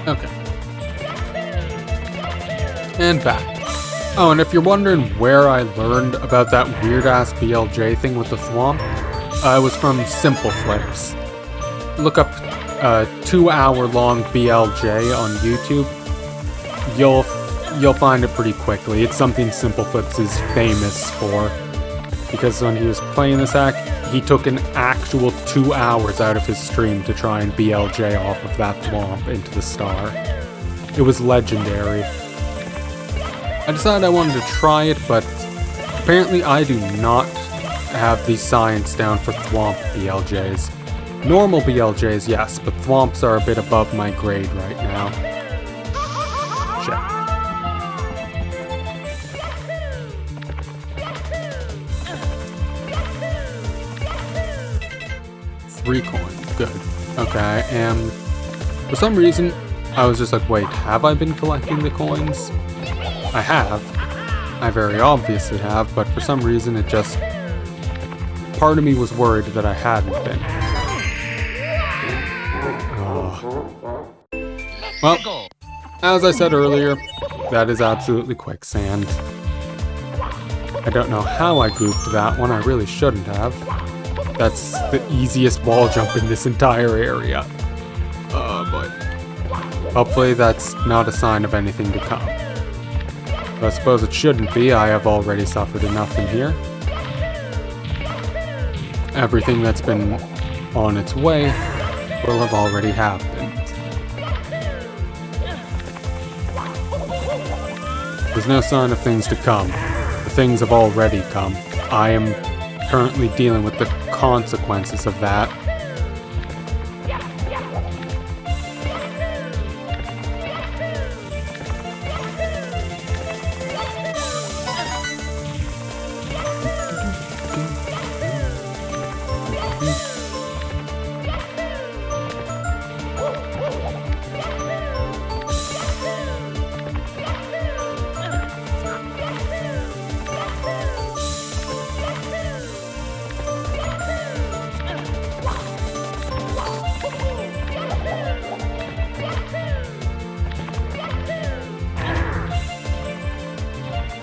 Okay. And back. Oh, and if you're wondering where I learned about that weird-ass BLJ thing with the thwomp, it was from Simple Flips. Look up 2-hour-long BLJ on YouTube. You'll find it pretty quickly. It's something Simple Flips is famous for. Because when he was playing this hack, he took an actual 2 hours out of his stream to try and BLJ off of that thwomp into the star. It was legendary. I decided I wanted to try it, but apparently I do not have the science down for thwomp BLJs. Normal BLJs, yes, but thwomps are a bit above my grade right now. Check. $3 coin, good. Okay, I am For some reason, I was just like, wait, have I been collecting the coins? I have. I very obviously have, but for some reason it just... Part of me was worried that I hadn't been. Well, as I said earlier, that is absolutely quicksand. I don't know how I goofed that one, I really shouldn't have. That's the easiest wall jump in this entire area. But hopefully that's not a sign of anything to come. But I suppose it shouldn't be, I have already suffered enough in here. Everything that's been on its way will have already happened. There's no sign of things to come. The things have already come. I am currently dealing with the consequences of that.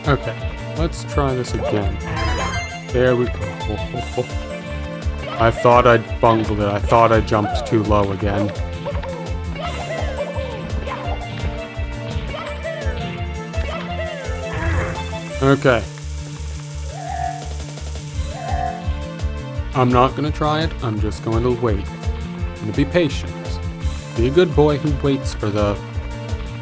Okay, let's try this again. There we go. I thought I'd bungled it. I thought I jumped too low again. Okay. I'm not gonna try it. I'm just going to wait. I'm gonna be patient. Be a good boy who waits for the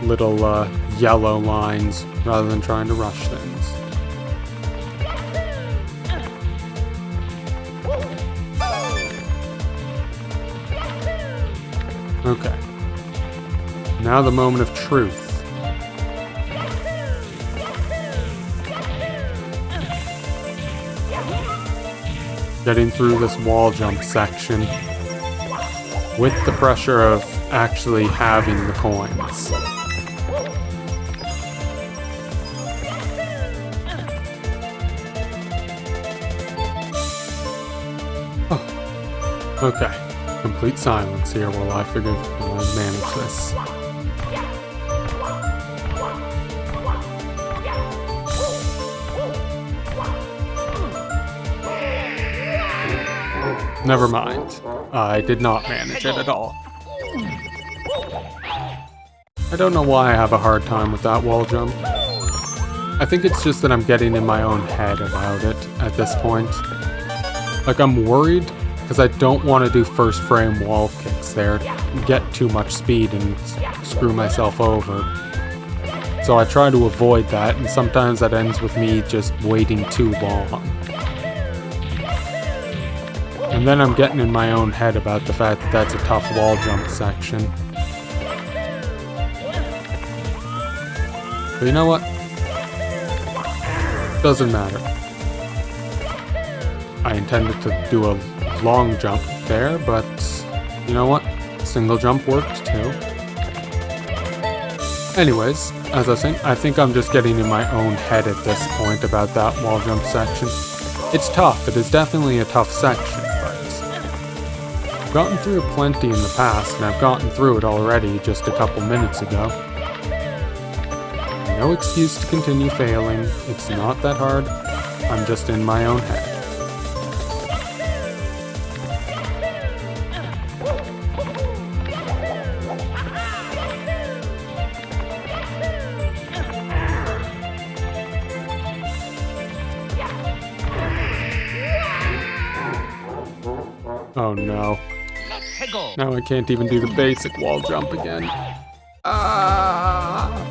little yellow lines rather than trying to rush things. Okay. Now the moment of truth. Getting through this wall jump section with the pressure of actually having the coins. Okay, complete silence here while I figure out how to manage this. Never mind. I did not manage it at all. I don't know why I have a hard time with that wall jump. I think it's just that I'm getting in my own head about it at this point. Like, I'm worried because I don't want to do first frame wall kicks there, get too much speed and screw myself over. So I try to avoid that, and sometimes that ends with me just waiting too long. And then I'm getting in my own head about the fact that that's a tough wall jump section. But you know what? Doesn't matter. I intended to do a long jump there, but you know what? Single jump worked too. Anyways, as I was saying, I think I'm just getting in my own head at this point about that wall jump section. It's tough, it is definitely a tough section, but I've gotten through it plenty in the past, and I've gotten through it already just a couple minutes ago. No excuse to continue failing, it's not that hard, I'm just in my own head. Oh no. Now I can't even do the basic wall jump again. Ah!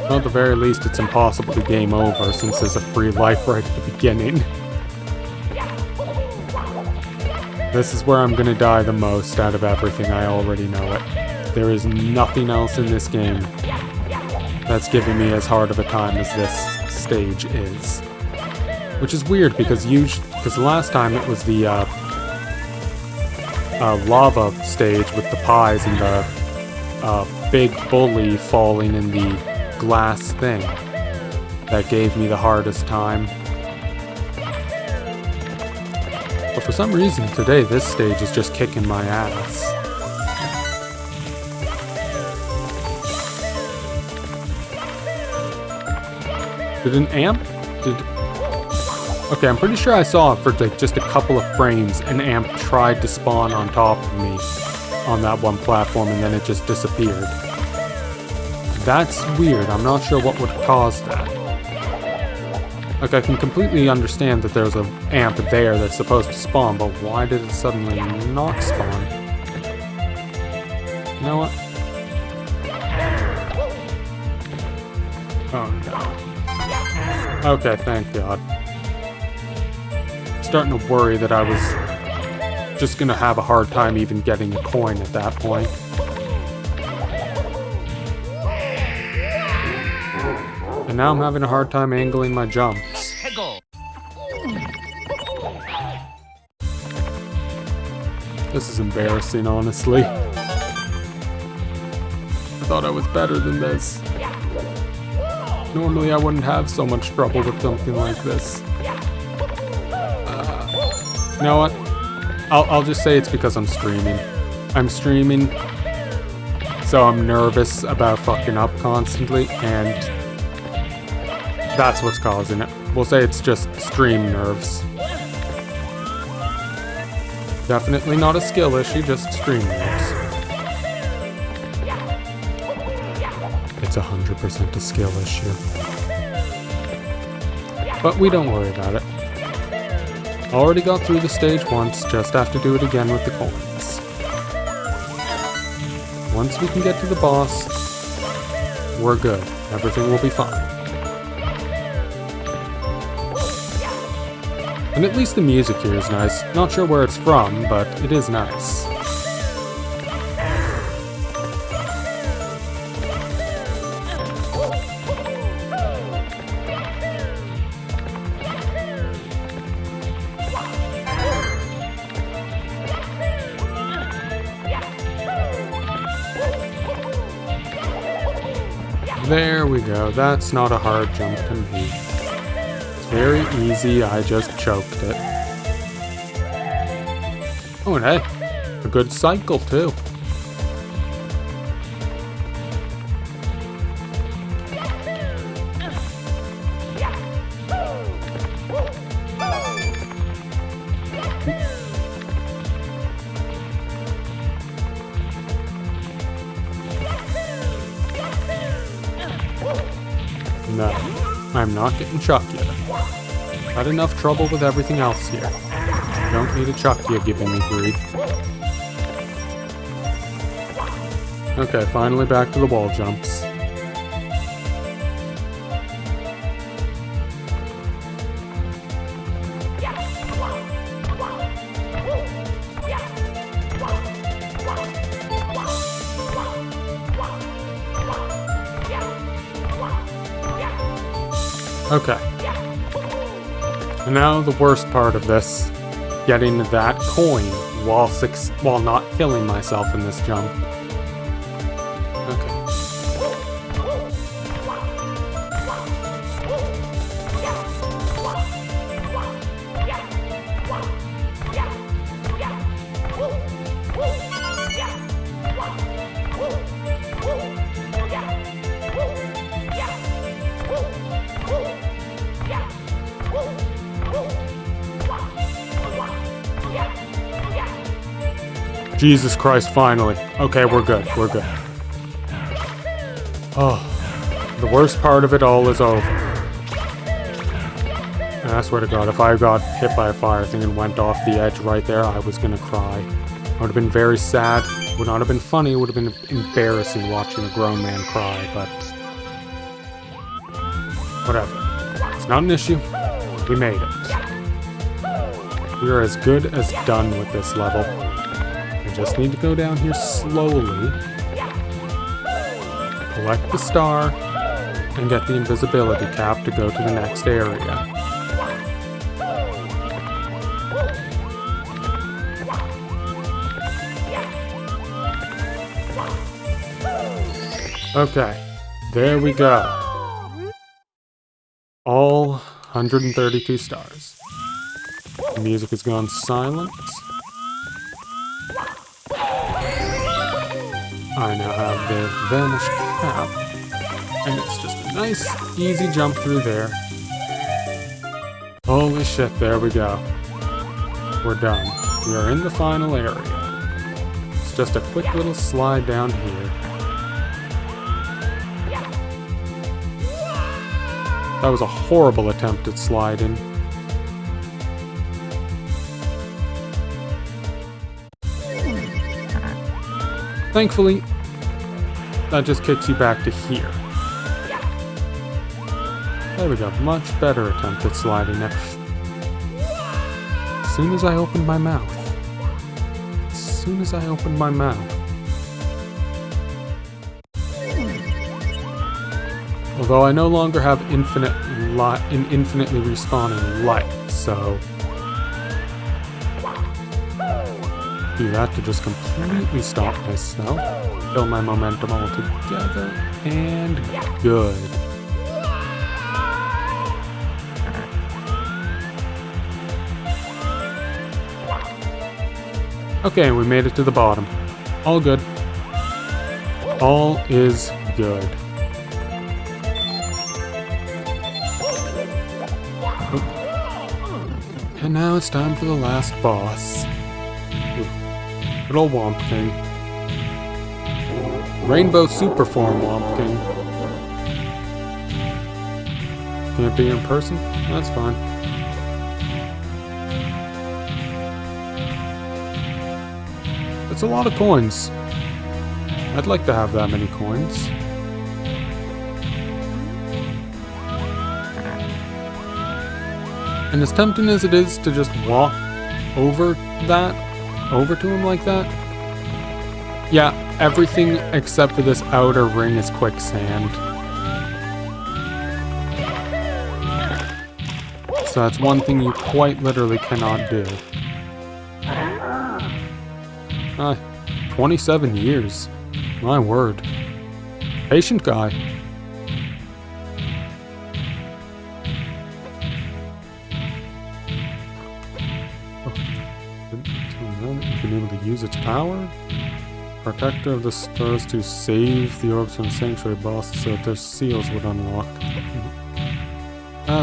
Well, at the very least, it's impossible to game over since there's a free life right at the beginning. This is where I'm gonna die the most out of everything, I already know it. There is nothing else in this game that's giving me as hard of a time as this stage is. Which is weird because last time it was the lava stage with the pies and the big bully falling in the glass thing that gave me the hardest time. But for some reason today this stage is just kicking my ass. Did an amp? Okay, I'm pretty sure I saw for like just a couple of frames an amp tried to spawn on top of me on that one platform and then it just disappeared. That's weird. I'm not sure what would cause that. Like, I can completely understand that there's an amp there that's supposed to spawn, but why did it suddenly not spawn? You know what? Oh no. Okay, thank God. I'm starting to worry that I was just gonna have a hard time even getting a coin at that point. And now I'm having a hard time angling my jumps. This is embarrassing, honestly. I thought I was better than this. Normally I wouldn't have so much trouble with something like this. You know what? I'll just say it's because I'm streaming. I'm streaming, so I'm nervous about fucking up constantly, and that's what's causing it. We'll say it's just stream nerves. Definitely not a skill issue, just stream nerves. It's 100% a skill issue. But we don't worry about it. Already got through the stage once, just have to do it again with the coins. Once we can get to the boss, we're good. Everything will be fine. And at least the music here is nice. Not sure where it's from, but it is nice. There we go. That's not a hard jump to make. Very easy, I just choked it. Oh, and hey, a good cycle too. No, I'm not getting Chuck yet. Had enough trouble with everything else here. Don't need a Chuck yet giving me grief. Okay, finally back to the wall jumps. Okay. And now the worst part of this, getting that coin while not killing myself in this jump. Okay. Jesus Christ, finally. Okay, we're good. We're good. Oh, the worst part of it all is over. And I swear to God, if I got hit by a fire thing and went off the edge right there, I was gonna cry. I would have been very sad. Would not have been funny. It would have been embarrassing watching a grown man cry, but whatever. It's not an issue. We made it. We are as good as done with this level. I just need to go down here slowly, collect the star, and get the invisibility cap to go to the next area. Okay, there we go. All 132 stars. The music has gone silent. I now have the vanished cap, and it's just a nice, easy jump through there. Holy shit, there we go. We're done. We are in the final area. It's just a quick little slide down here. That was a horrible attempt at sliding. Thankfully, that just kicks you back to here. There we go, much better attempt at sliding now. As soon as I opened my mouth. Although I no longer have infinitely respawning life, so do that to just completely stop myself, kill my momentum altogether, and good. Okay, we made it to the bottom. All good. All is good. And now it's time for the last boss. Good old Womp King. Rainbow Superform Womp King. Can't be in person? That's fine. That's a lot of coins. I'd like to have that many coins. And as tempting as it is to just walk over to him like that, yeah, everything except for this outer ring is quicksand. So that's one thing you quite literally cannot do. 27 years. My word. Patient guy. You've been able to use its power? Protector of the stars to save the orbs from the sanctuary bosses so that their seals would unlock.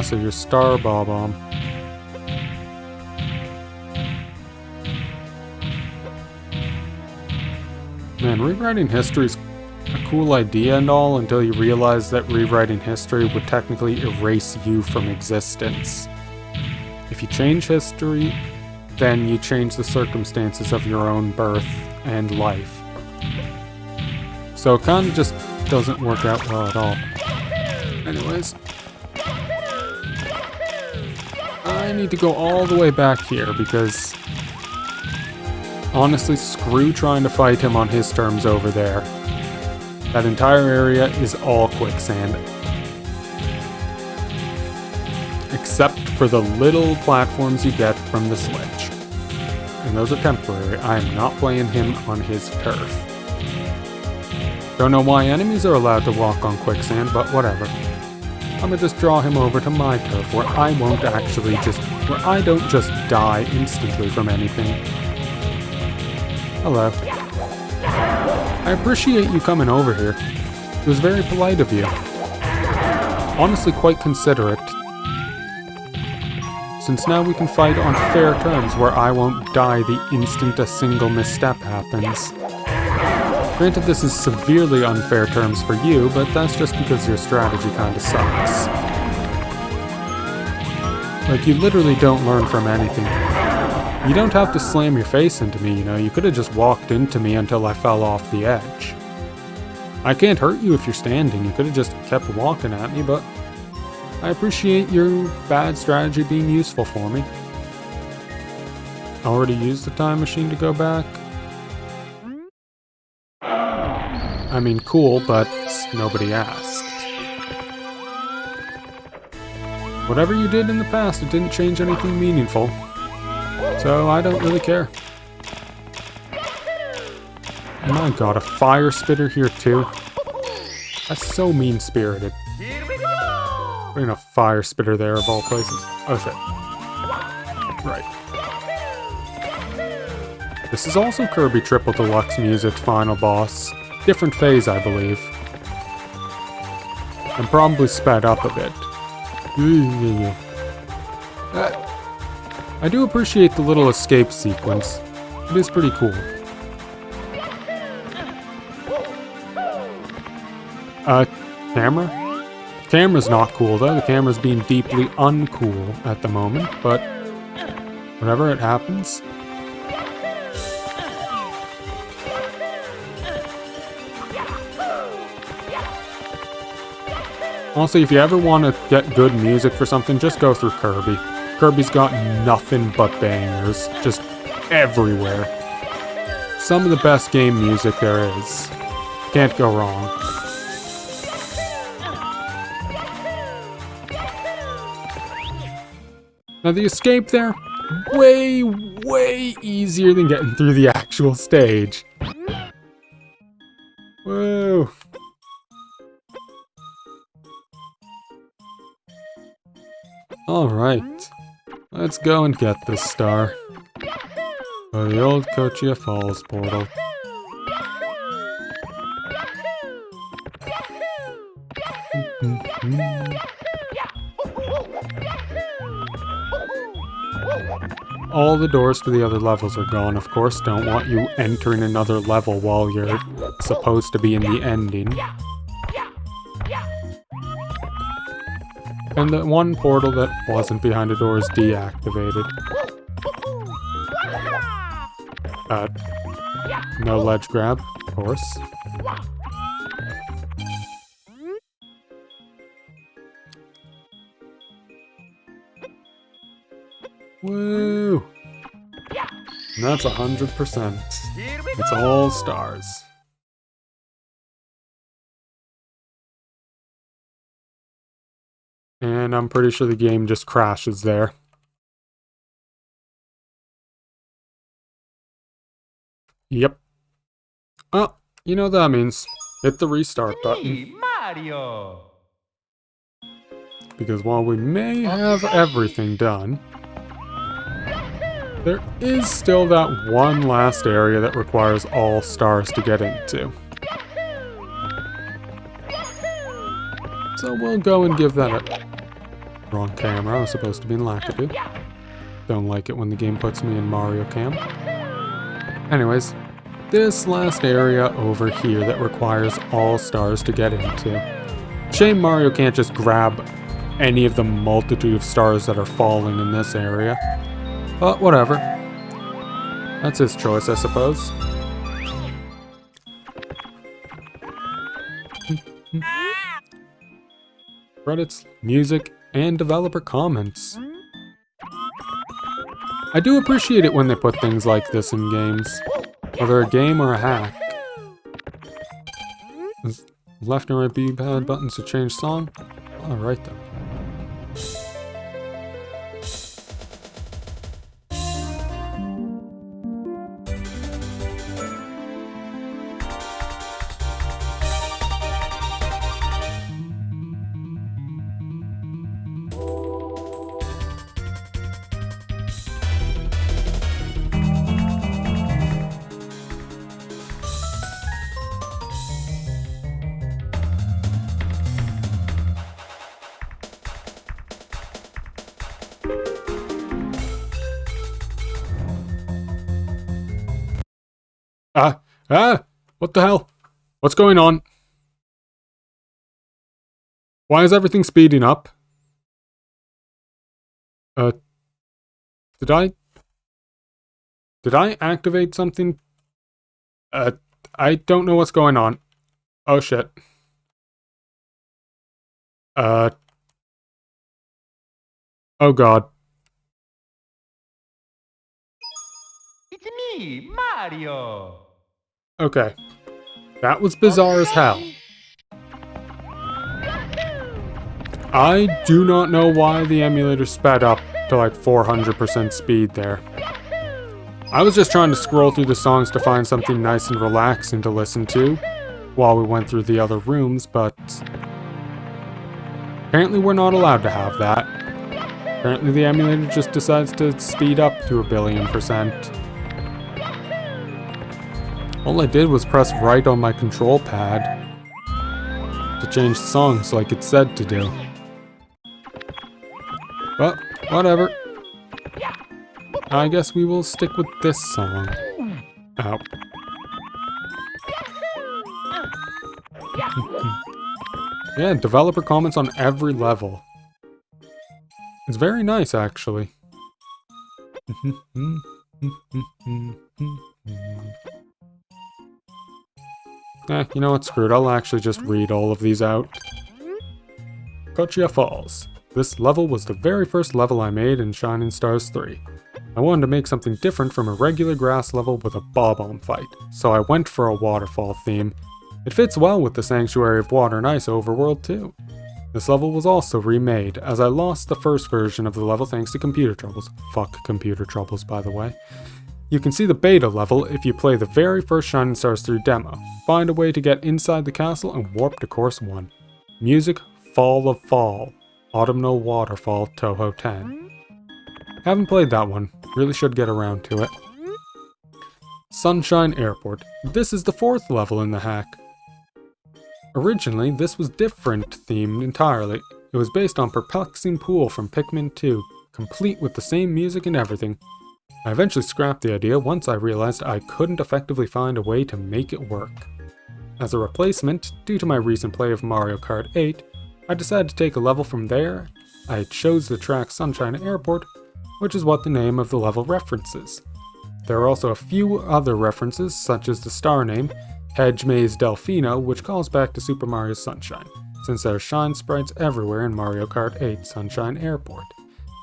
So you're Star Bob-omb. Man, rewriting history is a cool idea and all until you realize that rewriting history would technically erase you from existence. If you change history, then you change the circumstances of your own birth and life. So it kind of just doesn't work out well at all. Anyways, I need to go all the way back here because honestly, screw trying to fight him on his terms over there. That entire area is all quicksand. Except for the little platforms you get from the Switch. And those are temporary. I am not playing him on his turf. Don't know why enemies are allowed to walk on quicksand, but whatever. I'm gonna just draw him over to my turf where I don't just die instantly from anything. Hello. I appreciate you coming over here. It was very polite of you. Honestly, quite considerate. Since now we can fight on fair terms where I won't die the instant a single misstep happens. Granted, this is severely unfair terms for you, but that's just because your strategy kinda sucks. Like, you literally don't learn from anything. You don't have to slam your face into me, you know, you could have just walked into me until I fell off the edge. I can't hurt you if you're standing, you could have just kept walking at me, but I appreciate your bad strategy being useful for me. Already used the time machine to go back? I mean, cool, but nobody asked. Whatever you did in the past, it didn't change anything meaningful. So I don't really care. My god, a fire spitter here too? That's so mean-spirited. Here we go! Putting a fire spitter there of all places. Oh shit. Right. This is also Kirby Triple Deluxe Music's final boss. Different phase, I believe. And probably sped up a bit. I do appreciate the little escape sequence. It is pretty cool. Camera? Camera's not cool though. The camera's being deeply uncool at the moment, but whatever, it happens. Also, if you ever want to get good music for something, just go through Kirby. Kirby's got nothing but bangers, just everywhere. Some of the best game music there is. Can't go wrong. Now the escape there, way easier than getting through the actual stage. Whoa. Alright, let's go and get this star. For the old Kochia Falls portal. All the doors to the other levels are gone, of course. Don't want you entering another level while you're supposed to be in the ending. And the one portal that wasn't behind a door is deactivated. No ledge grab, of course. Woo! And that's 100%. It's all stars. And I'm pretty sure the game just crashes there. Yep. Oh, you know what that means. Hit the restart button. Mario! Because while we may have everything done, there is still that one last area that requires all stars to get into. So we'll go and give that a... Wrong camera, I was supposed to be in Lakitu. Don't like it when the game puts me in Mario Cam. Anyways, this last area over here that requires all stars to get into. Shame Mario can't just grab any of the multitude of stars that are falling in this area. But whatever. That's his choice, I suppose. Credits, music, and developer comments. I do appreciate it when they put things like this in games, whether a game or a hack. Left and right B-pad buttons to change song? Alright then. What the hell? What's going on? Why is everything speeding up? Did I activate something? I don't know what's going on. Oh shit. Oh god. It's me, Mario! Okay. That was bizarre as hell. I do not know why the emulator sped up to like 400% speed there. I was just trying to scroll through the songs to find something nice and relaxing to listen to, while we went through the other rooms, but apparently we're not allowed to have that. Apparently the emulator just decides to speed up to 1,000,000,000%. All I did was press right on my control pad to change songs like it said to do. But, whatever. I guess we will stick with this song. Ow. Yeah, developer comments on every level. It's very nice, actually. You know what, screw it, I'll actually just read all of these out. Kochia Falls. This level was the very first level I made in Shining Stars 3. I wanted to make something different from a regular grass level with a bob-omb fight, so I went for a waterfall theme. It fits well with the Sanctuary of Water and Ice overworld too. This level was also remade, as I lost the first version of the level thanks to computer troubles. Fuck computer troubles, by the way. You can see the beta level if you play the very first Shining Stars 3 demo. Find a way to get inside the castle and warp to Course 1. Music, Fall of Fall. Autumnal Waterfall, Touhou 10. Haven't played that one. Really should get around to it. Sunshine Airport. This is the fourth level in the hack. Originally, this was different themed entirely. It was based on Perplexing Pool from Pikmin 2, complete with the same music and everything. I eventually scrapped the idea once I realized I couldn't effectively find a way to make it work. As a replacement, due to my recent play of Mario Kart 8, I decided to take a level from there. I chose the track Sunshine Airport, which is what the name of the level references. There are also a few other references, such as the star name, Hedge Maze Delfino, which calls back to Super Mario Sunshine, since there are shine sprites everywhere in Mario Kart 8 Sunshine Airport.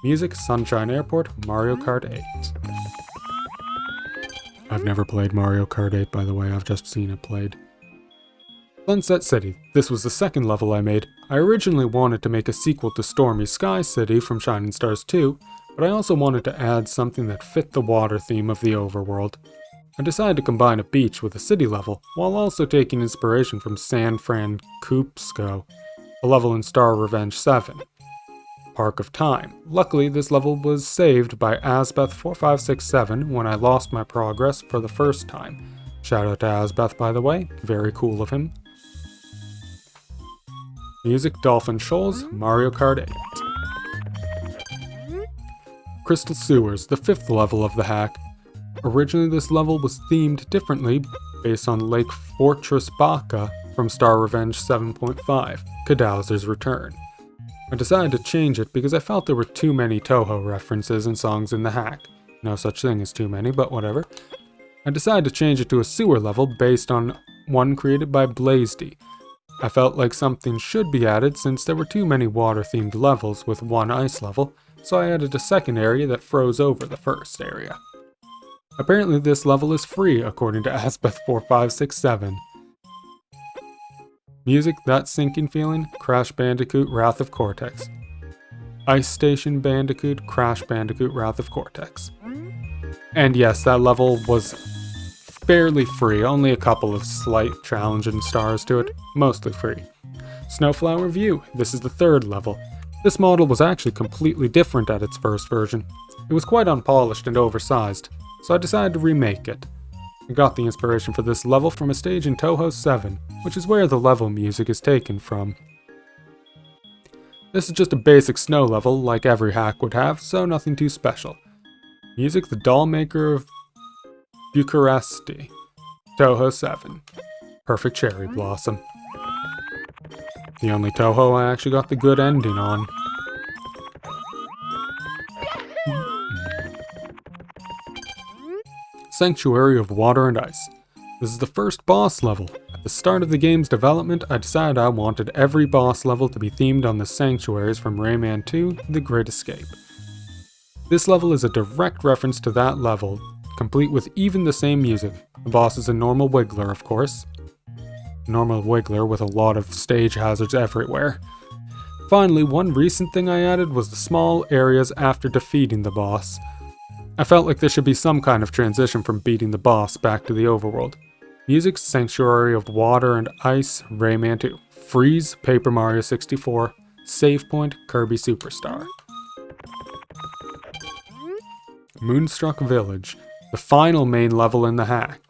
Music, Sunshine Airport, Mario Kart 8. I've never played Mario Kart 8, by the way, I've just seen it played. Sunset City. This was the second level I made. I originally wanted to make a sequel to Stormy Sky City from Shining Stars 2, but I also wanted to add something that fit the water theme of the overworld. I decided to combine a beach with a city level, while also taking inspiration from San Francisco, a level in Star Revenge 7. Park of Time. Luckily, this level was saved by Asbeth4567 when I lost my progress for the first time. Shout out to Asbeth, by the way, very cool of him. Music, Dolphin Shoals, Mario Kart 8. Crystal Sewers, the fifth level of the hack. Originally this level was themed differently based on Lake Fortress Baka from Star Revenge 7.5, Kadowser's Return. I decided to change it because I felt there were too many Touhou references and songs in the hack. No such thing as too many, but whatever. I decided to change it to a sewer level based on one created by Blazdie. I felt like something should be added since there were too many water-themed levels with one ice level, so I added a second area that froze over the first area. Apparently this level is free according to Asbeth4567. Music, That Sinking Feeling, Crash Bandicoot, Wrath of Cortex. Ice Station Bandicoot, Crash Bandicoot, Wrath of Cortex. And yes, that level was fairly free, only a couple of slight challenging stars to it, mostly free. Snowflower View, this is the third level. This model was actually completely different at its first version. It was quite unpolished and oversized, so I decided to remake it. I got the inspiration for this level from a stage in Touhou 7, which is where the level music is taken from. This is just a basic snow level like every hack would have, so nothing too special. Music, The Doll Maker of Bucharesti, Touhou 7. Perfect Cherry Blossom. The only Touhou I actually got the good ending on. Sanctuary of Water and Ice. This is the first boss level. At the start of the game's development, I decided I wanted every boss level to be themed on the sanctuaries from Rayman 2, The Great Escape. This level is a direct reference to that level, complete with even the same music. The boss is a normal Wiggler, of course. Normal Wiggler with a lot of stage hazards everywhere. Finally, one recent thing I added was the small areas after defeating the boss. I felt like there should be some kind of transition from beating the boss back to the overworld. Music, Sanctuary of Water and Ice, Rayman 2. Freeze, Paper Mario 64. Save Point, Kirby Superstar. Moonstruck Village, the final main level in the hack.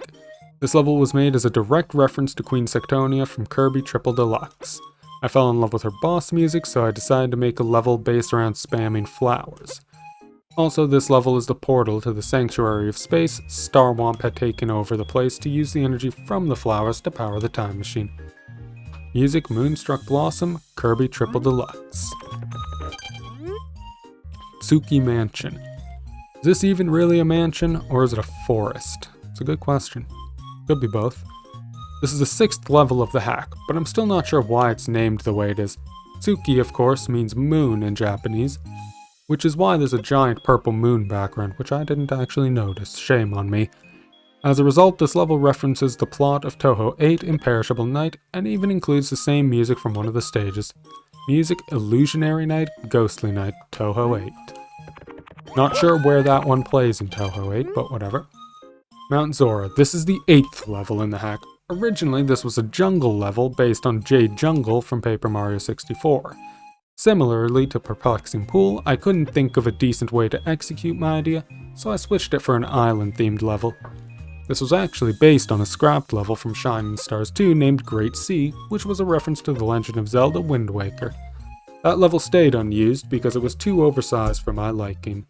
This level was made as a direct reference to Queen Sectonia from Kirby Triple Deluxe. I fell in love with her boss music, so I decided to make a level based around spamming flowers. Also, this level is the portal to the Sanctuary of Space. Starwomp had taken over the place to use the energy from the flowers to power the time machine. Music, Moonstruck Blossom, Kirby Triple Deluxe. Tsuki Mansion. Is this even really a mansion, or is it a forest? It's a good question. Could be both. This is the 6th level of the hack, but I'm still not sure why it's named the way it is. Tsuki, of course, means moon in Japanese, which is why there's a giant purple moon background, which I didn't actually notice. Shame on me. As a result, this level references the plot of Touhou 8 Imperishable Night, and even includes the same music from one of the stages. Music, Illusionary Night, Ghostly Night, Touhou 8. Not sure where that one plays in Touhou 8, but whatever. Mount Zora. This is the 8th level in the hack. Originally, this was a jungle level based on Jade Jungle from Paper Mario 64. Similarly to Perplexing Pool, I couldn't think of a decent way to execute my idea, so I switched it for an island-themed level. This was actually based on a scrapped level from Shining Stars 2 named Great Sea, which was a reference to The Legend of Zelda Wind Waker. That level stayed unused because it was too oversized for my liking.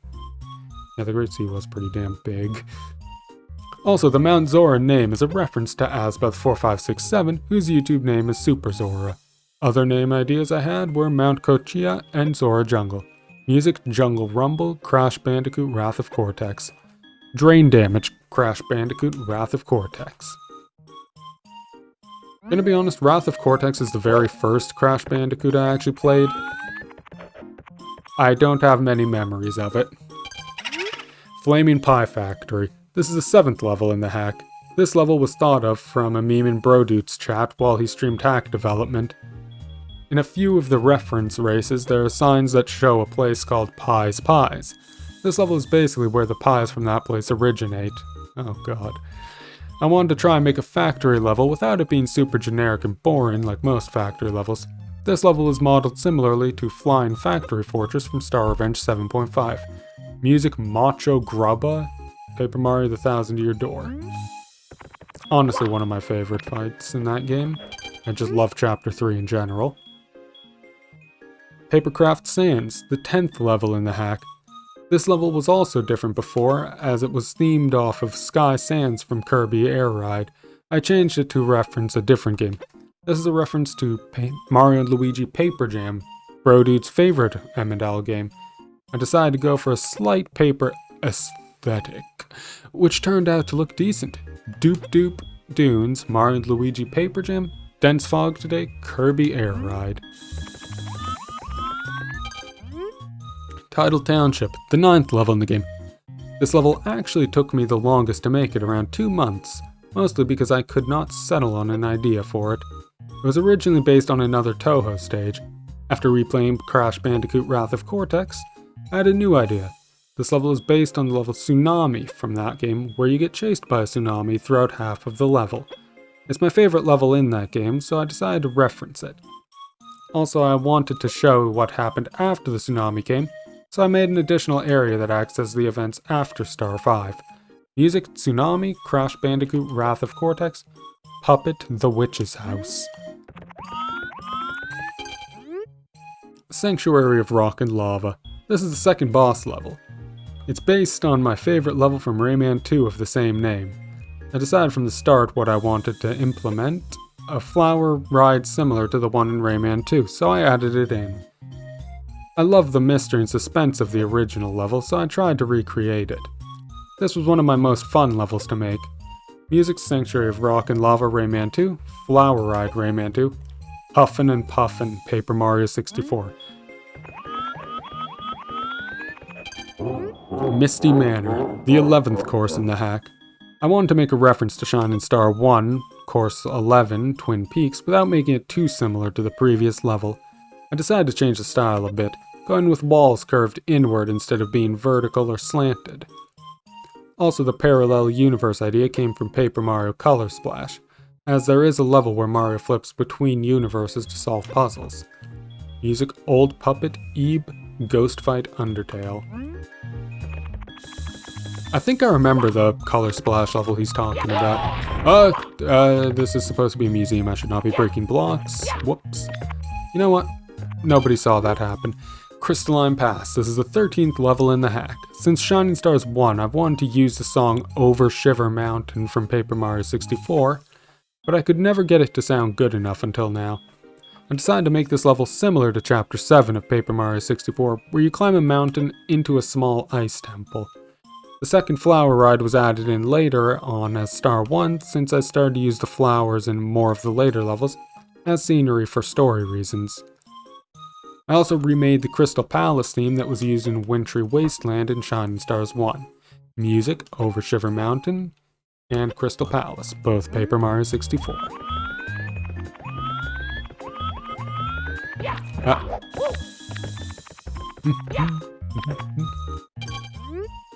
Yeah, the Great Sea was pretty damn big. Also, the Mount Zora name is a reference to Asbeth4567, whose YouTube name is Super Zora. Other name ideas I had were Mount Kochia and Zora Jungle. Music, Jungle Rumble, Crash Bandicoot, Wrath of Cortex. Drain Damage, Crash Bandicoot, Wrath of Cortex. Gonna be honest, Wrath of Cortex is the very first Crash Bandicoot I actually played. I don't have many memories of it. Flaming Pie Factory. This is the 7th level in the hack. This level was thought of from a meme in Brodute's chat while he streamed hack development. In a few of the reference races, there are signs that show a place called Pie's Pies. This level is basically where the pies from that place originate. Oh god. I wanted to try and make a factory level without it being super generic and boring like most factory levels. This level is modeled similarly to Flying Factory Fortress from Star Revenge 7.5. Music, Macho Grubba, Paper Mario the Thousand Year Door. Honestly, one of my favorite fights in that game. I just love Chapter 3 in general. Papercraft Sands, the 10th level in the hack. This level was also different before, as it was themed off of Sky Sands from Kirby Air Ride. I changed it to reference a different game. This is a reference to Mario & Luigi Paper Jam, Brodute's favorite M&L game. I decided to go for a slight paper aesthetic, which turned out to look decent. Doop Doop Dunes, Mario & Luigi Paper Jam, Dense Fog Today, Kirby Air Ride. Tidal Township, the 9th level in the game. This level actually took me the longest to make it, around 2 months, mostly because I could not settle on an idea for it. It was originally based on another Touhou stage. After replaying Crash Bandicoot Wrath of Cortex, I had a new idea. This level is based on the level Tsunami from that game, where you get chased by a tsunami throughout half of the level. It's my favorite level in that game, so I decided to reference it. Also, I wanted to show what happened after the tsunami came, so I made an additional area that acts as the events after Star 5. Music, Tsunami, Crash Bandicoot, Wrath of Cortex, Puppet, The Witch's House. Sanctuary of Rock and Lava. This is the 2nd boss level. It's based on my favorite level from Rayman 2 of the same name. I decided from the start what I wanted to implement, a flower ride similar to the one in Rayman 2, so I added it in. I love the mystery and suspense of the original level, so I tried to recreate it. This was one of my most fun levels to make. Music, Sanctuary of Rock and Lava Rayman 2, Flower Ride Rayman 2, Puffin' and Puffin' Paper Mario 64. Misty Manor, the 11th course in the hack. I wanted to make a reference to Shining Star 1, Course 11, Twin Peaks, without making it too similar to the previous level. I decided to change the style a bit, going with walls curved inward instead of being vertical or slanted. Also, the parallel universe idea came from Paper Mario Color Splash, as there is a level where Mario flips between universes to solve puzzles. Music: Old Puppet, Ebe, Ghost Fight, Undertale. I think I remember the Color Splash level he's talking about. This is supposed to be a museum. I should not be breaking blocks. Whoops. You know what? Nobody saw that happen. Crystalline Pass. This is the 13th level in the hack. Since Shining Stars 1, I've wanted to use the song Over Shiver Mountain from Paper Mario 64, but I could never get it to sound good enough until now. I decided to make this level similar to Chapter 7 of Paper Mario 64, where you climb a mountain into a small ice temple. The second flower ride was added in later on as Star 1, since I started to use the flowers in more of the later levels as scenery for story reasons. I also remade the Crystal Palace theme that was used in Wintry Wasteland in Shining Stars 1. Music: Over Shiver Mountain and Crystal Palace, both Paper Mario 64.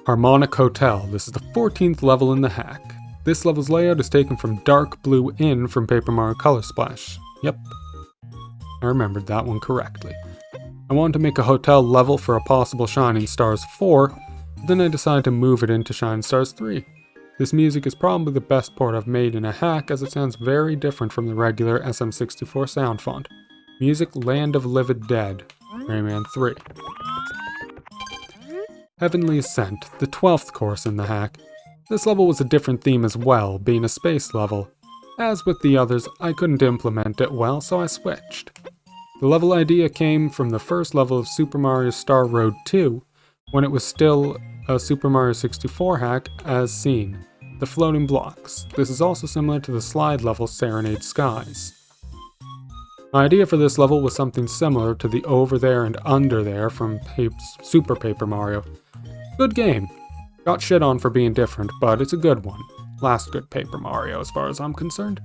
Harmonic Hotel. This is the 14th level in the hack. This level's layout is taken from Dark Blue Inn from Paper Mario Color Splash. Yep, I remembered that one correctly. I wanted to make a hotel level for a possible Shining Stars 4, but then I decided to move it into Shining Stars 3. This music is probably the best part I've made in a hack, as it sounds very different from the regular SM64 sound font. Music: Land of Livid Dead, Rayman 3. Heavenly Ascent, the 12th course in the hack. This level was a different theme as well, being a space level. As with the others, I couldn't implement it well, so I switched. The level idea came from the first level of Super Mario Star Road 2, when it was still a Super Mario 64 hack as seen, the floating blocks. This is also similar to the slide level Serenade Skies. My idea for this level was something similar to the Over There and Under There from Super Paper Mario. Good game. Got shit on for being different, but it's a good one. Last good Paper Mario as far as I'm concerned.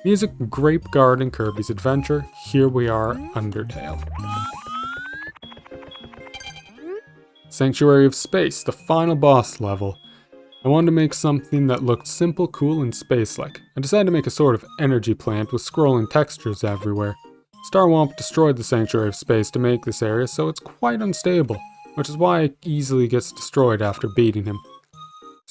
Music: Grape Garden, Kirby's Adventure, Here We Are, Undertale. Sanctuary of Space, the final boss level. I wanted to make something that looked simple, cool, and space-like. I decided to make a sort of energy plant with scrolling textures everywhere. Starwomp destroyed the Sanctuary of Space to make this area, so it's quite unstable, which is why it easily gets destroyed after beating him.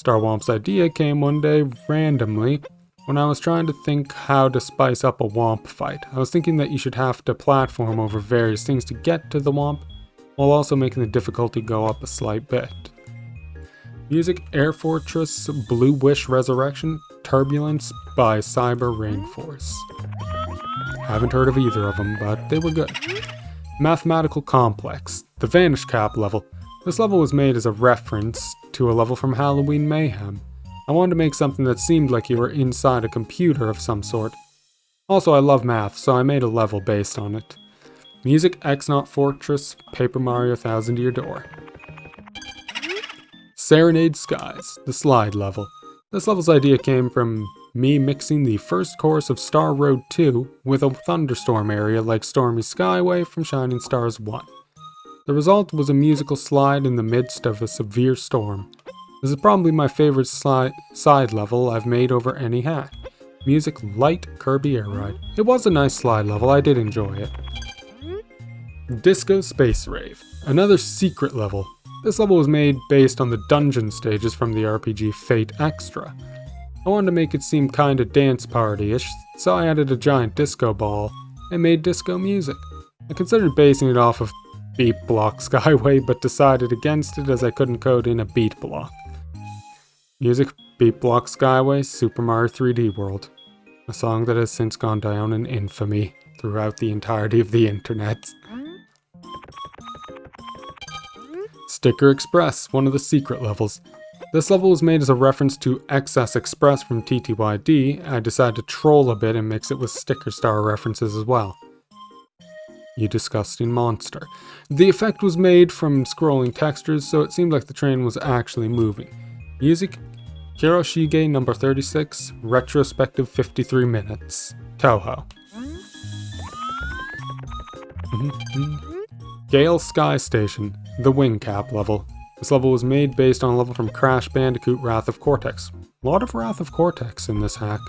Starwomp's idea came one day randomly when I was trying to think how to spice up a Womp fight. I was thinking that you should have to platform over various things to get to the Womp, while also making the difficulty go up a slight bit. Music: Air Fortress, Blue Wish Resurrection, Turbulence by Cyber Rainforce. Haven't heard of either of them, but they were good. Mathematical Complex, the Vanish Cap level. This level was made as a reference to a level from Halloween Mayhem. I wanted to make something that seemed like you were inside a computer of some sort. Also, I love math, so I made a level based on it. Music: X-Naut Fortress, Paper Mario Thousand Year Door. Serenade Skies, the slide level. This level's idea came from me mixing the first course of Star Road 2 with a thunderstorm area like Stormy Skyway from Shining Stars 1. The result was a musical slide in the midst of a severe storm. This is probably my favorite side level I've made over any hack. Music: Light, Kirby Air Ride. It was a nice slide level, I did enjoy it. Disco Space Rave, another secret level. This level was made based on the dungeon stages from the RPG Fate Extra. I wanted to make it seem kinda dance party-ish, so I added a giant disco ball and made disco music. I considered basing it off of Beat Block Skyway, but decided against it as I couldn't code in a beat block. Music: Beat Block Skyway, Super Mario 3D World. A song that has since gone down in infamy throughout the entirety of the internet. Sticker Express, one of the secret levels. This level was made as a reference to XS Express from TTYD. I decided to troll a bit and mix it with Sticker Star references as well. You disgusting monster. The effect was made from scrolling textures, so it seemed like the train was actually moving. Music: Hiroshige number 36, retrospective 53 minutes. Toho. Gale Sky Station, the wing cap level. This level was made based on a level from Crash Bandicoot Wrath of Cortex. A lot of Wrath of Cortex in this hack.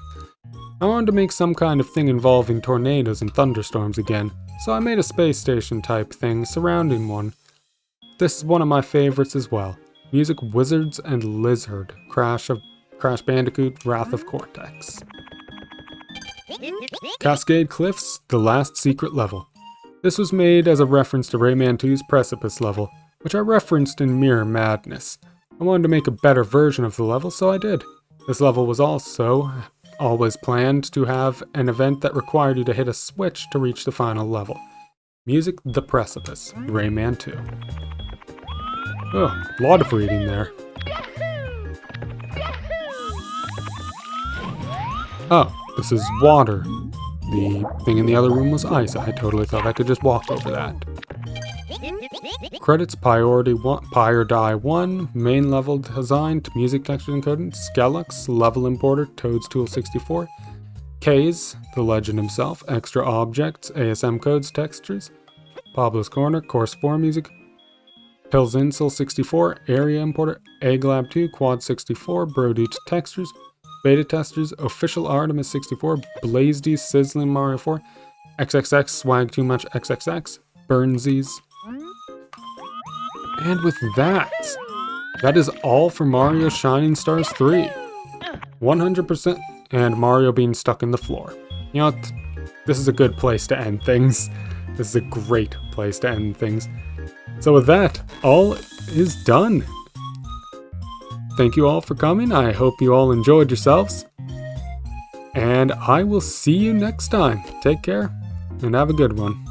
I wanted to make some kind of thing involving tornadoes and thunderstorms again, so I made a space station type thing surrounding one. This is one of my favorites as well. Music Wizards and Lizard, Crash Bandicoot Wrath of Cortex. Cascade Cliffs, the last secret level. This was made as a reference to Rayman 2's Precipice level, which I referenced in Mirror Madness. I wanted to make a better version of the level, so I did. This level was also always planned to have an event that required you to hit a switch to reach the final level. Music The Precipice, Rayman 2. Oh, a lot of reading there. Oh, this is water. The thing in the other room was ice. I totally thought I could just walk over that. Credits: Priority 1, Pi or Die 1, Main Level Design, Music Texture Encoding, Skellux, Level Importer, Toadstool 64, K's, The Legend himself, Extra Objects, ASM Codes, Textures, Pablo's Corner, Course 4 Music, Pilzinsil 64, Area Importer, Egglab 2, Quad 64, Brodoot Textures, Beta Testers, Official Artemis 64, Blazedy, Sizzling Mario 4, XXX, Swag Too Much XXX, Burnsies. And with that is all for Mario Shining Stars 3. 100% and Mario being stuck in the floor. You know what? This is a good place to end things. This is a great place to end things. So with that, all is done. Thank you all for coming. I hope you all enjoyed yourselves. And I will see you next time. Take care and have a good one.